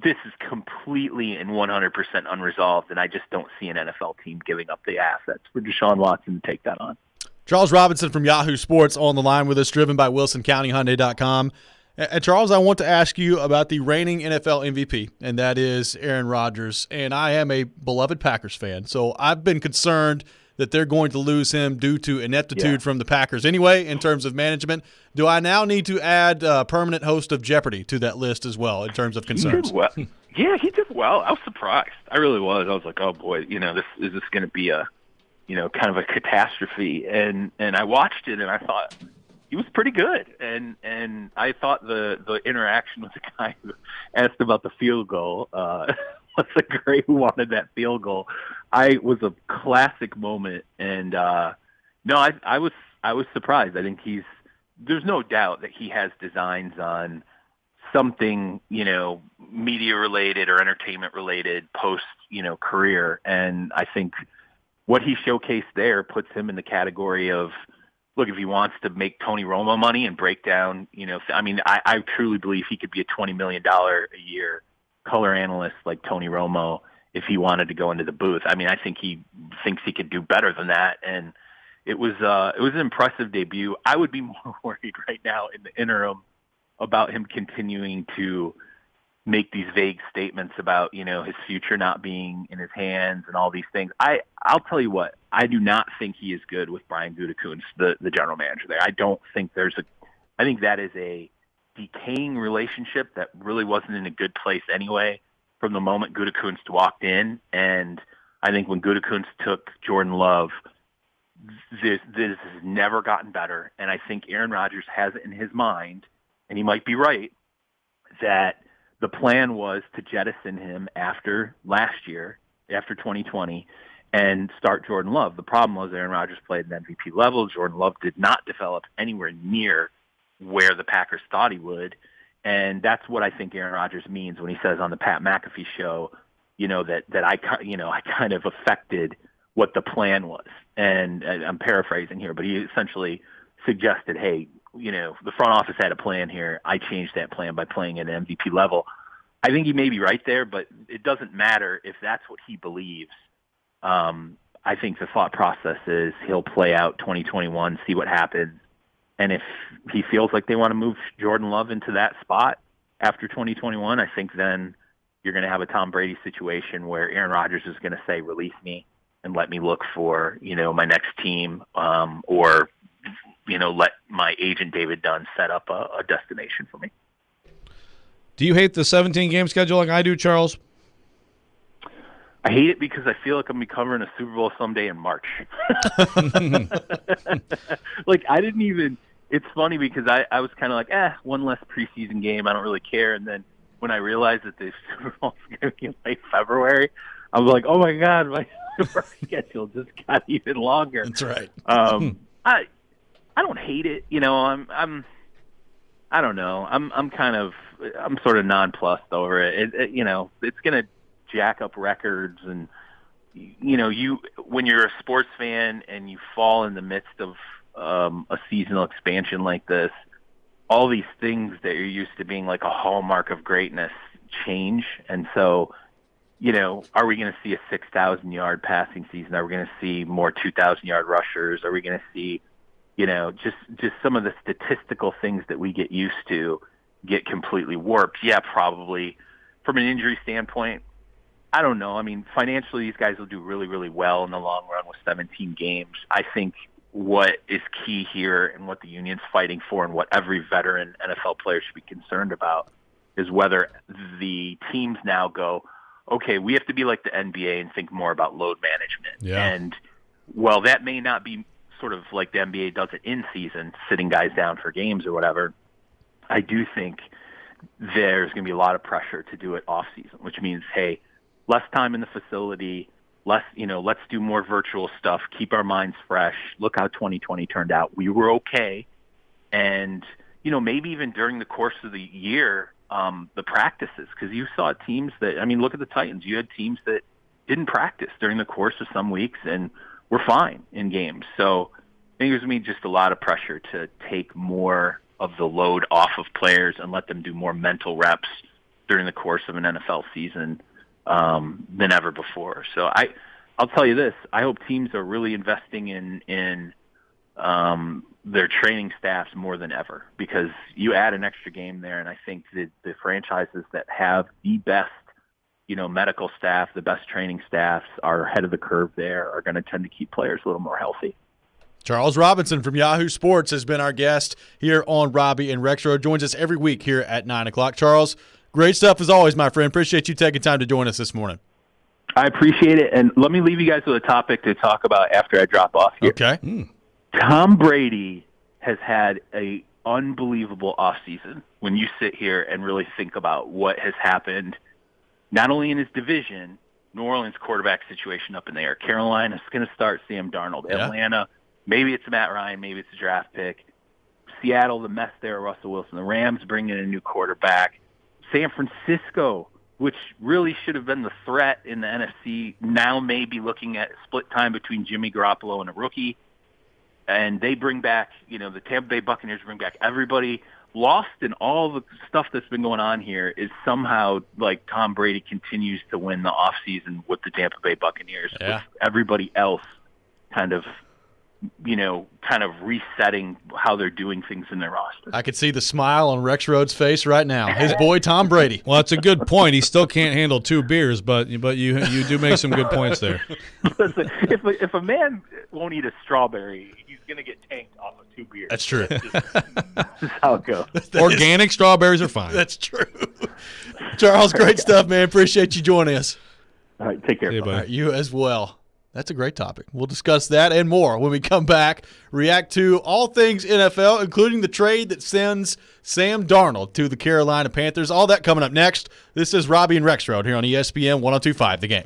[SPEAKER 17] this is completely and 100% unresolved, and I just don't see an NFL team giving up the assets for Deshaun Watson to take that on.
[SPEAKER 1] Charles Robinson from Yahoo Sports on the line with us, driven by WilsonCountyHyundai.com. And Charles, I want to ask you about the reigning NFL MVP, and that is Aaron Rodgers. And I am a beloved Packers fan, so I've been concerned that they're going to lose him due to ineptitude from the Packers anyway in terms of management. Do I now need to add permanent host of Jeopardy to that list as well in terms of concerns?
[SPEAKER 17] He did well. Yeah, he did well. I was surprised. I really was. I was like, oh, boy, this is this going to be a, kind of a catastrophe. And I watched it, and I thought – he was pretty good, and I thought the interaction with the guy who asked about the field goal was a great who wanted that field goal. Was a classic moment, and I was surprised. I think there's no doubt that he has designs on something media related or entertainment related post career, and I think what he showcased there puts him in the category of. Look, if he wants to make Tony Romo money and break down, I truly believe he could be a $20 million a year color analyst like Tony Romo if he wanted to go into the booth. I mean, I think he thinks he could do better than that. And it was an impressive debut. I would be more worried right now in the interim about him continuing to make these vague statements about, his future not being in his hands and all these things. I'll tell you what, I do not think he is good with Brian Gutekunst, the general manager there. I don't think I think that is a decaying relationship that really wasn't in a good place anyway from the moment Gutekunst walked in. And I think when Gutekunst took Jordan Love, this has never gotten better. And I think Aaron Rodgers has it in his mind, and he might be right, that the plan was to jettison him after last year, after 2020, and start Jordan Love. The problem was Aaron Rodgers played at an MVP level. Jordan Love did not develop anywhere near where the Packers thought he would. And that's what I think Aaron Rodgers means when he says on the Pat McAfee show, that I kind of affected what the plan was. And I'm paraphrasing here, but he essentially suggested, hey, the front office had a plan here. I changed that plan by playing at an MVP level. I think he may be right there, but it doesn't matter if that's what he believes. I think the thought process is he'll play out 2021, see what happens. And if he feels like they want to move Jordan Love into that spot after 2021, I think then you're going to have a Tom Brady situation where Aaron Rodgers is going to say, release me and let me look for, my next team, or, let my agent David Dunn set up a destination for me.
[SPEAKER 2] Do you hate the 17-game schedule like I do, Charles?
[SPEAKER 17] I hate it because I feel like I'm going to be covering a Super Bowl someday in March. Like, I didn't even – it's funny because I was kind of like, one less preseason game. I don't really care. And then when I realized that the Super Bowl is going to be in late February, I was like, oh, my God, my Super schedule just got even longer.
[SPEAKER 1] That's right.
[SPEAKER 17] I don't hate it. I don't know. I'm sort of nonplussed over it. It's going to jack up records, and when you're a sports fan and you fall in the midst of a seasonal expansion like this, all these things that you're used to being like a hallmark of greatness change. And so, are we going to see a 6,000-yard passing season? Are we going to see more 2,000-yard rushers? Are we going to see, just some of the statistical things that we get used to get completely warped? Yeah, probably. From an injury standpoint, I don't know. I mean, financially, these guys will do really, really well in the long run with 17 games. I think what is key here and what the union's fighting for and what every veteran NFL player should be concerned about is whether the teams now go, okay, we have to be like the NBA and think more about load management.
[SPEAKER 2] Yeah.
[SPEAKER 17] And, well, that may not be sort of like the NBA does it in season, sitting guys down for games or whatever. I do think there's going to be a lot of pressure to do it off season, which means, hey, less time in the facility, let's do more virtual stuff, keep our minds fresh, look how 2020 turned out. We were okay. And, maybe even during the course of the year, the practices, because you saw teams that, look at the Titans. You had teams that didn't practice during the course of some weeks and were fine in games. So I think there's going to be just a lot of pressure to take more of the load off of players and let them do more mental reps during the course of an NFL season than ever before. So I'll tell you this: I hope teams are really investing in their training staffs more than ever, because you add an extra game there, and I think that the franchises that have the best, medical staff, the best training staffs, are ahead of the curve there, are going to tend to keep players a little more healthy.
[SPEAKER 1] Charles Robinson from Yahoo Sports has been our guest here on Robby and Rexrode. Joins us every week here at 9 o'clock. Charles, great stuff as always, my friend. Appreciate you taking time to join us this morning.
[SPEAKER 17] I appreciate it. And let me leave you guys with a topic to talk about after I drop off here.
[SPEAKER 1] Okay.
[SPEAKER 17] Tom Brady has had a unbelievable offseason when you sit here and really think about what has happened, not only in his division, New Orleans quarterback situation up in the air. Carolina's going to start Sam Darnold.
[SPEAKER 1] Yeah.
[SPEAKER 17] Atlanta, maybe it's Matt Ryan, maybe it's a draft pick. Seattle, the mess there, Russell Wilson. The Rams bring in a new quarterback. San Francisco, which really should have been the threat in the NFC, now may be looking at split time between Jimmy Garoppolo and a rookie. And they bring back, the Tampa Bay Buccaneers bring back everybody. Lost in all the stuff that's been going on here is somehow like Tom Brady continues to win the offseason with the Tampa Bay Buccaneers,
[SPEAKER 1] Yeah.
[SPEAKER 17] with everybody else kind of resetting how they're doing things in their roster.
[SPEAKER 1] I could see the smile on Rexrode's face right now. His boy Tom Brady.
[SPEAKER 2] Well, that's a good point. He still can't handle 2 beers, but you do make some good points there.
[SPEAKER 17] Listen, if a man won't eat a strawberry, he's going to get tanked off of 2 beers.
[SPEAKER 1] That's true.
[SPEAKER 17] That's just how it goes.
[SPEAKER 2] Organic strawberries are fine.
[SPEAKER 1] That's true. Charles, great stuff, man. Appreciate you joining us.
[SPEAKER 17] All right, take care.
[SPEAKER 2] See you,
[SPEAKER 17] Bye.
[SPEAKER 2] buddy.
[SPEAKER 1] All right, you as well. That's a great topic. We'll discuss that and more when we come back. React to all things NFL, including the trade that sends Sam Darnold to the Carolina Panthers. All that coming up next. This is Robby and Rexrode here on ESPN 102.5 The Game.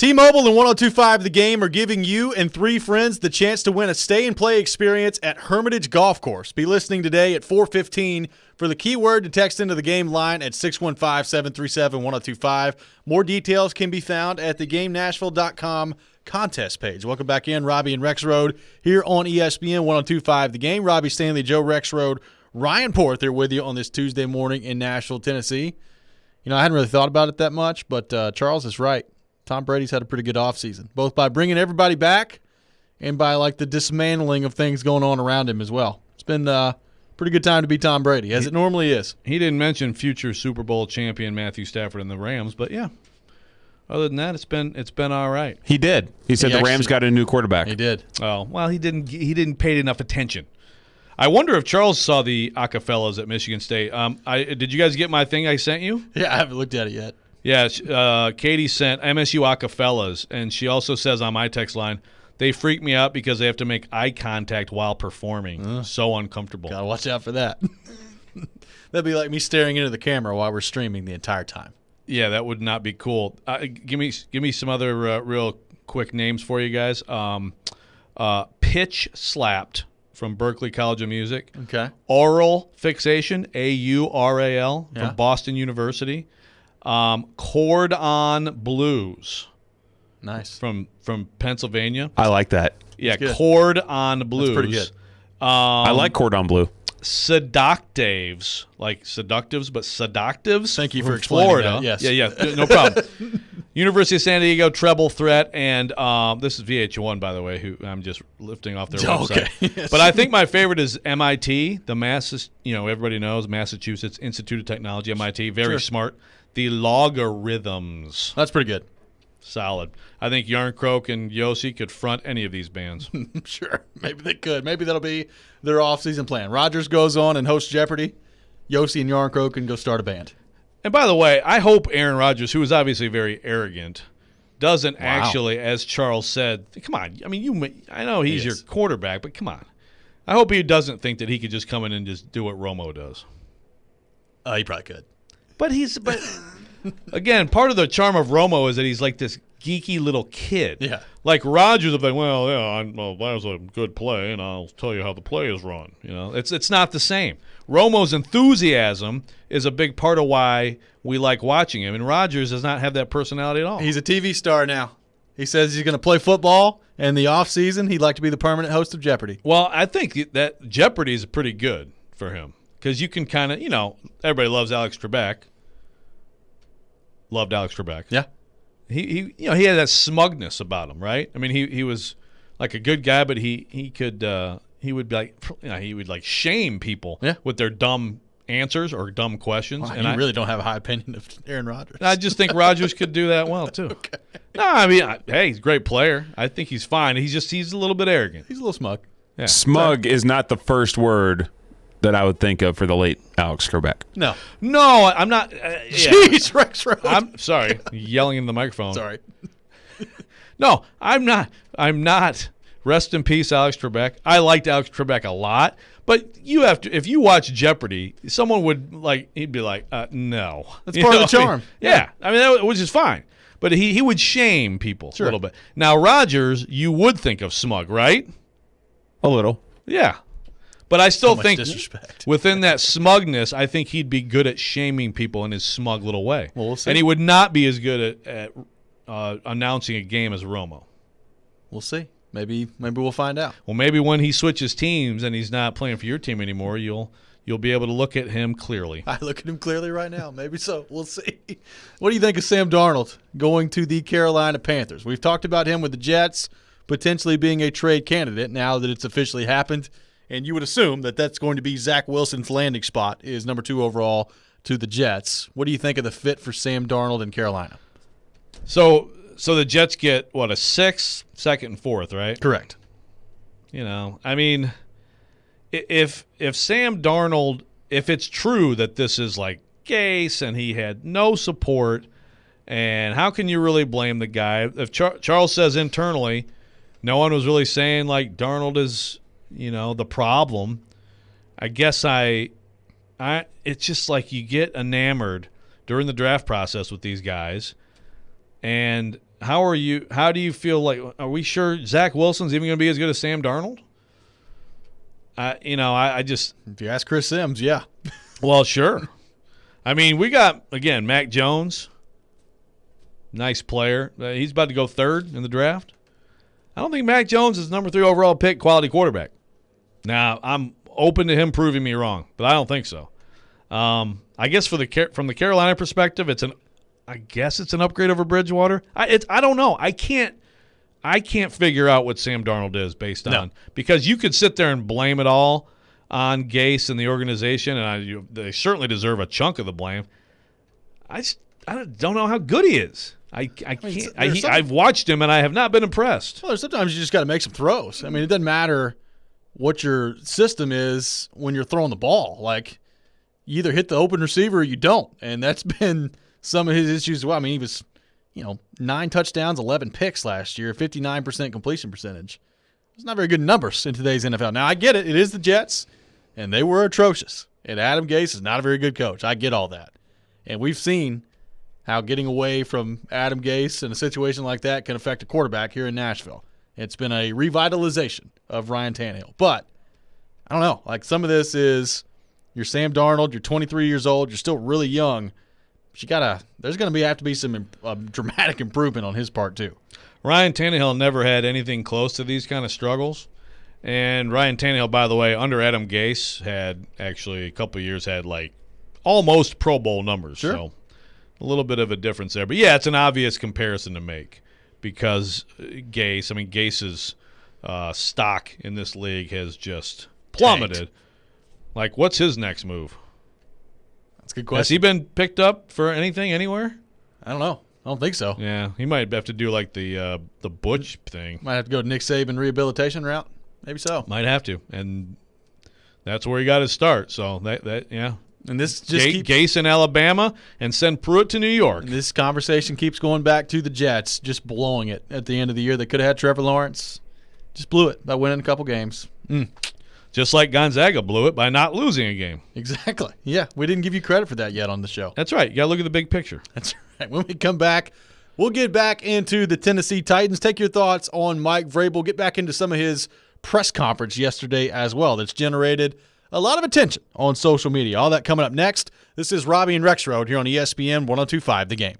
[SPEAKER 1] T-Mobile and 102.5 The Game are giving you and 3 friends the chance to win a stay-and-play experience at Hermitage Golf Course. Be listening today at 4:15 for the keyword to text into the game line at 615-737-1025. More details can be found at thegamenashville.com contest page. Welcome back in, Robby and Rexrode here on ESPN 102.5 The Game. Robby Stanley, Joe Rexrode, Ryan Porth here with you on this Tuesday morning in Nashville, Tennessee. You know, I hadn't really thought about it that much, but Charles is right. Tom Brady's had a pretty good offseason, both by bringing everybody back and by, like, the dismantling of things going on around him as well. It's been a pretty good time to be Tom Brady, as it normally is.
[SPEAKER 2] He didn't mention future Super Bowl champion Matthew Stafford and the Rams, but, yeah. Other than that, it's been all right.
[SPEAKER 3] He did. He said the Rams got a new quarterback.
[SPEAKER 1] He did.
[SPEAKER 2] Oh, well, he didn't pay enough attention. I wonder if Charles saw the Acapellas at Michigan State. Did you guys get my thing I sent you?
[SPEAKER 1] Yeah, I haven't looked at it yet.
[SPEAKER 2] Yeah, Katie sent MSU Acapellas, and she also says on my text line, they freak me out because they have to make eye contact while performing. So uncomfortable.
[SPEAKER 1] Gotta watch out for that. That'd be like me staring into the camera while we're streaming the entire time.
[SPEAKER 2] Yeah, that would not be cool. Give me some other real quick names for you guys. Pitch Slapped from Berklee College of Music.
[SPEAKER 1] Okay.
[SPEAKER 2] Aural Fixation, AURAL,
[SPEAKER 1] Yeah.
[SPEAKER 2] from Boston University. Chord on Blues.
[SPEAKER 1] Nice.
[SPEAKER 2] From Pennsylvania.
[SPEAKER 3] I like that.
[SPEAKER 2] Yeah, Chord on Blues.
[SPEAKER 1] That's pretty good.
[SPEAKER 3] I like Cordon Bleu.
[SPEAKER 2] Seductives, like seductives, but seductives.
[SPEAKER 1] Thank you for
[SPEAKER 2] from
[SPEAKER 1] explaining
[SPEAKER 2] Florida.
[SPEAKER 1] that, yes.
[SPEAKER 2] Yeah, no problem. University of San Diego Treble Threat, and this is VH1, by the way, who I'm just lifting off their website.
[SPEAKER 1] Okay. Yes.
[SPEAKER 2] But I think my favorite is MIT, everybody knows Massachusetts Institute of Technology, MIT, very smart. The Logarithms.
[SPEAKER 1] That's pretty good.
[SPEAKER 2] Solid. I think Yarncroke and Yossi could front any of these bands.
[SPEAKER 1] Sure. Maybe they could. Maybe that'll be their off-season plan. Rogers goes on and hosts Jeopardy. Yossi and Yarncroke can go start a band.
[SPEAKER 2] And by the way, I hope Aaron Rodgers, who is obviously very arrogant, doesn't actually, as Charles said, come on. I mean, I know he's your quarterback, but come on. I hope he doesn't think that he could just come in and just do what Romo does.
[SPEAKER 1] He probably could.
[SPEAKER 2] But again, part of the charm of Romo is that he's like this geeky little kid.
[SPEAKER 1] Yeah.
[SPEAKER 2] Like Rodgers will be like, that was a good play, and I'll tell you how the play is run. You know, it's not the same. Romo's enthusiasm is a big part of why we like watching him, and Rodgers does not have that personality at all.
[SPEAKER 1] He's a TV star now. He says he's going to play football, and the offseason, he'd like to be the permanent host of Jeopardy.
[SPEAKER 2] Well, I think that Jeopardy is pretty good for him because you can kind of, everybody loves Alex Trebek. Loved Alex Trebek.
[SPEAKER 1] Yeah.
[SPEAKER 2] He had that smugness about him, right? I mean, he was like a good guy, but he would like shame people with their dumb answers or dumb questions.
[SPEAKER 1] Wow, and I really don't have a high opinion of Aaron Rodgers.
[SPEAKER 2] I just think Rodgers could do that well too. Okay. No, I mean, hey, he's a great player. I think he's fine. He's a little bit arrogant.
[SPEAKER 1] He's a little smug.
[SPEAKER 2] Yeah.
[SPEAKER 3] Smug is not the first word that I would think of for the late Alex Trebek.
[SPEAKER 1] No,
[SPEAKER 2] I'm not.
[SPEAKER 1] Jeez, Rexrode.
[SPEAKER 2] I'm sorry, yelling in the microphone.
[SPEAKER 1] Sorry.
[SPEAKER 2] No, I'm not. Rest in peace, Alex Trebek. I liked Alex Trebek a lot, but you have to. If you watch Jeopardy, someone would he'd be like, no.
[SPEAKER 1] That's part of the charm.
[SPEAKER 2] I mean, which is fine. But he would shame people a little bit. Now, Rodgers, you would think of smug, right?
[SPEAKER 3] A little.
[SPEAKER 2] Yeah. But I still think
[SPEAKER 1] disrespect.
[SPEAKER 2] within that smugness, I think he'd be good at shaming people in his smug little way.
[SPEAKER 1] Well, we'll see.
[SPEAKER 2] And he would not be as good at announcing a game as Romo.
[SPEAKER 1] We'll see. Maybe we'll find out.
[SPEAKER 2] Well, maybe when he switches teams and he's not playing for your team anymore, you'll be able to look at him clearly.
[SPEAKER 1] I look at him clearly right now. Maybe so. We'll see. What do you think of Sam Darnold going to the Carolina Panthers? We've talked about him with the Jets potentially being a trade candidate now that it's officially happened. And you would assume that that's going to be Zach Wilson's landing spot is number 2 overall to the Jets. What do you think of the fit for Sam Darnold in Carolina?
[SPEAKER 2] So the Jets get, a 6th, 2nd, and 4th, right?
[SPEAKER 1] Correct.
[SPEAKER 2] I mean, if Sam Darnold, if it's true that this is like Gase and he had no support, and how can you really blame the guy? If Charles says internally, no one was really saying like Darnold is – the problem. I guess it's just like you get enamored during the draft process with these guys, and How do you feel like? Are we sure Zach Wilson's even going to be as good as Sam Darnold? I just.
[SPEAKER 1] If you ask Chris Sims, yeah.
[SPEAKER 2] Well, sure. I mean, we got again Mac Jones. Nice player. He's about to go third in the draft. I don't think Mac Jones is number 3 overall pick, quality quarterback. Now, I'm open to him proving me wrong, but I don't think so. I guess from the Carolina perspective, it's an upgrade over Bridgewater. I don't know. I can't figure out what Sam Darnold is based on because you could sit there and blame it all on Gase and the organization, and they certainly deserve a chunk of the blame. I don't know how good he is. I can't. I've watched him and I have not been impressed.
[SPEAKER 1] Well, sometimes you just got to make some throws. I mean, it doesn't matter what your system is when you're throwing the ball. Like, you either hit the open receiver or you don't, and that's been some of his issues as well. I mean, he was, 9 touchdowns, 11 picks last year, 59% completion percentage. It's not very good numbers in today's NFL. Now, I get it. It is the Jets, and they were atrocious. And Adam Gase is not a very good coach. I get all that. And we've seen how getting away from Adam Gase in a situation like that can affect a quarterback here in Nashville. It's been a revitalization of Ryan Tannehill. But, I don't know. Like, some of this is you're Sam Darnold, you're 23 years old, you're still really young. But there's going to have to be some dramatic improvement on his part too.
[SPEAKER 2] Ryan Tannehill never had anything close to these kind of struggles. And Ryan Tannehill, by the way, under Adam Gase, had actually a couple of years had like almost Pro Bowl numbers.
[SPEAKER 1] Sure.
[SPEAKER 2] So a little bit of a difference there. But, yeah, it's an obvious comparison to make because Gase's stock in this league has just plummeted.
[SPEAKER 1] Tanked.
[SPEAKER 2] Like, what's his next move?
[SPEAKER 1] That's a good question.
[SPEAKER 2] Has he been picked up for anything anywhere?
[SPEAKER 1] I don't know. I don't think so.
[SPEAKER 2] Yeah, he might have to do like the Butch thing.
[SPEAKER 1] Might have to go to Nick Saban rehabilitation route. Maybe so.
[SPEAKER 2] Might have to, and that's where he got his start. So that yeah.
[SPEAKER 1] And this just
[SPEAKER 2] Gase in Alabama and send Pruitt to New York.
[SPEAKER 1] And this conversation keeps going back to the Jets just blowing it at the end of the year. They could have had Trevor Lawrence. Just blew it by winning a couple games.
[SPEAKER 2] Just like Gonzaga blew it by not losing a game.
[SPEAKER 1] Exactly. Yeah, we didn't give you credit for that yet on the show.
[SPEAKER 2] That's right. You got to look at the big picture.
[SPEAKER 1] That's right. When we come back, we'll get back into the Tennessee Titans. Take your thoughts on Mike Vrabel. Get back into some of his press conference yesterday as well. That's generated a lot of attention on social media. All that coming up next. This is Robby and Rexrode here on ESPN 102.5 The Game.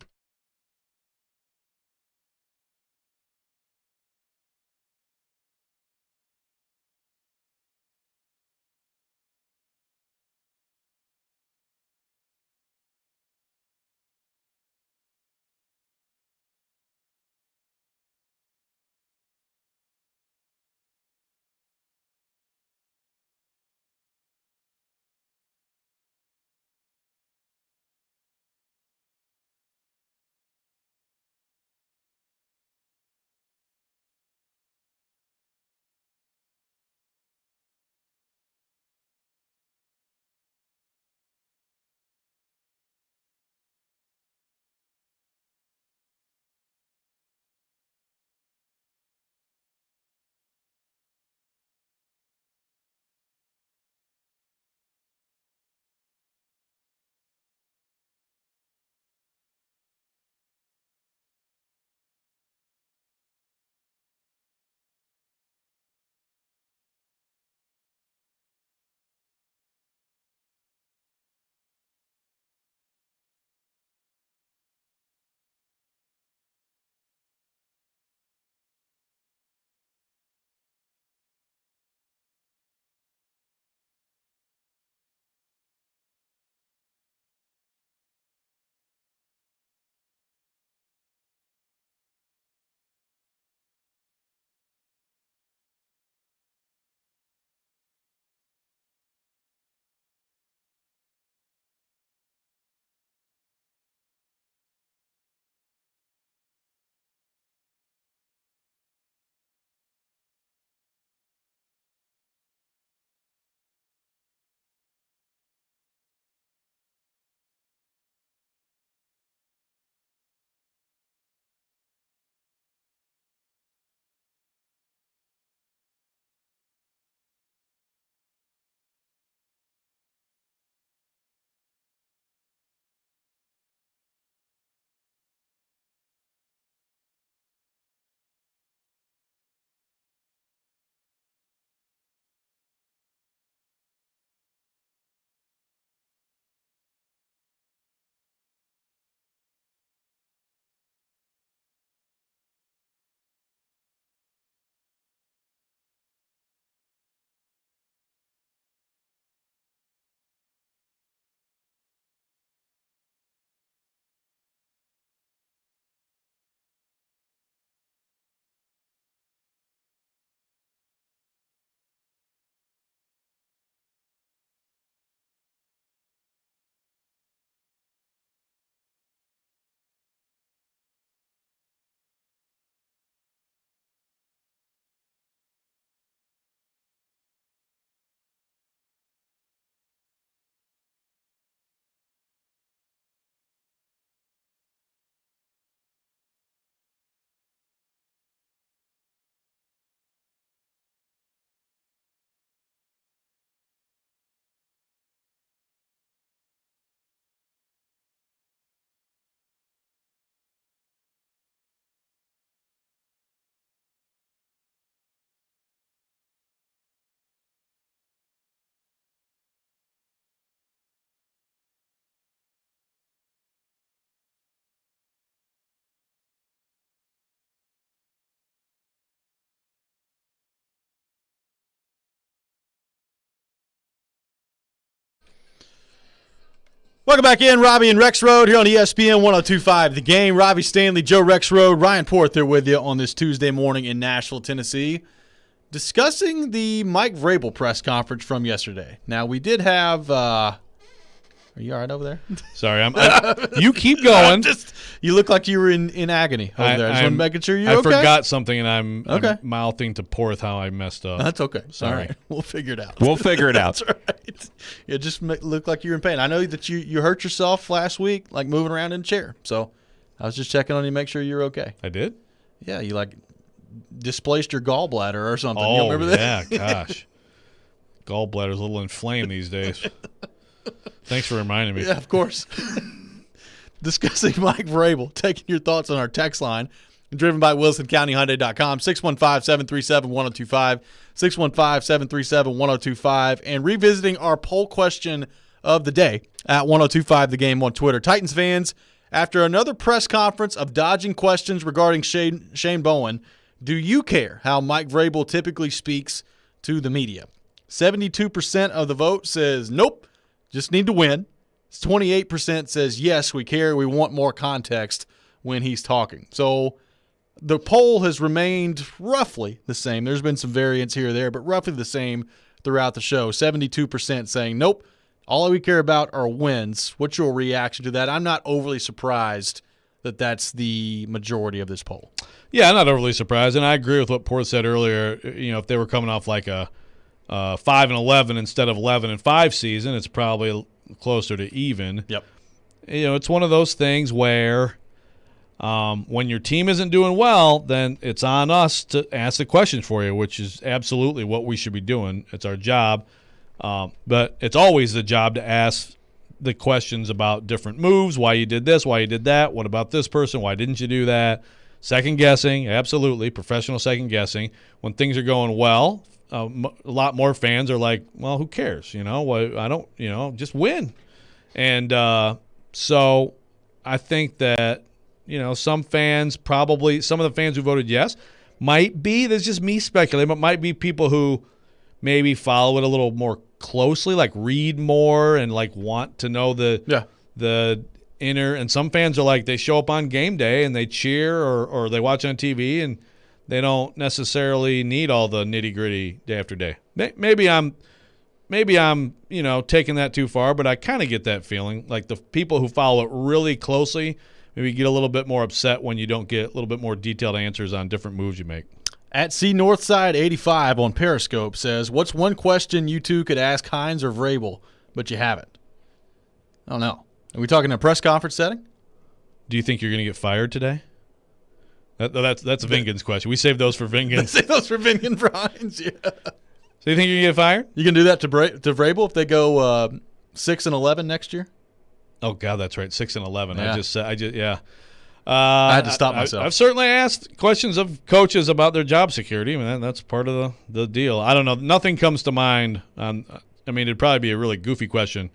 [SPEAKER 1] Welcome back in, Robby and Rexrode here on ESPN 102.5 The Game. Robby Stanley, Joe Rexrode, Ryan Porth there with you on this Tuesday morning in Nashville, Tennessee, discussing the Mike Vrabel press conference from yesterday. Now, we did have are you all right over there?
[SPEAKER 2] Sorry, you keep going.
[SPEAKER 1] You look like you were in agony over there. I just want to making sure you're okay.
[SPEAKER 2] I forgot something, and I'm mouthing to Porth how I messed up.
[SPEAKER 1] That's okay.
[SPEAKER 2] Sorry.
[SPEAKER 1] All right. We'll figure it out.
[SPEAKER 2] That's
[SPEAKER 1] right. It just looked like you're in pain. I know that you hurt yourself last week, like moving around in a chair. So I was just checking on you to make sure you're okay.
[SPEAKER 2] I did?
[SPEAKER 1] Yeah, you like displaced your gallbladder or something.
[SPEAKER 2] Oh,
[SPEAKER 1] you remember that?
[SPEAKER 2] Yeah, gosh. Gallbladder's a little inflamed these days. Thanks for reminding me.
[SPEAKER 1] Yeah, of course. Discussing Mike Vrabel, taking your thoughts on our text line, driven by WilsonCountyHyundai.com, 615-737-1025, 615-737-1025, and revisiting our poll question of the day at 1025 The Game on Twitter. Titans fans, after another press conference of dodging questions regarding Shane Bowen, do you care how Mike Vrabel typically speaks to the media? 72% of the vote says nope. Just need to win. 28% says, yes, we care. We want more context when he's talking. So the poll has remained roughly the same. There's been some variance here or there, but roughly the same throughout the show. 72% saying, nope, all we care about are wins. What's your reaction to that? I'm not overly surprised that that's the majority of this poll.
[SPEAKER 2] Yeah, I'm not overly surprised, and I agree with what Porth said earlier. You know, if they were coming off like a 5-11 instead of 11-5 season, it's probably closer to even.
[SPEAKER 1] Yep.
[SPEAKER 2] You know, it's one of those things where when your team isn't doing well, then it's on us to ask the questions for you, which is absolutely what we should be doing. It's our job. But it's always the job to ask the questions about different moves, why you did this, why you did that, what about this person, why didn't you do that? Second guessing, absolutely, professional second guessing. When things are going well, a lot more fans are like, well, who cares? You know, I don't, just win. And so I think that, some fans probably, some of the fans who voted yes might be, there's just me speculating, but might be people who maybe follow it a little more closely, like read more and like want to know the inner. And some fans are like, they show up on game day and they cheer or they watch on TV and they don't necessarily need all the nitty-gritty day after day. Maybe I'm taking that too far, but I kind of get that feeling. Like the people who follow it really closely maybe get a little bit more upset when you don't get a little bit more detailed answers on different moves you make.
[SPEAKER 1] At C Northside 85 on Periscope says, what's one question you two could ask Hines or Vrabel, but you haven't? I don't know. Are we talking in a press conference setting?
[SPEAKER 2] Do you think you're going to get fired today? That's Vingan's question. We saved those for Vingan.
[SPEAKER 1] Save those for Vingan for Hines, yeah.
[SPEAKER 2] So you think you can get fired?
[SPEAKER 1] You can do that to Vrabel if they go 6-11 next year?
[SPEAKER 2] Oh God, that's right, 6-11.
[SPEAKER 1] Yeah.
[SPEAKER 2] I
[SPEAKER 1] had to stop myself.
[SPEAKER 2] I've certainly asked questions of coaches about their job security. I mean, that's part of the deal. I don't know. Nothing comes to mind. It'd probably be a really goofy question,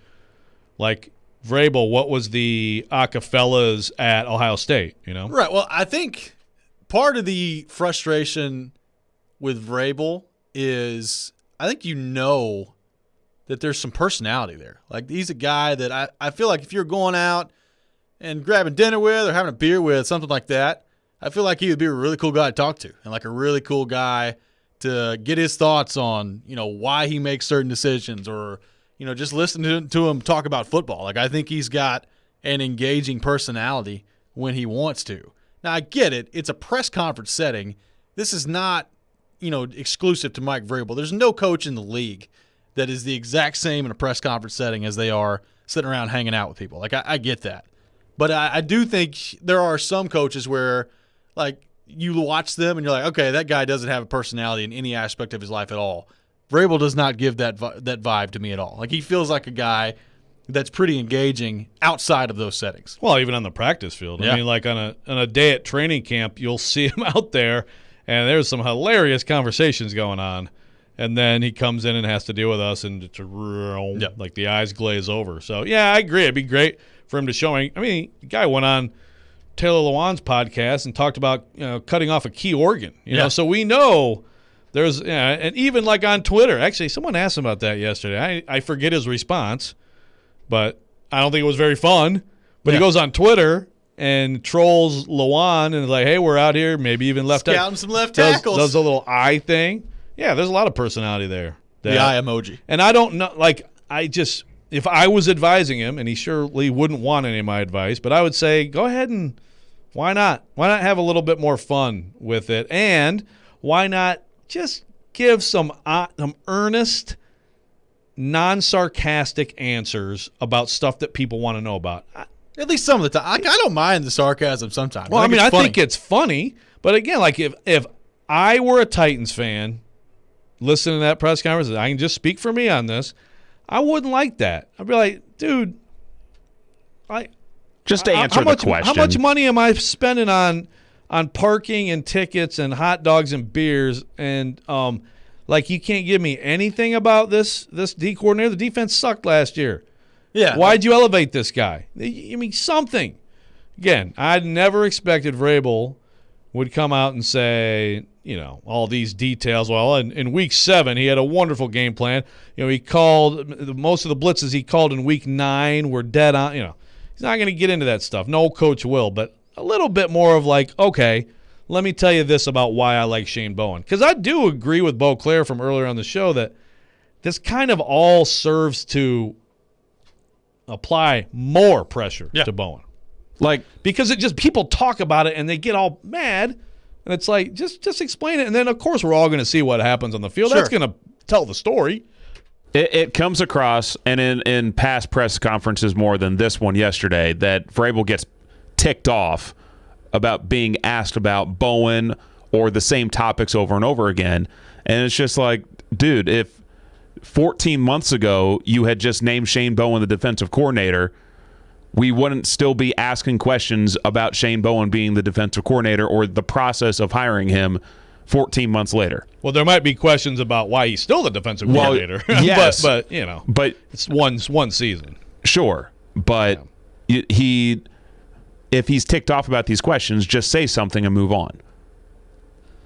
[SPEAKER 2] like Vrabel. What was the Acafellas at Ohio State?
[SPEAKER 1] Right. Well, I think part of the frustration with Vrabel is I think that there's some personality there. Like he's a guy that I feel like if you're going out and grabbing dinner with or having a beer with, something like that, I feel like he would be a really cool guy to talk to and like a really cool guy to get his thoughts on, why he makes certain decisions or, just listen to him talk about football. Like I think he's got an engaging personality when he wants to. Now, I get it. It's a press conference setting. This is not, exclusive to Mike Vrabel. There's no coach in the league that is the exact same in a press conference setting as they are sitting around hanging out with people. Like, I get that. But I do think there are some coaches where, like, you watch them and you're like, okay, that guy doesn't have a personality in any aspect of his life at all. Vrabel does not give that vibe to me at all. Like, he feels like a guy that's pretty engaging outside of those settings.
[SPEAKER 2] Well, even on the practice field.
[SPEAKER 1] Yeah.
[SPEAKER 2] I mean, like on a day at training camp, you'll see him out there, and there's some hilarious conversations going on. And then he comes in and has to deal with us, and it's like the eyes glaze over. So, yeah, I agree. It'd be great for him to show me. I mean, the guy went on Taylor Lewan's podcast and talked about cutting off a key organ. You know, so we know there's and even like on Twitter. Actually, someone asked him about that yesterday. I forget his response, but I don't think it was very fun. But he goes on Twitter and trolls Lawan and is like, hey, we're out here, maybe even left tackle.
[SPEAKER 1] Scouting some left tackles.
[SPEAKER 2] Does a little eye thing. Yeah, there's a lot of personality there.
[SPEAKER 1] The eye emoji.
[SPEAKER 2] And I don't know, like, if I was advising him, and he surely wouldn't want any of my advice, but I would say, go ahead and why not? Why not have a little bit more fun with it? And why not just give some earnest, non-sarcastic answers about stuff that people want to know about?
[SPEAKER 1] At least some of the time. I don't mind the sarcasm sometimes.
[SPEAKER 2] Well, I think it's funny. But again, like if I were a Titans fan listening to that press conference, I can just speak for me on this, I wouldn't like that. I'd be like, dude,
[SPEAKER 3] just to answer the question.
[SPEAKER 2] How much money am I spending on parking and tickets and hot dogs and beers? And like, you can't give me anything about this D coordinator. The defense sucked last year.
[SPEAKER 1] Yeah.
[SPEAKER 2] Why'd you elevate this guy? I mean, something. Again, I'd never expected Vrabel would come out and say, all these details. Well, in week 7, he had a wonderful game plan. He called most of the blitzes he called in week 9 were dead on. He's not going to get into that stuff. No coach will, but a little bit more of like, okay, let me tell you this about why I like Shane Bowen. Because I do agree with Beauclair from earlier on the show that this kind of all serves to apply more pressure to Bowen. Because it just, people talk about it and they get all mad, and it's like, just explain it. And then, of course, we're all going to see what happens on the field. That's going to tell the story.
[SPEAKER 3] It comes across, and in past press conferences more than this one yesterday, that Vrabel gets ticked off about being asked about Bowen or the same topics over and over again. And it's just like, dude, if 14 months ago you had just named Shane Bowen the defensive coordinator, we wouldn't still be asking questions about Shane Bowen being the defensive coordinator or the process of hiring him 14 months later.
[SPEAKER 2] Well, there might be questions about why he's still the defensive coordinator.
[SPEAKER 3] Yes.
[SPEAKER 2] but it's one season.
[SPEAKER 3] Sure. But if he's ticked off about these questions, just say something and move on,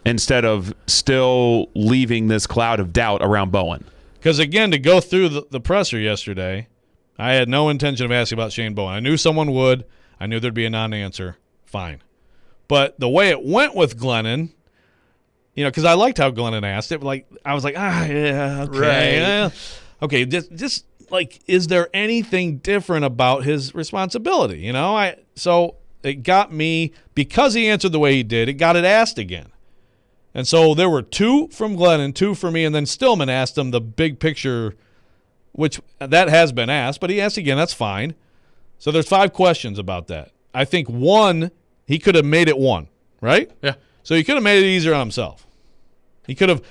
[SPEAKER 3] instead of still leaving this cloud of doubt around Bowen.
[SPEAKER 2] Because, again, to go through the presser yesterday, I had no intention of asking about Shane Bowen. I knew someone would. I knew there'd be a non-answer. Fine. But the way it went with Glennon, because I liked how Glennon asked it. Like, I was like, yeah, okay.
[SPEAKER 1] Right.
[SPEAKER 2] Okay, just like, is there anything different about his responsibility? So it got me, because he answered the way he did, it got it asked again. And so there were 2 from Glennon, 2 for me, and then Stillman asked him the big picture, which that has been asked, but he asked again. That's fine. So there's 5 questions about that. I think 1, he could have made it 1, right?
[SPEAKER 1] Yeah.
[SPEAKER 2] So he could have made it easier on himself. He could have,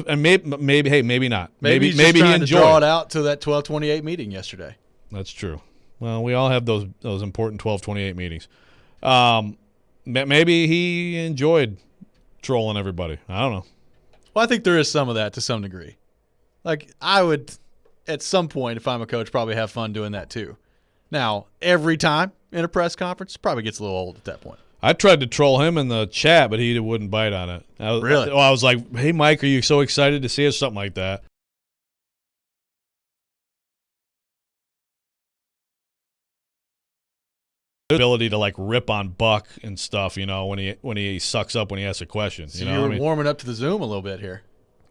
[SPEAKER 2] and maybe, hey, maybe not.
[SPEAKER 1] Maybe he's just trying to draw it out to that 12:28 meeting yesterday.
[SPEAKER 2] That's true. Well, we all have those important 12:28 meetings. Maybe he enjoyed trolling everybody. I don't know.
[SPEAKER 1] Well, I think there is some of that to some degree. Like, I would, at some point, if I'm a coach, probably have fun doing that too. Now, every time in a press conference, probably gets a little old at that point.
[SPEAKER 2] I tried to troll him in the chat, but he wouldn't bite on it.
[SPEAKER 1] Really?
[SPEAKER 2] I was like, hey, Mike, are you so excited to see us? Something like that. Ability to like rip on Buck and stuff, when he sucks up when he asks a question.
[SPEAKER 1] So you were warming up to the Zoom a little bit here.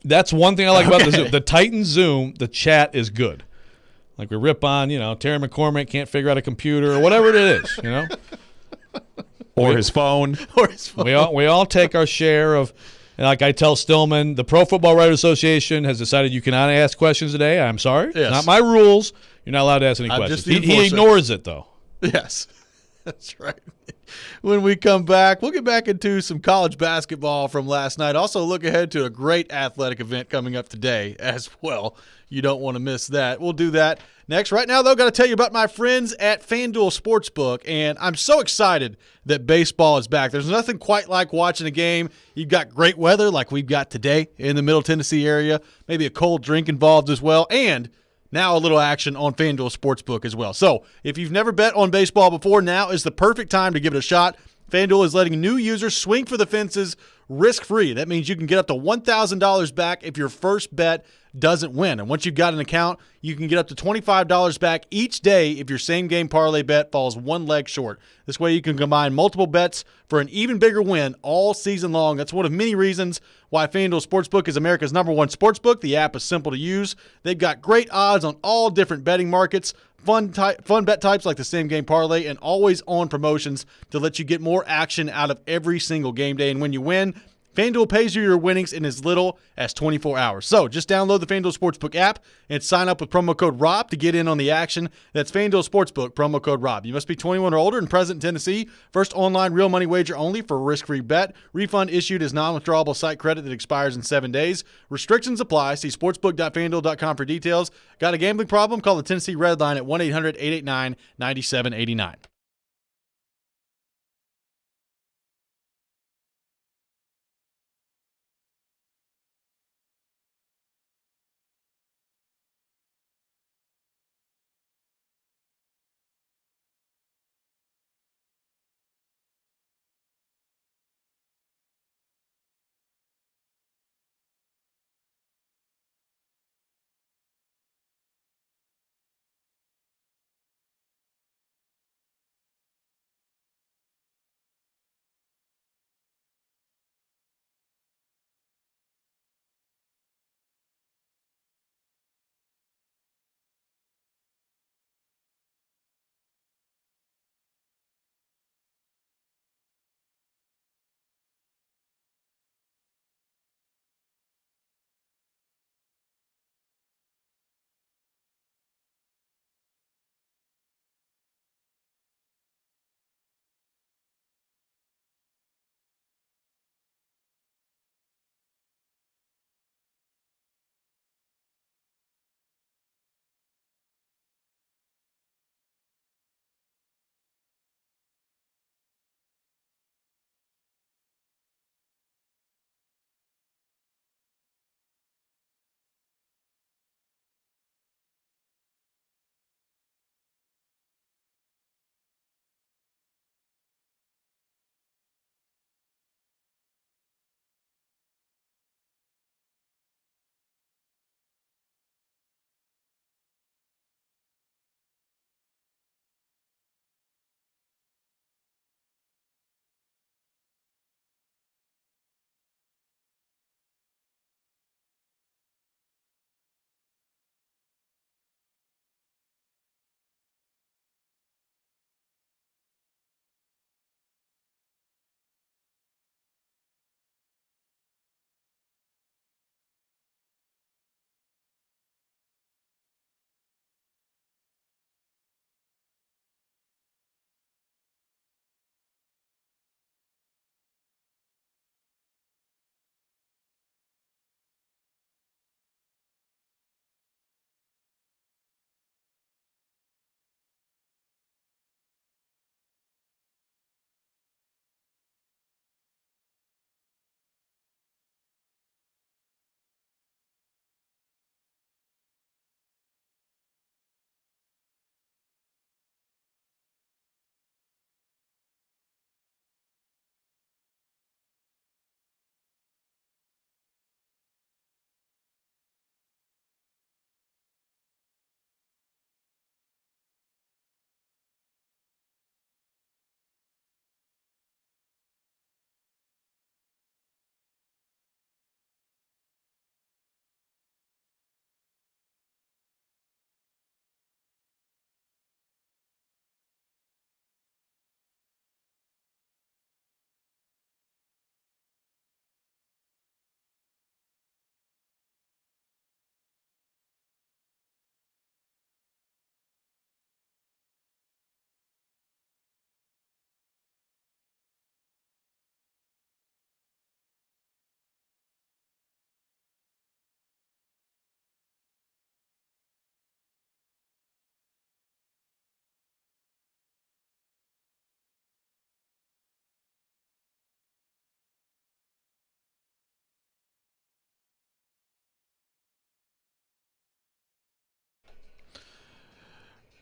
[SPEAKER 2] That's one thing I like about the Zoom. The Titans Zoom, the chat is good. Like, we rip on, Terry McCormick can't figure out a computer or whatever it is,
[SPEAKER 3] Or his phone.
[SPEAKER 2] We all take our share of, and like I tell Stillman, the Pro Football Writers Association has decided you cannot ask questions today. I'm sorry.
[SPEAKER 1] Yes.
[SPEAKER 2] Not my rules. You're not allowed to ask any questions. He ignores it, though.
[SPEAKER 1] Yes. That's right. When we come back, we'll get back into some college basketball from last night. Also look ahead to a great athletic event coming up today as well. You don't want to miss that. We'll do that next. Right now, though, got to tell you about my friends at FanDuel Sportsbook, and I'm so excited that baseball is back. There's nothing quite like watching a game. You've got great weather like we've got today in the Middle Tennessee area, maybe a cold drink involved as well, and now a little action on FanDuel Sportsbook as well. So if you've never bet on baseball before, now is the perfect time to give it a shot. FanDuel is letting new users swing for the fences risk-free. That means you can get up to $1,000 back if your first bet doesn't win. And once you've got an account, you can get up to $25 back each day if your same-game parlay bet falls one leg short. This way you can combine multiple bets for an even bigger win all season long. That's one of many reasons why FanDuel Sportsbook is America's #1 sportsbook. The app is simple to use. They've got great odds on all different betting markets, fun bet types like the same-game parlay, and always-on promotions to let you get more action out of every single game day. And when you win, FanDuel pays you your winnings in as little as 24 hours. So just download the FanDuel Sportsbook app and sign up with promo code ROB to get in on the action. That's FanDuel Sportsbook, promo code ROB. You must be 21 or older and present in Tennessee. First online real money wager only for a risk-free bet. Refund issued as non-withdrawable site credit that expires in 7 days. Restrictions apply. See sportsbook.fanduel.com for details. Got a gambling problem? Call the Tennessee Red Line at 1-800-889-9789.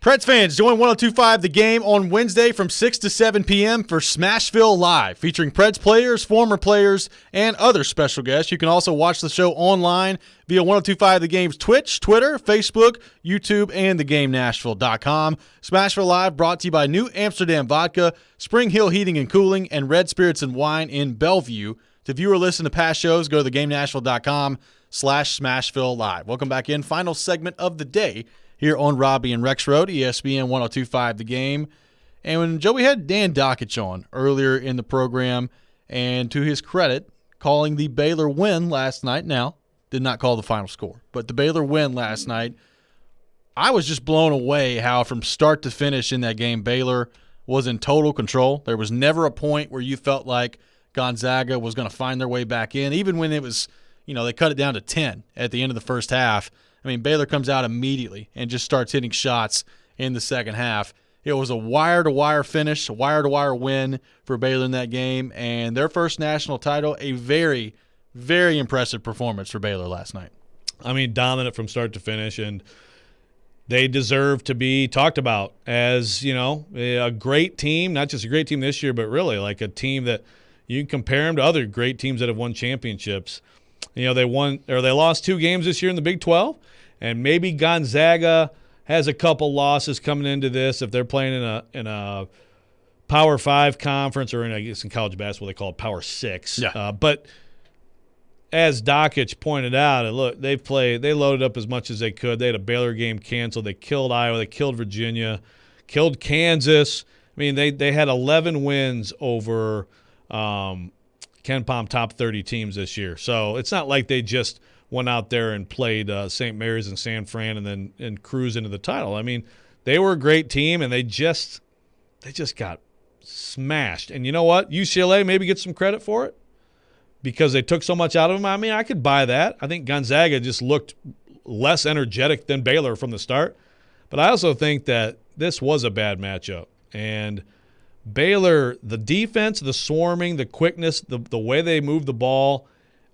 [SPEAKER 1] Preds fans, join 102.5 The Game on Wednesday from 6 to 7 p.m. for Smashville Live, featuring Preds players, former players, and other special guests. You can also watch the show online via 102.5 The Game's Twitch, Twitter, Facebook, YouTube, and TheGameNashville.com. Smashville Live brought to you by New Amsterdam Vodka, Spring Hill Heating and Cooling, and Red Spirits and Wine in Bellevue. To view or listen to past shows, go to TheGameNashville.com/Smashville Live. Welcome back in. Final segment of the day here on Robby and Rexrode, ESPN 102.5 The Game. And when Joey had Dan Dockich on earlier in the program, and to his credit, calling the Baylor win last night. Now, did not call the final score, but the Baylor win last night, I was just blown away how from start to finish in that game, Baylor was in total control. There was never a point where you felt like Gonzaga was going to find their way back in, even when it was, they cut it down to 10 at the end of the first half. I mean, Baylor comes out immediately and just starts hitting shots in the second half. It was a wire-to-wire finish, a wire-to-wire win for Baylor in that game, and their first national title, a very, very impressive performance for Baylor last night.
[SPEAKER 2] I mean, dominant from start to finish, and they deserve to be talked about as, a great team, not just a great team this year, but really like a team that you can compare them to other great teams that have won championships. They lost 2 games this year in the Big 12, and maybe Gonzaga has a couple losses coming into this if they're playing in a Power 5 conference, or in college basketball they call it Power 6.
[SPEAKER 1] Yeah.
[SPEAKER 2] But as Dockich pointed out, look, they loaded up as much as they could. They had a Baylor game canceled. They killed Iowa. They killed Virginia, killed Kansas. I mean, they had 11 wins over KenPom top 30 teams this year. So it's not like they just went out there and played St. Mary's and San Fran and cruised into the title. I mean, they were a great team, and they just got smashed. And you know what? UCLA maybe gets some credit for it because they took so much out of them. I mean, I could buy that. I think Gonzaga just looked less energetic than Baylor from the start. But I also think that this was a bad matchup. And Baylor, the defense, the swarming, the quickness, the way they move the ball,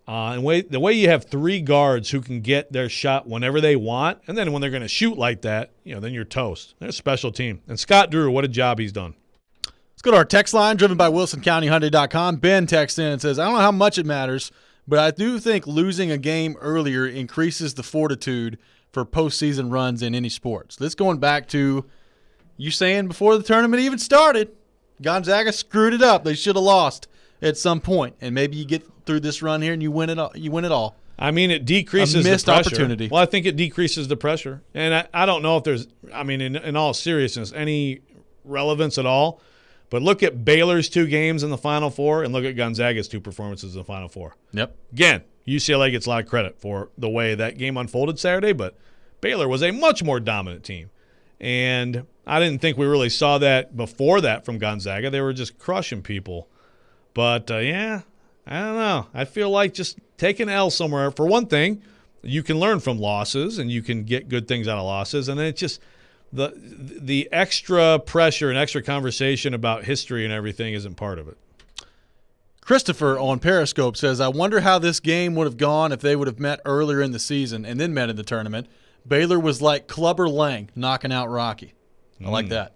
[SPEAKER 2] and the way you have 3 guards who can get their shot whenever they want, and then when they're going to shoot like that, then you're toast. They're a special team. And Scott Drew, what a job he's done.
[SPEAKER 1] Let's go to our text line, driven by WilsonCountyHyundai.com. Ben texts in and says, I don't know how much it matters, but I do think losing a game earlier increases the fortitude for postseason runs in any sports. This going back to you saying before the tournament even started, Gonzaga screwed it up. They should have lost at some point, and maybe you get through this run here and you win it all.
[SPEAKER 2] I mean, it decreases
[SPEAKER 1] a missed
[SPEAKER 2] the pressure.
[SPEAKER 1] Opportunity.
[SPEAKER 2] Well, I think it decreases the pressure, and I don't know if there's, in all seriousness, any relevance at all. But look at Baylor's 2 games in the Final Four, and look at Gonzaga's 2 performances in the Final Four.
[SPEAKER 1] Yep.
[SPEAKER 2] Again, UCLA gets a lot of credit for the way that game unfolded Saturday, but Baylor was a much more dominant team. And I didn't think we really saw that before that from Gonzaga. They were just crushing people. But, I don't know. I feel like just take an L somewhere. For one thing, you can learn from losses, and you can get good things out of losses. And then it's just the extra pressure and extra conversation about history and everything isn't part of it.
[SPEAKER 1] Christopher on Periscope says, I wonder how this game would have gone if they would have met earlier in the season and then met in the tournament. Baylor was like Clubber Lang knocking out Rocky. I like that.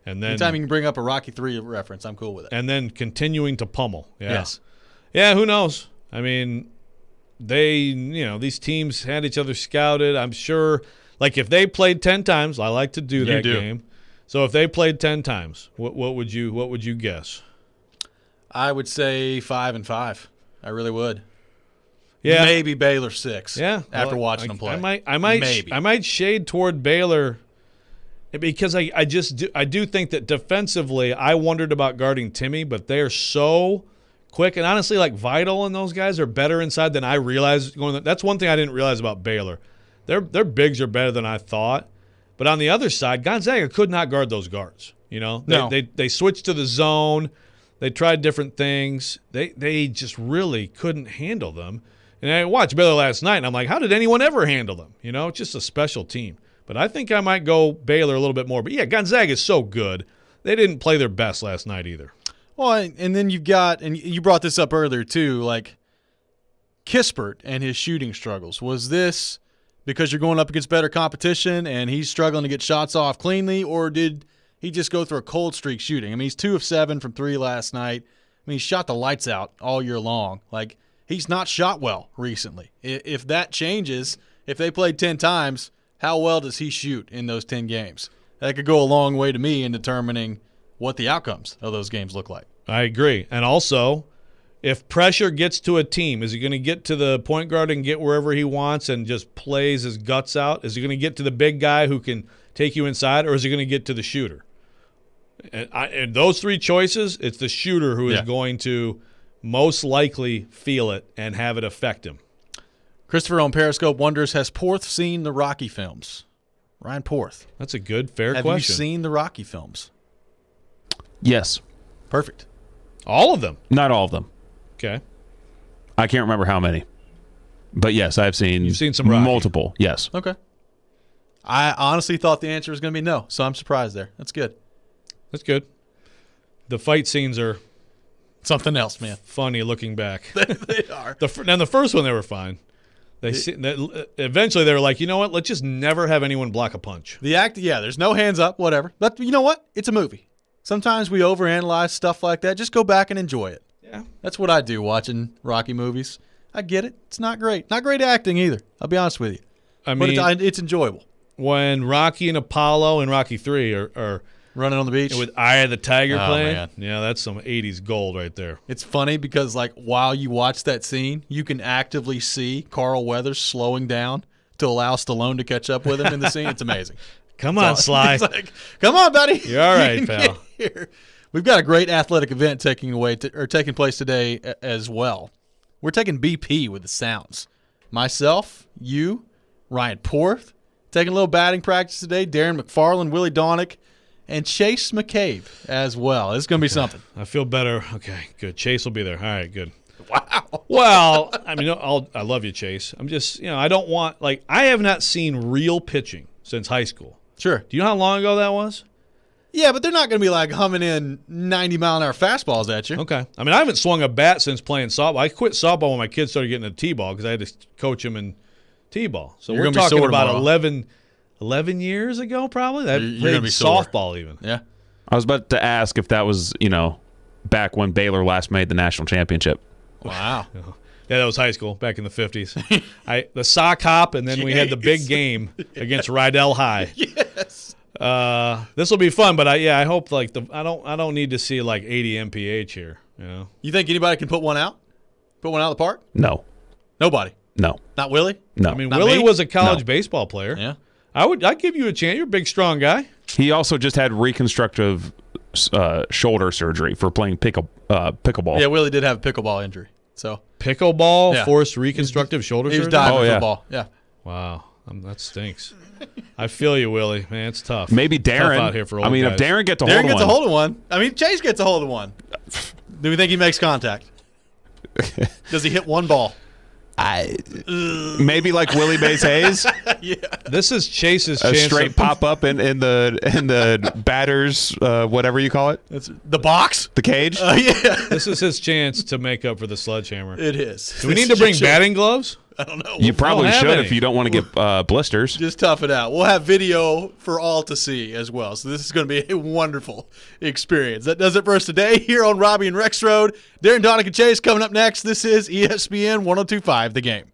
[SPEAKER 2] And then
[SPEAKER 1] anytime you can bring up a Rocky 3 reference, I'm cool with it.
[SPEAKER 2] And then continuing to pummel. Yeah.
[SPEAKER 1] Yes.
[SPEAKER 2] Yeah, who knows? I mean, these teams had each other scouted. I'm sure, like if they played 10 times, I like to do that game. So if they played 10 times, what would you guess?
[SPEAKER 1] I would say 5-5. I really would.
[SPEAKER 2] Yeah.
[SPEAKER 1] Maybe Baylor 6.
[SPEAKER 2] Yeah.
[SPEAKER 1] After watching them play.
[SPEAKER 2] I might shade toward Baylor because I do think that defensively I wondered about guarding Timmy, but they're so quick and honestly like Vital and those guys are better inside than I realized. That's one thing I didn't realize about Baylor. Their bigs are better than I thought. But on the other side, Gonzaga could not guard those guards. They switched to the zone. They tried different things. They just really couldn't handle them. And I watched Baylor last night, and I'm like, how did anyone ever handle them? It's just a special team. But I think I might go Baylor a little bit more. But, yeah, Gonzaga is so good. They didn't play their best last night either.
[SPEAKER 1] Well, and then you've got – and you brought this up earlier too, like Kispert and his shooting struggles. Was this because you're going up against better competition and he's struggling to get shots off cleanly, or did he just go through a cold streak shooting? I mean, he's 2 of 7 from 3 last night. I mean, he shot the lights out all year long. Like, he's not shot well recently. If that changes, if they played 10 times, how well does he shoot in those 10 games? That could go a long way to me in determining what the outcomes of those games look like.
[SPEAKER 2] I agree. And also, if pressure gets to a team, is he going to get to the point guard and get wherever he wants and just plays his guts out? Is he going to get to the big guy who can take you inside, or is he going to get to the shooter? And those 3 choices, it's the shooter who is going to most likely feel it and have it affect him.
[SPEAKER 1] Christopher on Periscope wonders, has Porth seen the Rocky films? Ryan Porth.
[SPEAKER 2] That's a good, fair
[SPEAKER 1] question. Have you seen the Rocky films?
[SPEAKER 3] Yes.
[SPEAKER 1] Perfect.
[SPEAKER 2] All of them?
[SPEAKER 3] Not all of them.
[SPEAKER 2] Okay.
[SPEAKER 3] I can't remember how many. But yes, I've seen,
[SPEAKER 2] You've seen some Rocky.
[SPEAKER 3] Multiple, yes.
[SPEAKER 1] Okay. I honestly thought the answer was going to be no, so I'm surprised there. That's good.
[SPEAKER 2] That's good. The fight scenes are
[SPEAKER 1] something else, man.
[SPEAKER 2] Funny looking back.
[SPEAKER 1] They are.
[SPEAKER 2] Now, the first one, they were fine. Eventually, they were like, you know what? Let's just never have anyone block a punch.
[SPEAKER 1] There's no hands up, whatever. But you know what? It's a movie. Sometimes we overanalyze stuff like that. Just go back and enjoy it.
[SPEAKER 2] Yeah.
[SPEAKER 1] That's what I do watching Rocky movies. I get it. It's not great. Not great acting either. I'll be honest with you. But it's enjoyable.
[SPEAKER 2] When Rocky and Apollo and Rocky 3 are
[SPEAKER 1] running on the beach
[SPEAKER 2] with Eye of the Tiger playing,
[SPEAKER 1] man.
[SPEAKER 2] Yeah, that's some 80s gold right there.
[SPEAKER 1] It's funny because, like, while you watch that scene, you can actively see Carl Weathers slowing down to allow Stallone to catch up with him in the scene. It's amazing.
[SPEAKER 2] Come on, Sly.
[SPEAKER 1] It's like, come on, buddy.
[SPEAKER 2] You're all right, pal.
[SPEAKER 1] Here. We've got a great athletic event taking place today as well. We're taking BP with the Sounds. Myself, you, Ryan Porth, taking a little batting practice today. Darren McFarland, Willie Donick, and Chase McCabe as well. It's going to be something.
[SPEAKER 2] I feel better. Okay, good. Chase will be there. All right, good.
[SPEAKER 1] Wow.
[SPEAKER 2] Well, I mean, I love you, Chase. I'm just, I don't want, I have not seen real pitching since high school.
[SPEAKER 1] Sure.
[SPEAKER 2] Do you know how long ago that was?
[SPEAKER 1] Yeah, but they're not going to be humming in 90-mile-an-hour fastballs at you.
[SPEAKER 2] Okay. I mean, I haven't swung a bat since playing softball. I quit softball when my kids started getting into T-ball because I had to coach them in T-ball. So we're talking about 11 years ago, probably. That played softball even.
[SPEAKER 1] Yeah.
[SPEAKER 3] I was about to ask if that was, back when Baylor last made the national championship.
[SPEAKER 1] Wow.
[SPEAKER 2] Yeah, that was high school back in the 50s. The sock hop, and then we had the big game against Rydell High.
[SPEAKER 1] Yes.
[SPEAKER 2] This will be fun, but I hope I don't need to see 80 mph here.
[SPEAKER 1] You think anybody can put one out? Put one out of the park?
[SPEAKER 3] No.
[SPEAKER 1] Nobody.
[SPEAKER 3] No.
[SPEAKER 1] Not Willie?
[SPEAKER 3] No.
[SPEAKER 2] I mean,
[SPEAKER 1] Not
[SPEAKER 2] Willie
[SPEAKER 1] me?
[SPEAKER 2] was a college baseball player.
[SPEAKER 1] Yeah.
[SPEAKER 2] I'd give you a chance. You're a big, strong guy.
[SPEAKER 3] He also just had reconstructive shoulder surgery for playing pickleball.
[SPEAKER 1] Yeah, Willie did have a pickleball injury. So
[SPEAKER 2] pickleball forced reconstructive shoulder surgery.
[SPEAKER 1] He was diving football. Yeah.
[SPEAKER 2] Wow, that stinks. I feel you, Willie. Man, it's tough.
[SPEAKER 3] Maybe Darren.
[SPEAKER 2] Tough out here for old
[SPEAKER 3] if
[SPEAKER 2] guys.
[SPEAKER 3] Darren gets a
[SPEAKER 1] hold of one. I mean, Chase gets a hold of one. Do we think he makes contact? Does he hit one ball?
[SPEAKER 3] Maybe like Willie Mays Hayes.
[SPEAKER 1] Yeah.
[SPEAKER 2] This is Chase's
[SPEAKER 3] a
[SPEAKER 2] chance
[SPEAKER 3] straight pop up in the batter's whatever you call it.
[SPEAKER 1] It's the box,
[SPEAKER 3] the cage.
[SPEAKER 1] Yeah.
[SPEAKER 2] This is his chance to make up for the sledgehammer.
[SPEAKER 1] It is.
[SPEAKER 2] Do we need to bring batting gloves?
[SPEAKER 1] I don't know.
[SPEAKER 3] You probably should if you don't want to get blisters.
[SPEAKER 1] Just tough it out. We'll have video for all to see as well. So this is going to be a wonderful experience. That does it for us today here on Robby and Rexrode. Darren, Donick, and Chase coming up next. This is ESPN 102.5 The Game.